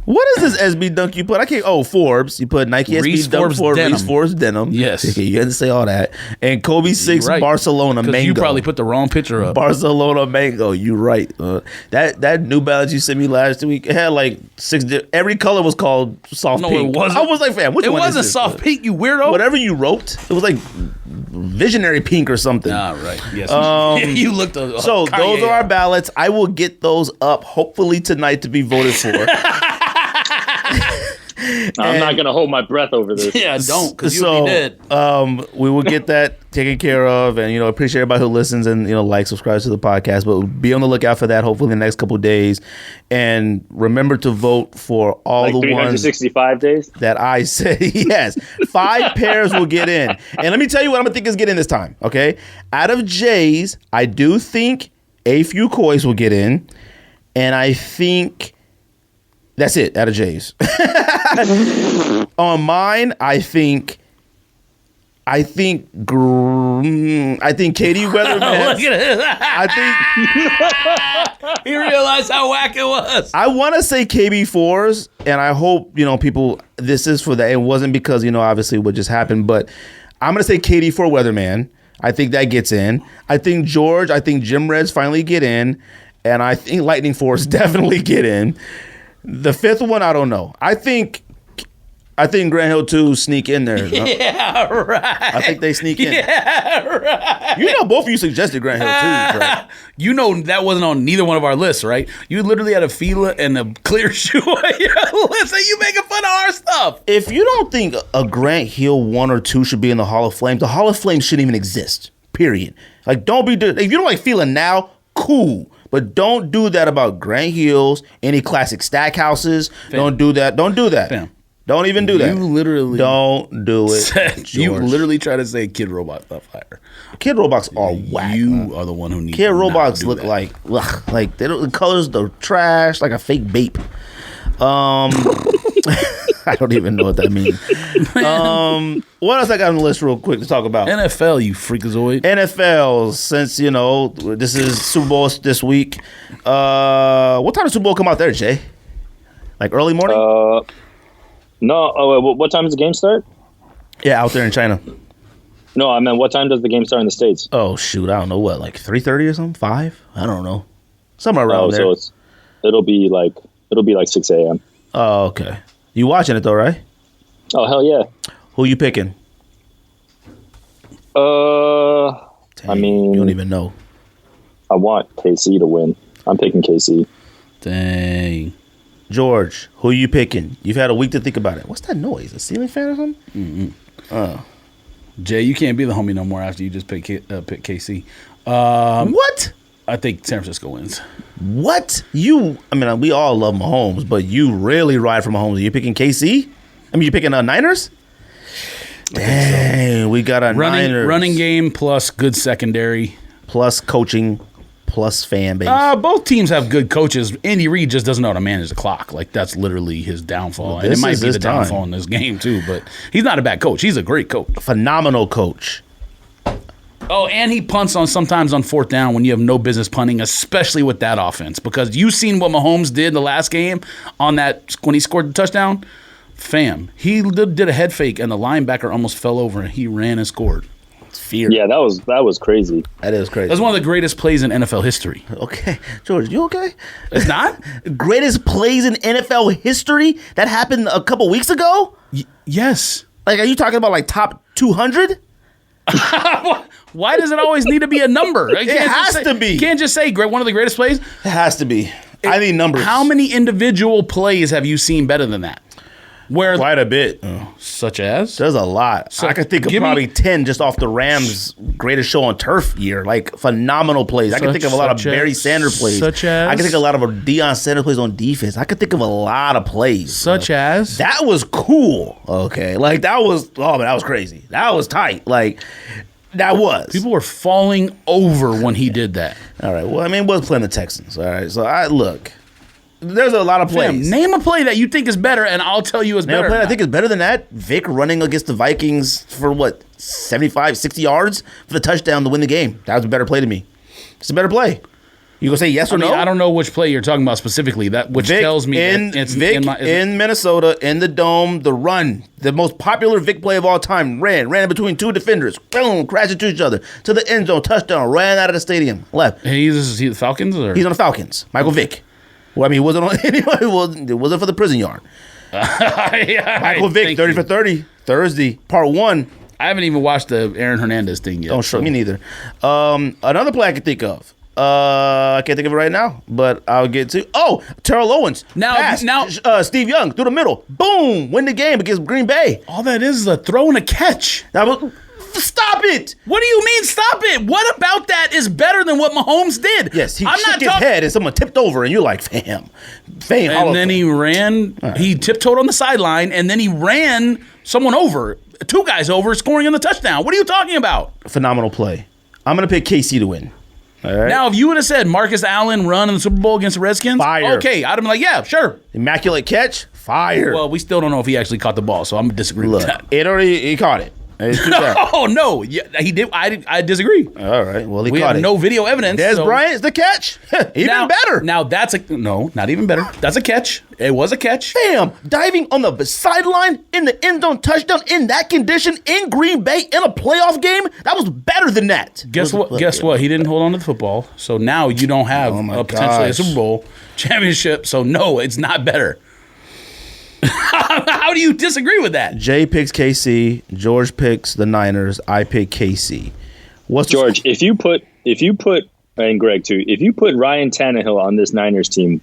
What is this SB Dunk you put? I can't. Oh, Forbes. You put Nike Reese SB Dunk Forbes Forbes, denim. Reese Forbes denim. Yes. Okay, you had to say all that. And Kobe 6 Right. Barcelona 'Cause Mango. you probably put the wrong picture up. Barcelona Mango. You right. That New Balance you sent me last week, it had like 6. Every color was called soft No, pink. it wasn't. I was like, fam, which It one wasn't is this? soft pink, you weirdo. Whatever you wrote, it was like visionary pink or something. All right. Yes. You looked. So those are our ballots. I will get those up hopefully tonight to be voted for. I'm not gonna hold my breath over this. Yeah, don't, because you'll be dead. We will get that taken care of, and appreciate everybody who listens and like, subscribes to the podcast. But be on the lookout for that hopefully in the next couple of days, and remember to vote for all Like the ones 365 days. that I said. Yes, 5 pairs will get in, and let me tell you what I'm gonna think is getting this time. Okay, out of J's, I do think A Few Kois will get in, and I think. That's it out of J's. On mine, I think Katie Weatherman. Look at it. I think He realized how whack it was. I want to say KB4s, and I hope people. This is for that. It wasn't because obviously what just happened, but I'm gonna say KD4 Weatherman. I think that gets in. I think George. I think Gym Reds finally get in, and I think Lightning Force definitely get in. The 5th one, I don't know. I think I think Grant Hill 2 sneak in there. Yeah, right. I think they sneak in. Yeah, right. You know, both of you suggested Grant Hill 2, right? You know that wasn't on neither one of our lists, right? You literally had a Fila and a clear shoe on your list, and you making fun of our stuff. If you don't think a Grant Hill 1 or 2 should be in the Hall of Fame, the Hall of Fame shouldn't even exist. Period. Like, don't be. If you don't like feeling now, cool. But don't do that about Grant Hills, any classic stack houses. Don't do that. Don't do that. Fam. Don't even do that. You literally don't do it. You George. literally try to say Kid Robot stuff higher. Kid Robots are whack. You are the one who needs. Kid to not Robots do look that. like they don't, the colors, the trash, like a fake vape. I don't even know what that means. What else I got on the list real quick to talk about? NFL, you freakazoid. NFL, since this is Super Bowl this week. What time does Super Bowl come out there, Jay? Like early morning? No. Oh, wait, what time does the game start? Yeah, out there in China. No, I meant what time does the game start in the States? Oh shoot, I don't know what, like 3:30 or something, 5? I don't know, somewhere around there. So it'll be like 6 a.m. Oh, okay. You watching it though, right? Oh hell yeah. Who you picking? I mean, you don't even know. I want KC to win. I'm picking KC. Dang. George, who you picking? You've had a week to think about it. What's that noise? A ceiling fan or something? Jay, you can't be the homie no more after you just pick KC. What? I think San Francisco wins. What? I mean, we all love Mahomes, but you really ride for Mahomes. Are you picking KC? I mean, you picking Niners? Dang, we got a Niners. Running game plus good secondary. Plus coaching, plus fan base. Both teams have good coaches. Andy Reid just doesn't know how to manage the clock. Like, that's literally his downfall. And it might be the downfall in this game, too. But he's not a bad coach. He's a great coach. Phenomenal coach. Oh, and he punts sometimes on fourth down when you have no business punting, especially with that offense. Because you've seen what Mahomes did in the last game on that when he scored the touchdown. Fam, he did a head fake, and the linebacker almost fell over, and he ran and scored. It's fear. Yeah, that was crazy. That is crazy. That's one of the greatest plays in NFL history. Okay. George, you okay? It's not? Greatest plays in NFL history? That happened a couple weeks ago? Yes. Like, are you talking about, like, top 200? Why does it always need to be a number? It has to be. You can't just say one of the greatest plays. It has to be. I need numbers. How many individual plays have you seen better than that? Quite a bit. Such as? There's a lot. I could think of probably 10 just off the Rams' greatest show on turf year. Like, phenomenal plays. I can think of a lot of Barry Sanders plays. Such as? I can think of a lot of Deion Sanders plays on defense. I could think of a lot of plays. Such as? That was cool. Okay. Like, that was crazy. That was tight. Like, that was. People were falling over when he did that. All right. Well, I mean, was playing the Texans. All right. So, look. There's a lot of plays. Fam, name a play that you think is better, and I'll tell you it's better. A play I think is better than that. Vic running against the Vikings for 75, 60 yards for the touchdown to win the game. That was a better play to me. It's a better play. You gonna say yes or no? I don't know which play you're talking about specifically. Which Vic tells me that it's Vic in Minnesota in the dome. The run, the most popular Vic play of all time. Ran in between two defenders. Boom, crashed into each other to the end zone. Touchdown. Ran out of the stadium. Left. He's the Falcons, or he's on the Falcons. Michael Vick. Well, I mean, he wasn't on anybody. It wasn't for the prison yard. Michael Vick, 30 for 30, Thursday, part 1. I haven't even watched the Aaron Hernandez thing yet. Don't show me neither. Another play I can think of. I can't think of it right now, but I'll get to. Oh, Terrell Owens. Now, Steve Young through the middle. Boom, win the game against Green Bay. All that is a throw and a catch. That was. Stop it! What do you mean, stop it? What about that is better than what Mahomes did? Yes, he shook his head and someone tipped over, and you're like, fam. And then he ran, he tiptoed on the sideline, and then he ran someone over, 2 guys over, scoring in the touchdown. What are you talking about? Phenomenal play. I'm going to pick KC to win. All right. Now, if you would have said Marcus Allen run in the Super Bowl against the Redskins, fire. Okay, I'd have been like, yeah, sure. Immaculate catch, fire. Well, we still don't know if he actually caught the ball, so I'm going to disagree with that. He caught it. Oh no! Yeah, he did. I disagree. All right. Well, we have no video evidence. Des Bryant's the catch. Even better. Now that's not even better. That's a catch. It was a catch. Damn! Diving on the sideline in the end zone touchdown in that condition in Green Bay in a playoff game. That was better than that. Guess what? He didn't hold on to the football, so now you don't have potentially a Super Bowl championship. So no, it's not better. How do you disagree with that? Jay picks KC, George picks the Niners, I pick KC. What's George, if you put and Greg too, if you put Ryan Tannehill on this Niners team,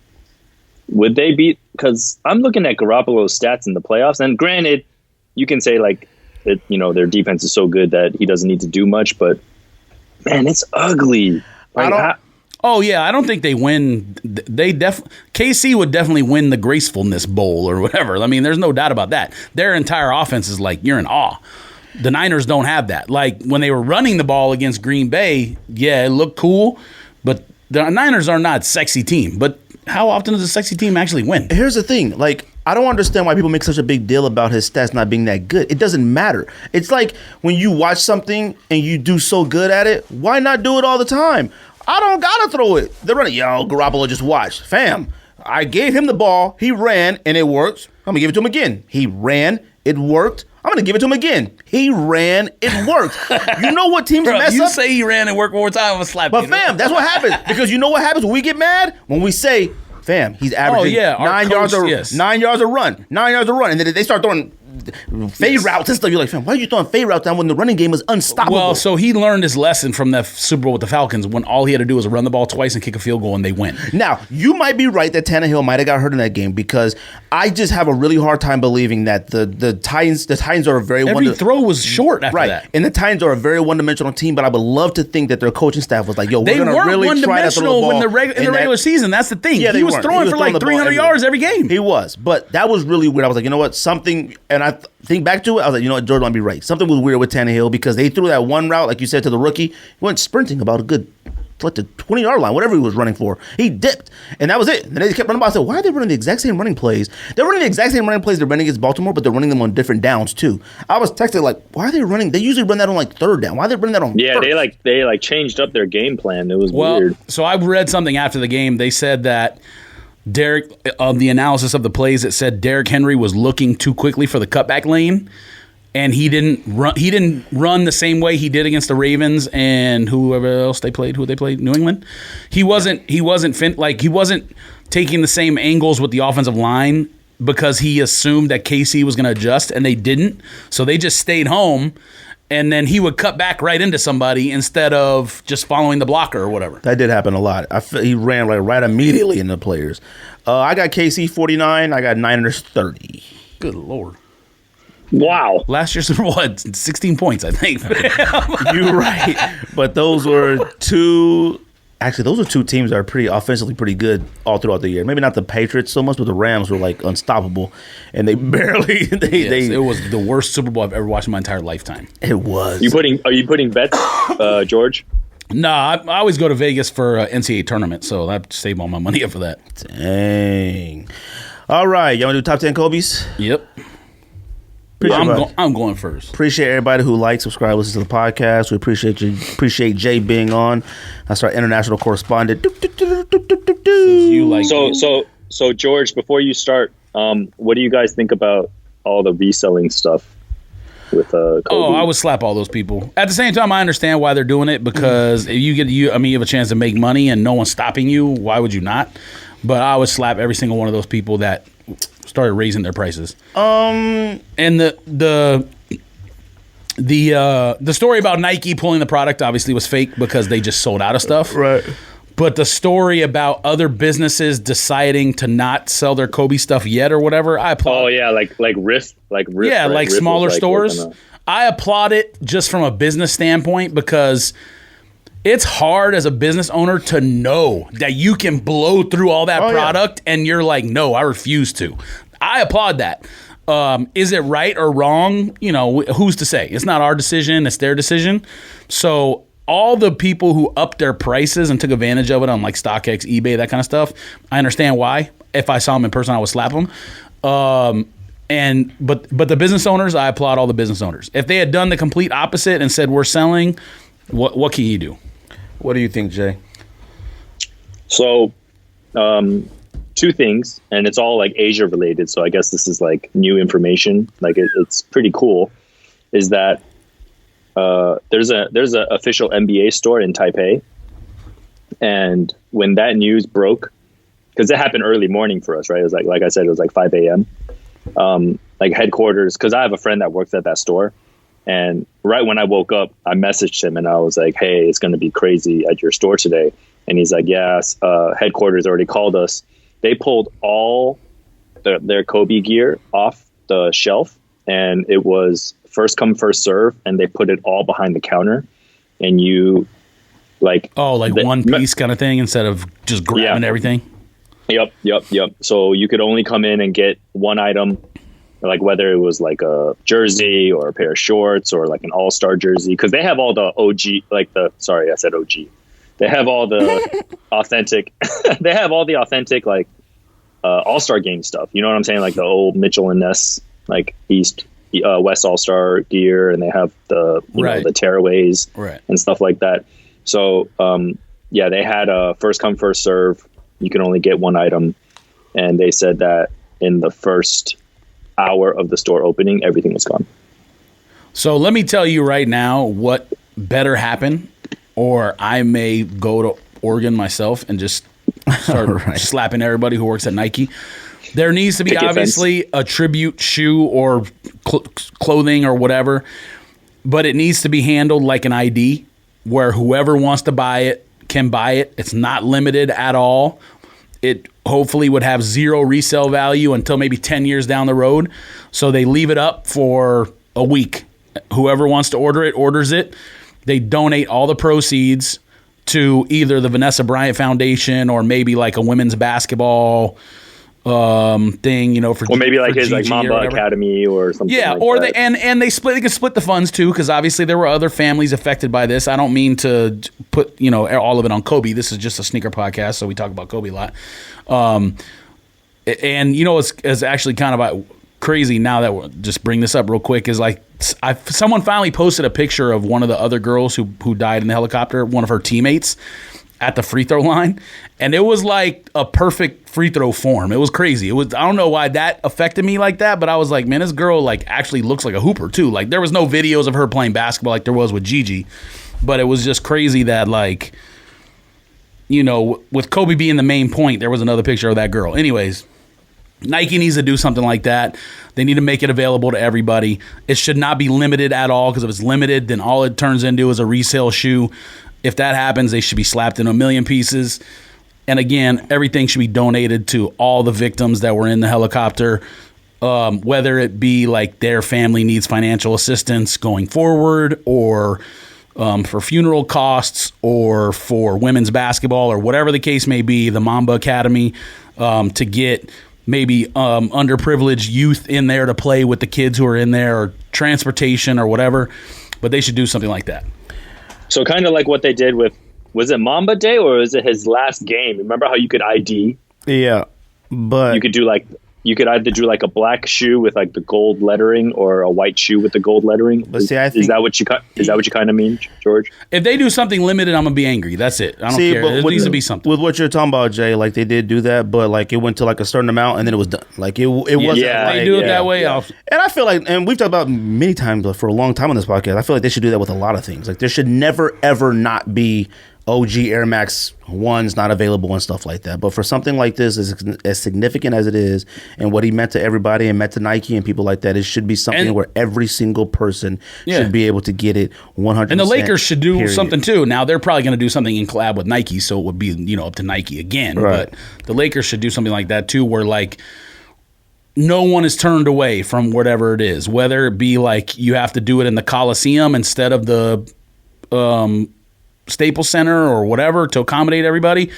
would they beat? Because I'm looking at Garoppolo's stats in the playoffs, and granted, you can say like their defense is so good that he doesn't need to do much, but man, it's ugly. Oh yeah, I don't think they win. KC would definitely win the Gracefulness Bowl or whatever. I mean, there's no doubt about that. Their entire offense is like you're in awe. The Niners don't have that. Like when they were running the ball against Green Bay, yeah, it looked cool, but the Niners are not a sexy team. But how often does a sexy team actually win? Here's the thing, like I don't understand why people make such a big deal about his stats not being that good. It doesn't matter. It's like when you watch something and you do so good at it, why not do it all the time? I don't gotta throw it. They're running, Garoppolo just watched. Fam, I gave him the ball, he ran, and it worked. I'm gonna give it to him again. He ran, it worked. I'm gonna give it to him again. He ran, it worked. You know what teams mess you up? say he ran and worked one more time, I'm gonna slap you. But fam, that's what happens. Because you know what happens when we get mad? When we say, fam, he's averaging 9 yards a run. 9 yards a run. And then they start throwing fade routes and stuff. You're like, fam, why are you throwing fade routes down when the running game is unstoppable? Well, so he learned his lesson from the Super Bowl with the Falcons when all he had to do was run the ball twice and kick a field goal and they win. Now, you might be right that Tannehill might have got hurt in that game because I just have a really hard time believing that the Titans are a very every throw was short after that. And the Titans are a very one-dimensional team, but I would love to think that their coaching staff was like, yo, we're going to really try to throw the ball in the regular season. That's the thing. Yeah, he was throwing for like 300 yards every game. He was, but that was really weird. I was like, you know what, something, and I think back to it, I was like, you know what, Jordan might be right. Something was weird with Tannehill because they threw that one route, like you said, to the rookie. He went sprinting about a good, like the 20-yard line, whatever he was running for. He dipped, and that was it. And they kept running by. I said, why are they running the exact same running plays? They're running the exact same running plays they're running against Baltimore, but they're running them on different downs too. I was texting like, why are they running? They usually run that on like third down. Why are they running that on first? they changed up their game plan. It was weird. So I read something after the game. They said that Derek, the analysis of the plays, it said Derrick Henry was looking too quickly for the cutback lane, and he didn't run the same way he did against the Ravens and whoever else they played. Who they played? New England. He wasn't taking the same angles with the offensive line because he assumed that KC was going to adjust, and they didn't. So they just stayed home. And then he would cut back right into somebody instead of just following the blocker or whatever. That did happen a lot. He ran right immediately into players. I got KC 49. I got Niners 30. Good Lord. Wow. Last year's Super Bowl had 16 points, I think. You're right. But those were two teams that are offensively pretty good all throughout the year. Maybe not the Patriots so much, but the Rams were like unstoppable, and they barely. It was the worst Super Bowl I've ever watched in my entire lifetime. It was. Are you putting bets, George? Nah, I always go to Vegas for NCAA tournament, so I save all my money up for that. Dang. All right, y'all want to do top 10 Kobe's? Yep. I'm going first. Appreciate everybody who likes, subscribe, listens to the podcast. We appreciate you. Appreciate Jay being on. That's our international correspondent. So George, before you start, what do you guys think about all the reselling stuff with Kobe? Oh, I would slap all those people. At the same time, I understand why they're doing it because if you have a chance to make money and no one's stopping you. Why would you not? But I would slap every single one of those people that started raising their prices. And the story about Nike pulling the product obviously was fake because they just sold out of stuff. Right. But the story about other businesses deciding to not sell their Kobe stuff yet or whatever, I applaud. Oh yeah, like Rift, yeah, right? like Rift smaller was, stores. I applaud it just from a business standpoint because it's hard as a business owner to know that you can blow through all that product and you're like, no, I refuse to. I applaud that. Is it right or wrong? Who's to say? It's not our decision. It's their decision. So all the people who upped their prices and took advantage of it on like StockX, eBay, that kind of stuff, I understand why. If I saw them in person, I would slap them. But the business owners, I applaud all the business owners. If they had done the complete opposite and said we're selling, what can you do? What do you think, Jay? So, two things, and it's all like Asia related. So I guess this is like new information. Like it's pretty cool. Is that there's a official NBA store in Taipei, and when that news broke, because it happened early morning for us, right? It was like I said, it was like 5 a.m. like headquarters, because I have a friend that works at that store. And right when I woke up, I messaged him and I was like, hey, it's going to be crazy at your store today. And he's like, yes, headquarters already called us. They pulled all their Kobe gear off the shelf, and it was first come, first serve. And they put it all behind the counter. And you one piece kind of thing instead of just grabbing everything. Yep. So you could only come in and get one item, like whether it was like a jersey or a pair of shorts or like an all-star jersey, because they have all the OG, sorry, I said OG. They have all the authentic, like all-star game stuff. You know what I'm saying? Like the old Mitchell and Ness, like West all-star gear, and they have the, the tearaways and stuff like that. So, they had a first come, first serve. You can only get one item. And they said that in the first hour of the store opening, everything was gone. So let me tell you right now what better happen, or I may go to Oregon myself and just start slapping everybody who works at Nike. There needs to be obviously a tribute shoe or clothing or whatever, but it needs to be handled like an ID where whoever wants to buy it can buy it. It's not limited at all. It hopefully would have zero resale value until maybe 10 years down the road. So they leave it up for a week. Whoever wants to order it, orders it. They donate all the proceeds to either the Vanessa Bryant Foundation or maybe like a women's basketball thing, for or maybe like his Gigi like Mamba Academy or something. Yeah, like or that. they can split the funds too, because obviously there were other families affected by this. I don't mean to put all of it on Kobe. This is just a sneaker podcast, so we talk about Kobe a lot. And it's actually kind of crazy now that we'll just bring this up real quick is like someone finally posted a picture of one of the other girls who died in the helicopter, one of her teammates, at the free throw line, and it was like a perfect free throw form. It was crazy. I don't know why that affected me like that, but I was like, man, this girl like actually looks like a hooper too. Like there was no videos of her playing basketball like there was with Gigi, but it was just crazy that like, with Kobe being the main point, there was another picture of that girl. Anyways, Nike needs to do something like that. They need to make it available to everybody. It should not be limited at all, because if it's limited, then all it turns into is a resale shoe. If that happens, they should be slapped in a million pieces. And again, everything should be donated to all the victims that were in the helicopter, whether it be like their family needs financial assistance going forward, or for funeral costs, or for women's basketball, or whatever the case may be, the Mamba Academy, to get maybe underprivileged youth in there to play with the kids who are in there, or transportation or whatever. But they should do something like that. So kind of like what they did with, was it Mamba Day or was it his last game? Remember how you could ID? Yeah, but you could either do like a black shoe with like the gold lettering or a white shoe with the gold lettering. But see, I think, is that what you kind of mean, George? If they do something limited, I'm gonna be angry. That's it. I don't care. It needs to be something. With what you're talking about, Jay, like they did do that, but like it went to like a certain amount and then it was done. Like it wasn't. Yeah, like, they do it that way. Yeah. And I feel like, and we've talked about many times for a long time on this podcast, I feel like they should do that with a lot of things. Like there should never ever not be OG Air Max 1s not available and stuff like that. But for something like this, as significant as it is, and what he meant to everybody and meant to Nike and people like that, it should be something where every single person should be able to get it 100%. And the Lakers should do something too. Now they're probably going to do something in collab with Nike, so it would be up to Nike again. Right. But the Lakers should do something like that too, where like no one is turned away from whatever it is, whether it be like you have to do it in the Coliseum instead of the Staples Center or whatever to accommodate everybody.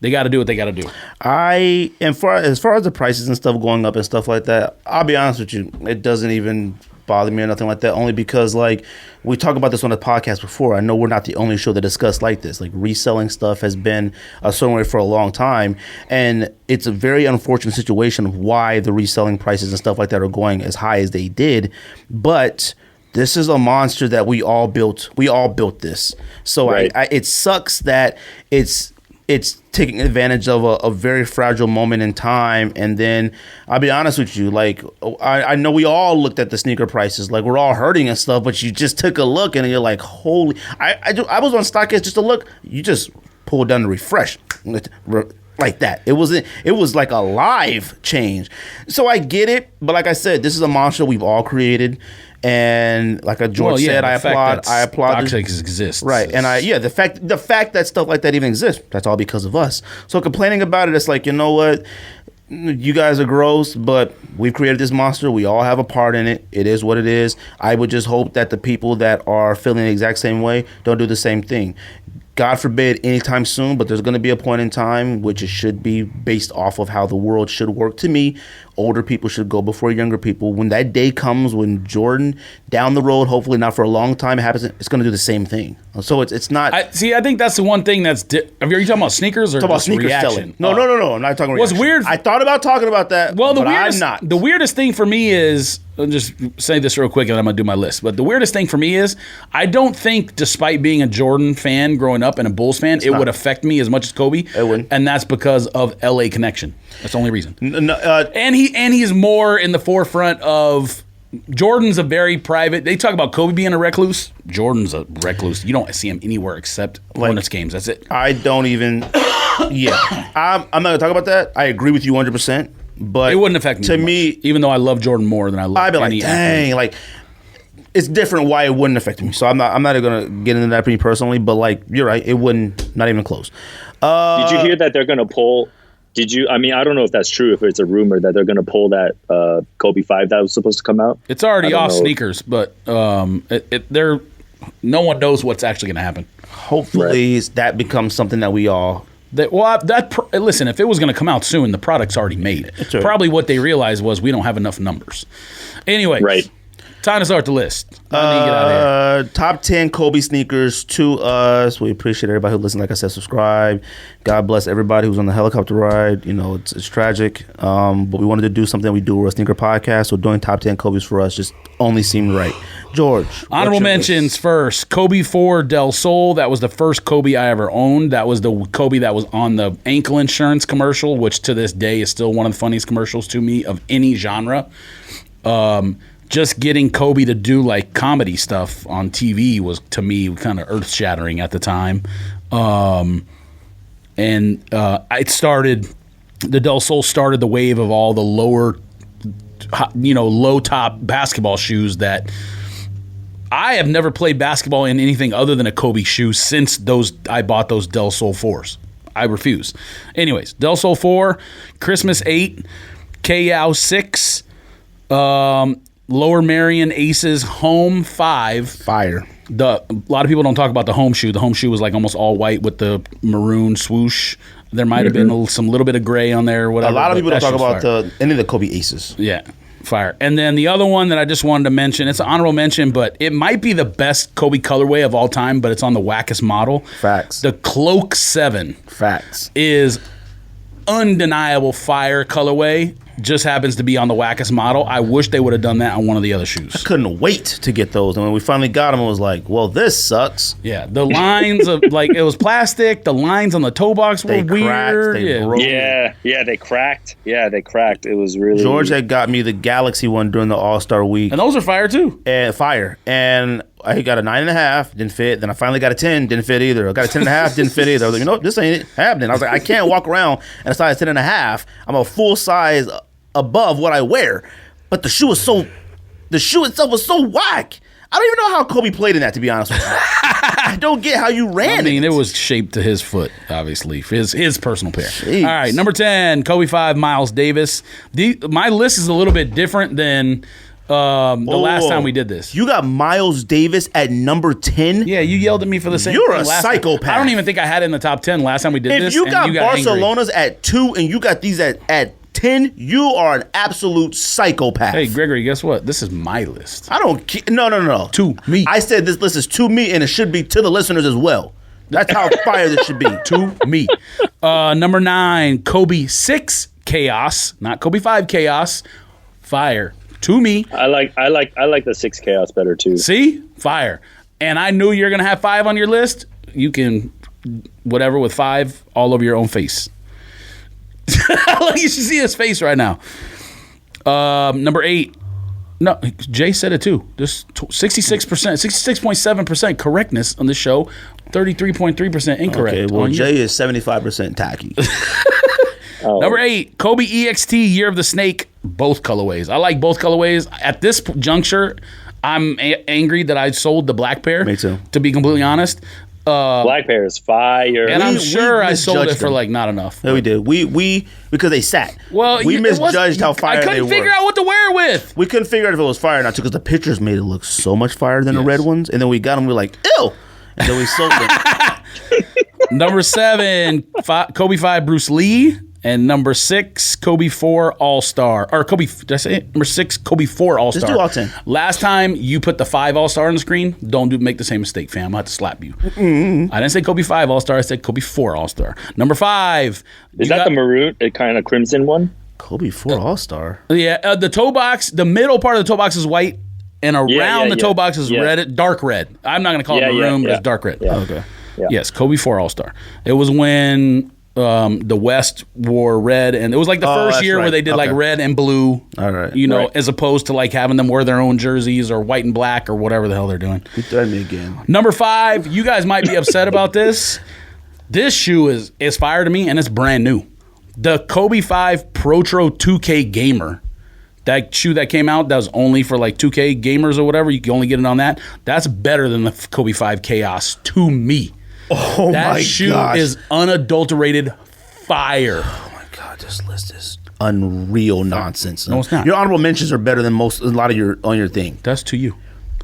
They got to do what they got to do. As far as the prices and stuff going up and stuff like that, I'll be honest with you, it doesn't even bother me or nothing like that, only because like we talked about this on the podcast before. I know we're not the only show that discussed like this. Like reselling stuff has been a certain way for a long time, and it's a very unfortunate situation of why the reselling prices and stuff like that are going as high as they did. But this is a monster that we all built. We all built this. So right. It sucks that it's taking advantage of a very fragile moment in time. And then I'll be honest with you, like I know we all looked at the sneaker prices, like we're all hurting and stuff, but you just took a look and you're like, holy, I was on StockX just to look. You just pulled down the refresh. like that. It wasn't. It was like a live change. So I get it, but like I said, this is a monster we've all created, and like George said, I applaud. Toxics exist, right? And the fact that stuff like that even exists, that's all because of us. So complaining about it, it's like, you know what? You guys are gross, but we've created this monster. We all have a part in it. It is what it is. I would just hope that the people that are feeling the exact same way don't do the same thing. God forbid anytime soon, but there's going to be a point in time which it should be based off of how the world should work. To me, older people should go before younger people. When that day comes, when Jordan down the road, hopefully not for a long time, happens, it's going to do the same thing. So it's not. I think that's the one thing that's. Are you talking about sneakers or just sneakers reaction? selling? No. I'm not talking. What's reaction. weird? I thought about talking about that. Well, I'm not. The weirdest thing for me is, I'll just say this real quick and I'm going to do my list. But the weirdest thing for me is, I don't think, despite being a Jordan fan growing up and a Bulls fan, it would affect me as much as Kobe. It wouldn't. And that's because of LA connection. That's the only reason. And he's more in the forefront of. Jordan's a very private. They talk about Kobe being a recluse. Jordan's a recluse. You don't see him anywhere except Hornets games. That's it. I don't even. Yeah, I'm not gonna talk about that. I agree with you 100%. But it wouldn't affect me to much, me, even though I love Jordan more than I love I'd be like, any dang, athlete. like it's different why it wouldn't affect me. So I'm not gonna get into that for me personally. But like, you're right, it wouldn't. Not even close. Did you hear that they're gonna pull? Did you? I mean, I don't know if that's true. If it's a rumor that they're going to pull that Kobe 5 that was supposed to come out, it's already off sneakers, but no one knows what's actually going to happen. Hopefully, that becomes something that we all. Listen, if it was going to come out soon, the product's already made. Right. Probably what they realized was we don't have enough numbers. Anyway, right. Time to start the list. Get out of here. Top 10 Kobe sneakers to us. We appreciate everybody who listened. Like I said, subscribe. God bless everybody who's on the helicopter ride. You know, it's tragic. But we wanted to do something we do. We're a sneaker podcast, so doing top 10 Kobe's for us just only seemed right. George. Honorable mentions first. Kobe 4 Del Sol. That was the first Kobe I ever owned. That was the Kobe that was on the ankle insurance commercial, which to this day is still one of the funniest commercials to me of any genre. Just getting Kobe to do like comedy stuff on TV was, to me, kind of earth-shattering at the time. It started, the Del Sol started the wave of all the low-top basketball shoes that I have never played basketball in anything other than a Kobe shoe since I bought those Del Sol 4s. I refuse. Anyways, Del Sol 4, Christmas 8, K-Yow 6, Lower Merion Aces Home 5. Fire. A lot of people don't talk about the home shoe. The home shoe was like almost all white with the maroon swoosh. There might have been some little bit of gray on there or whatever. A lot of people don't talk about any of the Kobe Aces. Yeah, fire. And then the other one that I just wanted to mention, it's an honorable mention, but it might be the best Kobe colorway of all time, but it's on the wackest model. Facts. The Cloak 7. Facts. Is undeniable fire colorway. Just happens to be on the wackest model. I wish they would have done that on one of the other shoes. I couldn't wait to get those. And when we finally got them, I was like, well, this sucks. Yeah, the lines of, like, it was plastic. The lines on the toe box were weird. They broke. Yeah, they cracked. It was really... George had got me the Galaxy one during the All-Star week. And those are fire, too. And fire. And I got a 9.5, didn't fit. Then I finally got a 10, didn't fit either. I got a 10.5, didn't fit either. I was like, this ain't happening. I was like, I can't walk around and a size 10.5. I'm a full size above what I wear, but the shoe itself was so whack. I don't even know how Kobe played in that, to be honest with you. I don't get how you ran it. It was shaped to his foot, obviously, for his personal pair. Jeez. All right, number 10, Kobe 5, Miles Davis. My list is a little bit different than the last time we did this. You got Miles Davis at number 10? Yeah, you yelled at me for the same You're thing a last psychopath. time. I don't even think I had it in the top 10 last time we did this. If you got angry. Barcelona's at 2 and you got these at 10, you are an absolute psychopath. Hey, Gregory, guess what? This is my list. I don't care. No. To me. I said this list is to me, and it should be to the listeners as well. That's how fire this should be. To me. Number 9, Kobe 6 Chaos. Not Kobe 5 Chaos. Fire. To me. I like the 6 Chaos better too. See? Fire. And I knew you were going to have 5 on your list. You can, whatever with 5 all over your own face. You should see his face right now. Number 8. No, Jay said it too. There's 66%, 66.7% correctness on the show, 33.3% incorrect. Okay, well, Jay is 75% tacky. Number 8, Kobe EXT Year of the Snake, both colorways. I like both colorways. At this juncture, I'm angry that I sold the black pair. Me too. To be completely honest. Black pair is fire. And I'm We sure I sold it misjudged for them. like not enough. Yeah, we did. We because they sat. Well, we it was- misjudged how fire I they couldn't were. figure out what to wear with. We couldn't figure out if it was fire or not because the pictures made it look so much fire than the Yes. red ones, and then we got them. We were like, ew, and then we sold them. Number 7, Kobe 5 Bruce Lee. And number 6, Kobe 4 All-Star. Or Kobe, did I say it? Number 6, Kobe 4 All-Star. Just do all 10. Last time you put the 5 All-Star on the screen, don't make the same mistake, fam. I have to slap you. Mm-hmm. I didn't say Kobe 5 All-Star. I said Kobe 4 All-Star. Number 5. Is that the maroon, kind of crimson one? Kobe 4 All Star. Yeah, the toe box, the middle part of the toe box is white, and around the toe box is red, dark red. I'm not going to call it maroon, but it's dark red. Yeah. Okay. Yeah. Yes, Kobe 4 All-Star. It was when the West wore red, and it was like the first that's year where right. they did like Okay. red and blue. All right. You know, Right. as opposed to like having them wear their own jerseys or white and black or whatever the hell they're doing. You threatened me again. Number 5, you guys might be upset about this. This shoe is fire to me, and it's brand new. The Kobe 5 Protro 2K Gamer. That shoe that came out that was only for like 2K gamers or whatever. You can only get it on that. That's better than the Kobe 5 Chaos to me. Oh That my shoe gosh. is unadulterated fire. Oh my god, this list is unreal nonsense. No, it's not. Your honorable mentions are better than a lot of your on your thing. That's to you.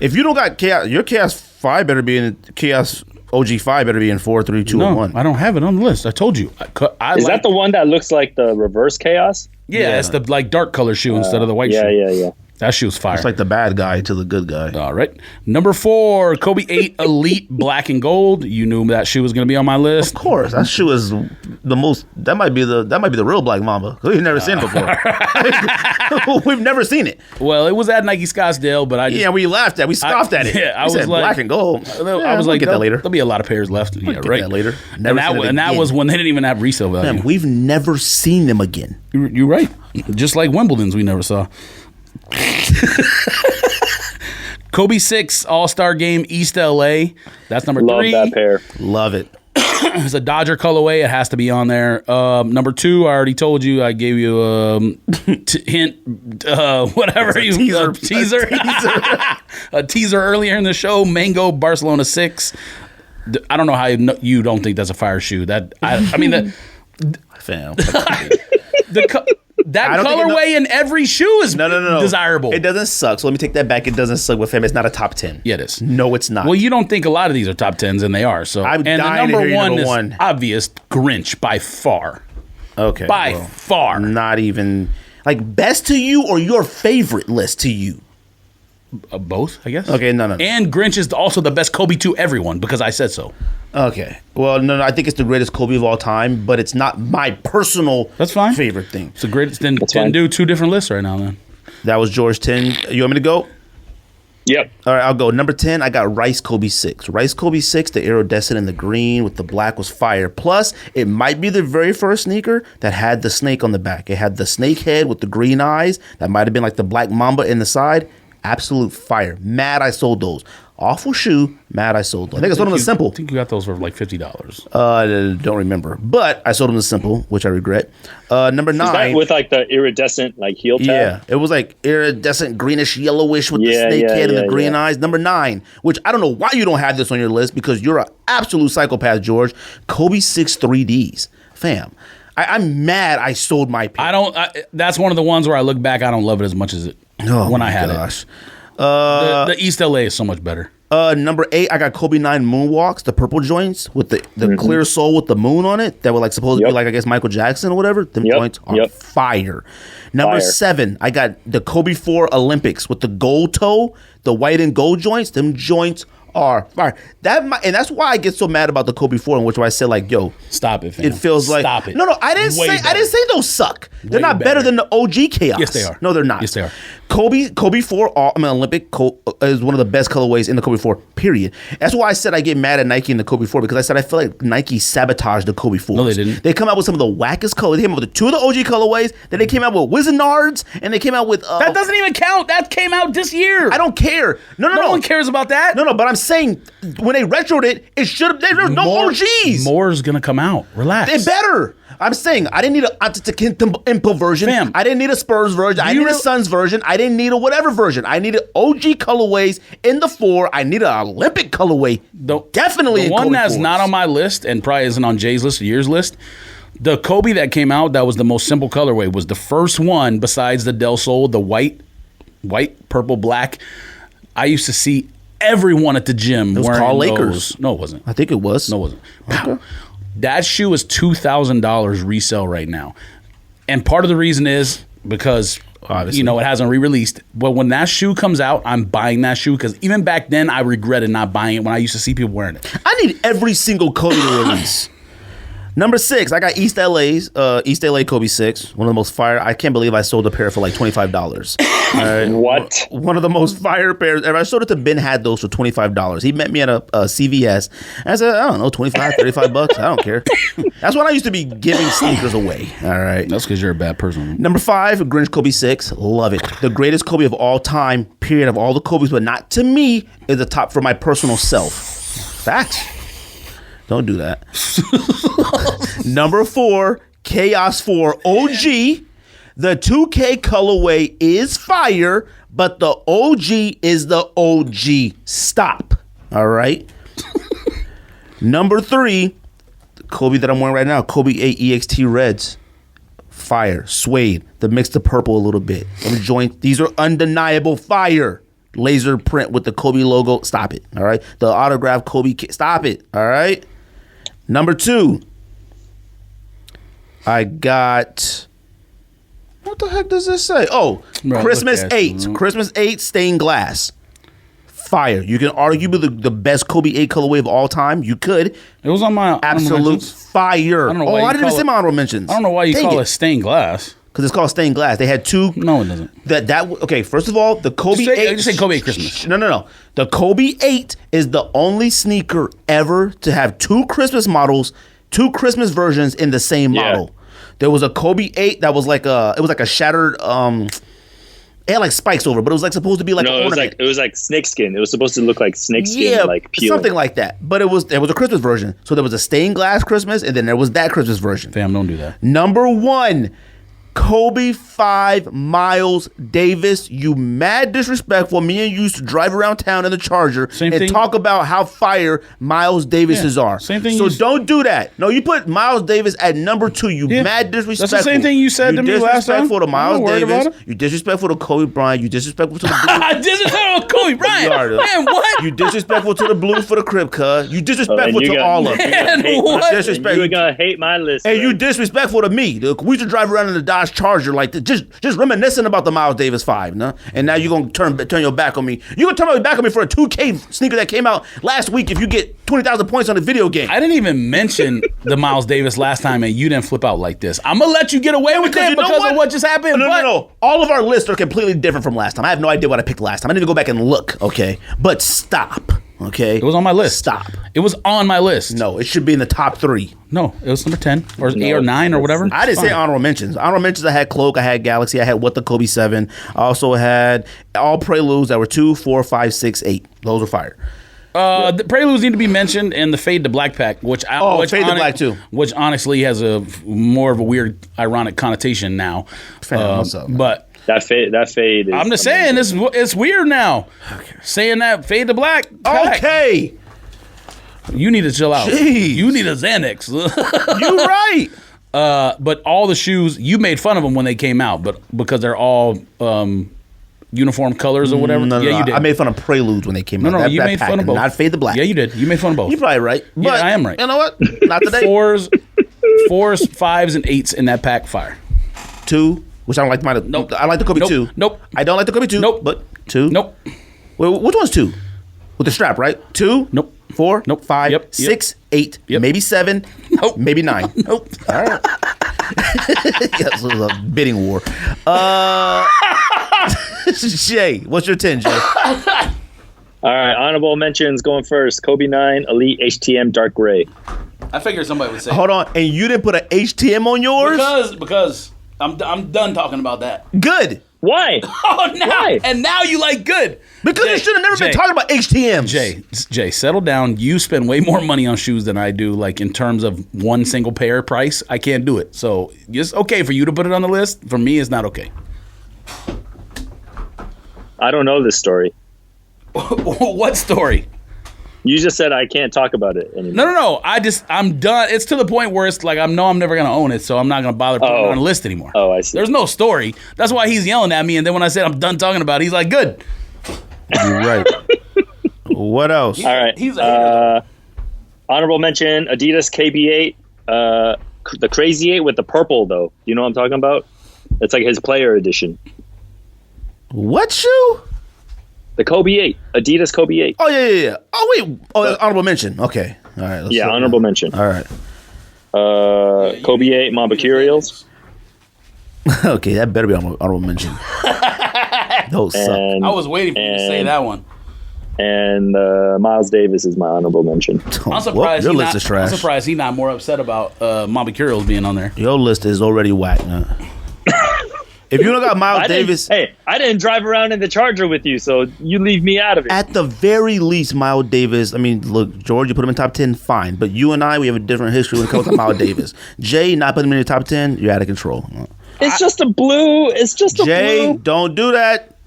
If you don't got Chaos, your Chaos 5 better be in Chaos OG 5 better be in 4, 3, 2, No, and 1. I don't have it on the list. I told you. Is that the one that looks like the reverse chaos? Yeah, it's the like dark color shoe instead of the white shoe. Yeah. That shoe's fire. It's like the bad guy to the good guy. All right. Number 4, Kobe 8 Elite Black and Gold. You knew that shoe was going to be on my list. Of course, that shoe is the most. That might be the real Black Mamba. We've never seen it before. We've never seen it. Well, it was at Nike Scottsdale, but I just, Yeah, we laughed at. We scoffed at it. Yeah, I We was said like, black and gold. I was like, get that later. There'll be a lot of pairs left. Yeah, Get right. that later. And Never that, seen it and that again. was when they didn't even have resale value. Man, we've never seen them again. You're right. Just like Wimbledon's, we never saw. Kobe 6 All-Star Game East LA. That's number Love 3. that pair. Love it. It's a Dodger colorway. It has to be on there. Number 2, I already told you. I gave you a hint. Whatever you teaser. A teaser earlier in the show. Mango Barcelona 6. I don't know how you don't think that's a fire shoe. I mean that. Fam. That I don't think colorway in every shoe is No. desirable. It doesn't suck. So let me take that back. It doesn't suck with him. It's not a top 10. Yeah, it is. No, it's not. Well, you don't think a lot of these are top 10s, and they are. So, I'm and the dying to number hear your one number is one. obvious. Grinch by far. Okay. By well, far. Not even like best to you or your favorite list to you. Both, I guess. Okay, no. And Grinch is also the best Kobe to everyone because I said so. Okay. Well, no. I think it's the greatest Kobe of all time, but it's not my personal That's fine. favorite thing. It's the greatest. Then fine. do 2 different lists right now, then. That was George 10. You want me to go? Yep. All right, I'll go. Number 10, I got Rice Kobe 6. Rice Kobe 6, the iridescent and the green with the black was fire. Plus, it might be the very first sneaker that had the snake on the back. It had the snake head with the green eyes. That might have been like the black mamba in the side. Absolute fire. Mad I sold those. Awful shoe. Mad I sold those. I think I sold them the simple. I think you got those for like $50. Don't remember. But I sold them the simple, which I regret. Number 9. Is that with like the iridescent like heel tab? Yeah, it was like iridescent, greenish, yellowish with the snake head and the green eyes. Number 9, which I don't know why you don't have this on your list because you're an absolute psychopath, George. Kobe 6 3Ds. Fam, I'm mad I sold my pick. That's one of the ones where I look back, I don't love it as much as it when I had it. The East LA is so much better. Number 8, I got Kobe 9 Moonwalks, the purple joints with the clear sole with the moon on it that were like supposed to be like, I guess, Michael Jackson or whatever. Them joints are fire. Number 7, I got the Kobe 4 Olympics with the gold toe, the white and gold joints. Them joints are fire. And that's why I get so mad about the Kobe 4, in which I said like, yo, stop it, fam. It feels like stop it. No, I didn't say those suck. They're not better than the OG Chaos. Yes, they are. No, they're not. Yes, they are. Kobe 4 Olympic is one of the best colorways in the Kobe 4, period. That's why I said I get mad at Nike in the Kobe 4 because I said I feel like Nike sabotaged the Kobe 4. No, they didn't. They come out with some of the wackest colors. They came out with 2 of the OG colorways, then they came out with Wizards, and they came out with... that doesn't even count. That came out this year. I don't care. No. No one cares about that. No, but I'm saying when they retroed it, it should have. There's no OGs. More's gonna come out. Relax. They better. I'm saying I didn't need an Antetokounmpo version. Fam, I didn't need a Spurs version. I didn't need a Suns version. I didn't need a whatever version. I needed OG colorways in the 4. I needed an Olympic colorway. Definitely the in one Kobe that's 4s. not on my list and probably isn't on Jay's list or yours list. The Kobe that came out that was the most simple colorway was the first one besides the Del Sol, the white, purple, black. I used to see everyone at the gym was wearing called those. Lakers. No, it wasn't. I think it was. No, it wasn't. Pow. That shoe is $2,000 resale right now. And part of the reason is because, Obviously. it hasn't re-released. But when that shoe comes out, I'm buying that shoe because even back then, I regretted not buying it when I used to see people wearing it. I need every single Kobe to release. Number 6, I got East LA Kobe 6, one of the most fire. I can't believe I sold a pair for like $25. What? One of the most fire pairs ever. I sold it to Ben, had those for $25. He met me at a CVS. And I said, I don't know, $25, $35. I don't care. That's when I used to be giving sneakers away. All right. That's because you're a bad person. Number 5, Grinch Kobe 6. Love it. The greatest Kobe of all time, period, of all the Kobes, but not to me, is the top for my personal self. Facts. Don't do that. Number 4, Chaos 4 OG. The 2K colorway is fire, but the OG is the OG. Stop. All right. Number 3, the Kobe that I'm wearing right now, Kobe 8 EXT Reds. Fire. Suede. The mix to purple a little bit. These are undeniable fire. Laser print with the Kobe logo. Stop it. All right. The autographed Kobe. Stop it. All right. Number 2, I got. What the heck does this say? Oh, Bro, Christmas look at 8. you. Christmas 8 stained glass. Fire. You can arguably the best Kobe 8 colorway of all time. You could. It was on my Absolute fire. I don't know Oh, why you I didn't even call say it- my honorable mentions. I don't know why you Dang call it stained glass. Because it's called stained glass. They had 2. No, it doesn't. Okay, first of all, the Kobe 8. Just say Kobe 8 Christmas. No. The Kobe 8 is the only sneaker ever to have 2 Christmas models, 2 Christmas versions in the same model. There was a Kobe 8 that was like a shattered it had like spikes over, but it was like supposed to be like an ornament. it was like snakeskin. It was supposed to look like snakeskin, like peeling. Something like that. But there was a Christmas version. So there was a stained glass Christmas, and then there was that Christmas version. Fam, don't do that. Number 1, Kobe 5 Miles Davis. You mad disrespectful. Me and you used to drive around town in the Charger and talk about how fire Miles Davises are. Same thing. So don't do that. No, you put Miles Davis at number 2. You mad disrespectful. That's the same thing you said to me last time. Disrespectful to Miles I'm not worried Davis. about it. You disrespectful to Kobe Bryant. You disrespectful to the blue. I disrespectful to Kobe Bryant. You are, though. Man, what? You disrespectful to the blue for the crib, cuz. You disrespectful to all of them. Man, what? Disrespect. You're gonna hate my list. And you disrespectful to me. Dude. We used to drive around in the Dodge Charger like this, just reminiscing about the Miles Davis 5, no? And now you're gonna turn your back on me. You're gonna turn your back on me for a 2K sneaker that came out last week if you get 20,000 points on a video game. I didn't even mention the Miles Davis last time, and you didn't flip out like this. I'm gonna let you get away with it because of what just happened. No. All of our lists are completely different from last time. I have no idea what I picked last time. I need to go back and look, okay? But stop, okay? It was on my list. Stop. It was on my list. No, it should be in the top 3. No, it was number 10 or 8 or 9 or whatever. I didn't say honorable mentions. Honorable mentions, I had Cloak, I had Galaxy, I had What the Kobe 7. I also had all Preludes that were 2, 4, 5, 6, 8. Those were fire. The Preludes need to be mentioned, and the Fade to Black pack, which Fade to Black too, which honestly has a more of a weird, ironic connotation now. What's up, man? But that fade. Is I'm just saying, it's weird now. Okay. Saying that Fade to Black pack. Okay. You need to chill out. Jeez. You need a Xanax. You right. But all the shoes, you made fun of them when they came out, but because they're all uniform colors or whatever. No, you did. I made fun of Preludes when they came out. No, you made fun of both. Not Fade to Black. Yeah, you did. You made fun of both. You're probably right. But yeah, I am right. You know what? Not today. 4s, 5s, and 8s in that pack. Fire. 2, which I don't like. Nope. I like the Kobe 2. Nope. I don't like the Kobe 2. Nope. But 2. Nope. Wait, which one's 2? With the strap, right? 2. Nope. 4. Nope. 5. Yep. 6. 8. Yep. Maybe 7. Nope. Maybe 9. Nope. All right. This was a bidding war. Jay, what's your 10, Jay? All right, honorable mentions going first. Kobe 9, Elite HTM Dark Gray. I figured somebody would say. Hold on, and you didn't put an HTM on yours? Because I'm done talking about that. Good. Why? Oh, now Why? and now you like good Because you should have never been talking about HTMs. Jay, settle down. You spend way more money on shoes than I do. Like in terms of one single pair price, I can't do it. So it's okay for you to put it on the list. For me, it's not okay. I don't know this story. What story? You just said I can't talk about it anymore. No. I'm done. It's to the point where it's like I know I'm never gonna own it, so I'm not gonna bother putting it on a list anymore. Oh, I see. There's no story. That's why he's yelling at me. And then when I said I'm done talking about it, he's like, "Good." You're right. What else? All right. He's a hater. Honorable mention: Adidas KB8, the Crazy 8 with the purple though. You know what I'm talking about? It's like his player edition. What shoe? The Kobe 8, Adidas Kobe 8. Oh yeah. Oh wait. Oh, honorable mention. Okay. All right. Let's Yeah, see. honorable mention. All right. Kobe 8 Mamba Curials. Okay, that better be honorable mention. Those suck. And, I was waiting for you to say that one. And Miles Davis is my honorable mention. I'm surprised. Your list is trash. I'm surprised he's not more upset about Mamba Curios being on there. Your list is already whack. Nah. If you don't got Miles Davis, I didn't drive around in the Charger with you, so you leave me out of it. at the very least, Miles Davis. I mean, look, George, you put him in top 10, fine. But you and I, we have a different history when it comes to Miles Davis. Jay, not putting him in the top 10, you're out of control. It's just a blue. It's just a Jay, blue. don't do that.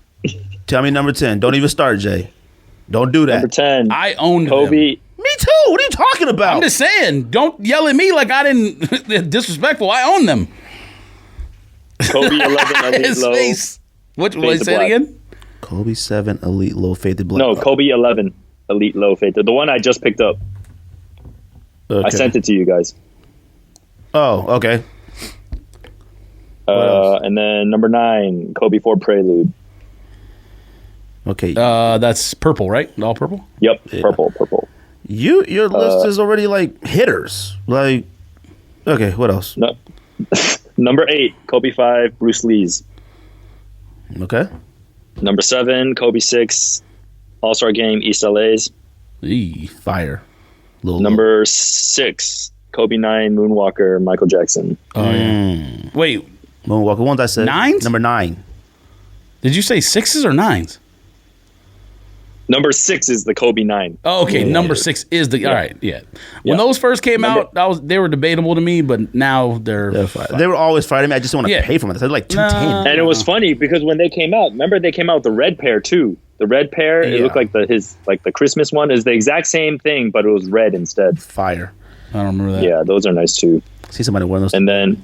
Tell me number 10. Don't even start, Jay. Don't do that. Number 10. I owned Kobe. them. Me too. What are you talking about? I'm just saying. Don't yell at me like I didn't. Disrespectful. I own them. Kobe 11 Elite His Low. face. What? Fade to Say it black. again. Kobe 7 Elite Low Faded Black. No, Kobe 11 Elite Low Fade. The one I just picked up. Okay. I sent it to you guys. Oh, okay. else? And then number 9, Kobe 4 Prelude. Okay. That's purple, right? All purple. Yep, purple. Your list is already like hitters. Like, okay, what else? No. Number 8, Kobe 5 Bruce Lee's. Okay. Number 7, Kobe 6 All-Star Game East LA's. Fire. Number 6, Kobe 9 Moonwalker Michael Jackson. Oh yeah. Wait, Moonwalker. Ones I said. Nines? Number 9. did you say 6s or 9s? Number 6 is the Kobe 9. Oh, okay. Number 6 is the all right. Yeah. When those first came out, they were debatable to me, but now they're fine. They were always fighting me. I just don't want to pay for them. They're like 210. And it was funny because when they came out, remember they came out with the red pair too. The red pair, it looked like the Christmas one is the exact same thing, but it was red instead. Fire. I don't remember that. Yeah, those are nice too. See somebody wearing those. And then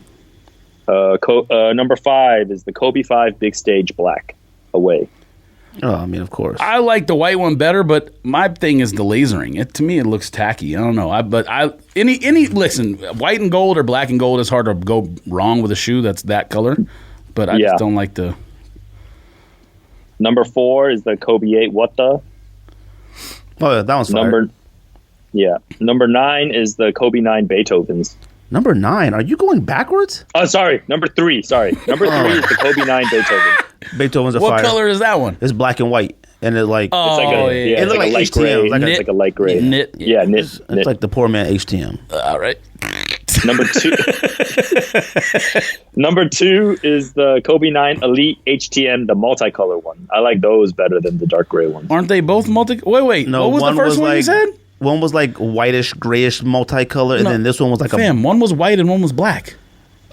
number 5 is the Kobe 5 Big Stage Black Away. Oh, I mean, of course. I like the white one better, but my thing is the lasering. To me, it looks tacky. I don't know. Listen, white and gold or black and gold is hard to go wrong with a shoe that's that color. But I just don't like the. Number 4 is the Kobe 8 What the. Oh, yeah, that one's fire. Number 9 is the Kobe 9 Beethoven's. Number 9. Are you going backwards? Oh, sorry. Number 3. Sorry. Number 3 is the Kobe 9 Beethoven. Beethoven's a What fire. color is that one? It's black and white, and it like. Oh, It's like a, It looked like a like light gray. HTM, like It's like a light gray. Knit. Yeah, knit. It's like the poor man HTM. All right. Number 2. Number 2 is the Kobe 9 Elite HTM, the multicolor one. I like those better than the dark gray ones. Aren't they both multi? Wait. No, what was the first one you said? One was like whitish, grayish multicolor, and then this one was like one was white and one was black.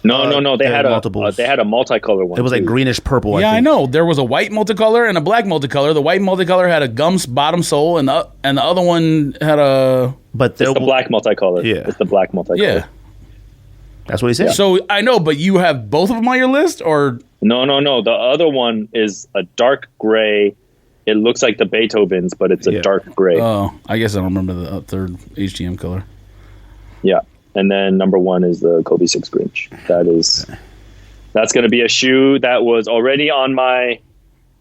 No. They had multiples. They had a multicolor one. It was like greenish purple. Yeah, I I think. know. There was a white multicolor and a black multicolor. The white multicolor had a gums bottom sole, and the other one had a. But it's the black multicolor. Yeah, it's the black multicolor. Yeah, that's what he said. So I know, but you have both of them on your list, or no. The other one is a dark gray. It looks like the Beethoven's, but it's a dark gray. Oh, I guess I don't remember the third HTM color. Yeah, and then number 1 is the Kobe 6 Grinch. That's going to be a shoe that was already on my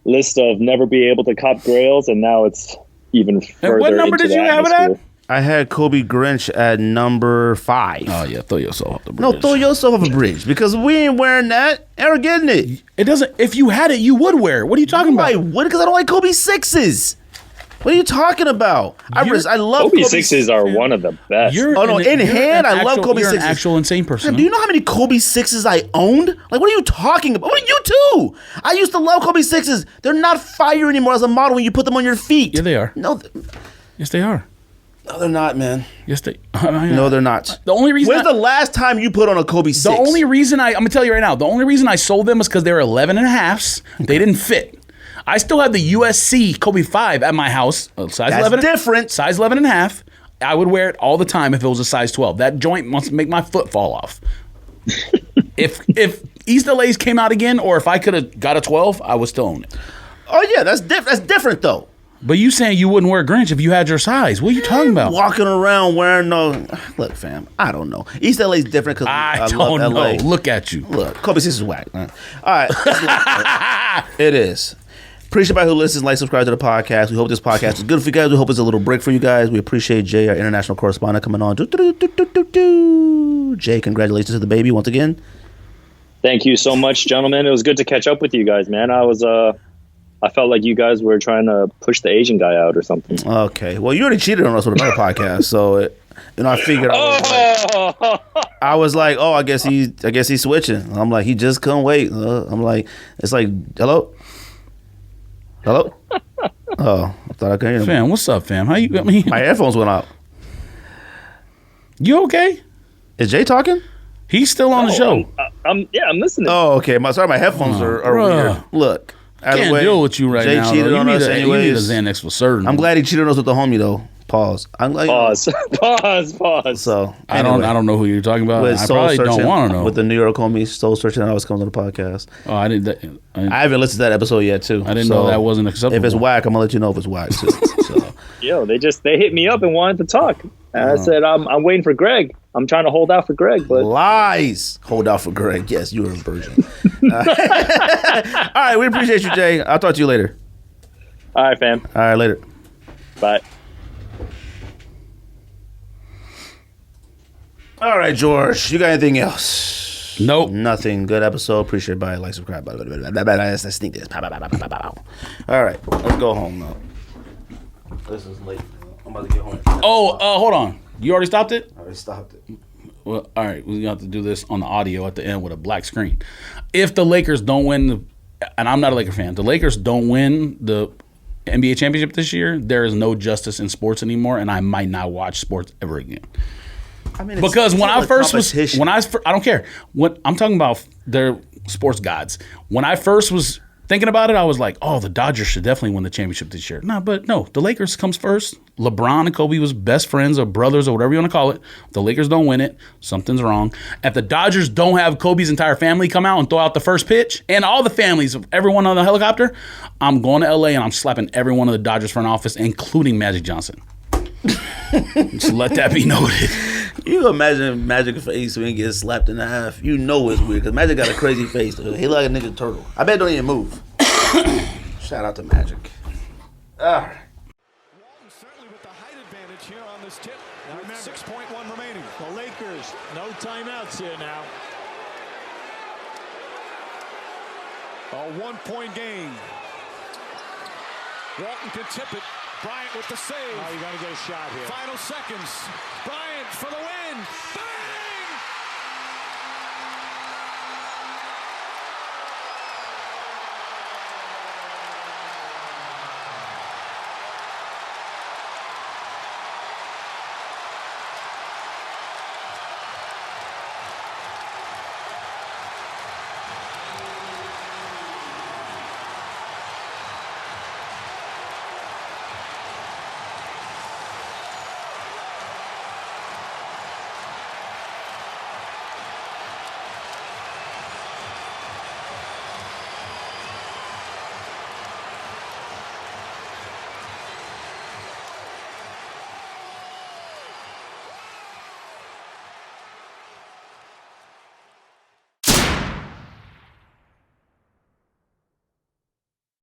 list of never be able to cop grails, and now it's even further. And what number into did you the have it atmosphere. at? I had Kobe Grinch at number 5. Oh yeah, throw yourself off the bridge. No, throw yourself off a bridge because we ain't wearing that and we're getting it. It doesn't. If you had it, you would wear it. What are you talking I about? would because I don't like Kobe 6s. What are you talking about? I love Kobe sixes are one of the best. In hand, I love Kobe you're sixes. An actual insane person. Man, do you know how many Kobe sixes I owned? Like, what are you talking about? What are you too? I used to love Kobe sixes. They're not fire anymore as a model when you put them on your feet. Yeah, they are. No, yes, they are. no, they're not, man. Yes, they. No, they're not. The only reason. When's the last time you put on a Kobe six? The only reason I'm gonna tell you right now. The only reason I sold them is because they were 11 and a halves. They didn't fit. I still have the USC Kobe 5 at my house. Size That's 11. different. Size 11 and a half. I would wear it all the time if it was a size 12. That joint must make my foot fall off. if East LA's came out again, or if I could have got a 12, I would still own it. Oh yeah, that's different though. But you saying you wouldn't wear Grinch if you had your size? What are you talking about? Walking around wearing no. Look, fam, I don't know. East LA's different because I love don't LA. know. Look at you. Look, Kobe six is whack. Man. All right, it is. Appreciate everybody who listens, like, subscribe to the podcast. We hope this podcast is good for you guys. We hope it's a little break for you guys. We appreciate Jay, our international correspondent, coming on. Jay, congratulations to the baby once again. Thank you so much, gentlemen. It was good to catch up with you guys, man. I felt like you guys were trying to push the Asian guy out or something. Okay. Well, you already cheated on us with another podcast, so I figured I was like, oh, I guess he's switching. I'm like, he just couldn't wait. I'm like, it's like, hello. Oh, I thought I could hear him. Fam, what's up, fam? How you? My headphones went out. You okay? Is Jay talking? He's still on the show. I'm listening. Oh, okay. My headphones are weird. Look, can't deal with you right Jay now. cheated on us anyways. You need a Xanax for certain. I'm glad he cheated on us with the homie though. Pause. Pause. So I don't know who you're talking about. with I Soul probably Searching, don't want to know. with the New York homie Soul Searching, I was coming to the podcast. Oh, I didn't. I haven't listened to that episode yet too. I didn't know that wasn't acceptable. If it's whack, I'm gonna let you know if it's whack too. So. Yo, they hit me up and wanted to talk. And I said, I'm waiting for Greg. I'm trying to hold out for Greg, but lies. Hold out for Greg. Yes, you are a virgin. All right, we appreciate you, Jay. I'll talk to you later. All right, fam. All right, later. Bye. All right, George. You got anything else? Nope. Nothing. Good episode. Appreciate everybody. Like, subscribe. Let's sneak this. All right, let's go home now. This is late. I'm about to get home. Hold on. You already stopped it? I already stopped it. Well, all right. We're going to have to do this on the audio at the end with a black screen. If the Lakers don't win, and I'm not a Laker fan, the Lakers don't win the NBA championship this year, there is no justice in sports anymore, and I might not watch sports ever again. I mean, because when I first was, competition. I don't care. I'm talking about their sports gods. When I first was thinking about it, I was like, oh, the Dodgers should definitely win the championship this year. But no, the Lakers comes first. LeBron and Kobe was best friends or brothers or whatever you want to call it. If the Lakers don't win it, something's wrong. If the Dodgers don't have Kobe's entire family come out and throw out the first pitch, and all the families of everyone on the helicopter, I'm going to LA and I'm slapping every one of the Dodgers front office, including Magic Johnson. Just let that be noted. You imagine Magic's face when he gets slapped in the half. You know it's weird because Magic got a crazy face. He like a Ninja Turtle. I bet it don't even move. Shout out to Magic. All right. Certainly with the height advantage here on this tip. With 6.1 remaining. The Lakers, no timeouts here now. A 1-point game. Walton can tip it. Bryant with the save. Oh, you got to get a shot here. Final seconds. Bryant for the win.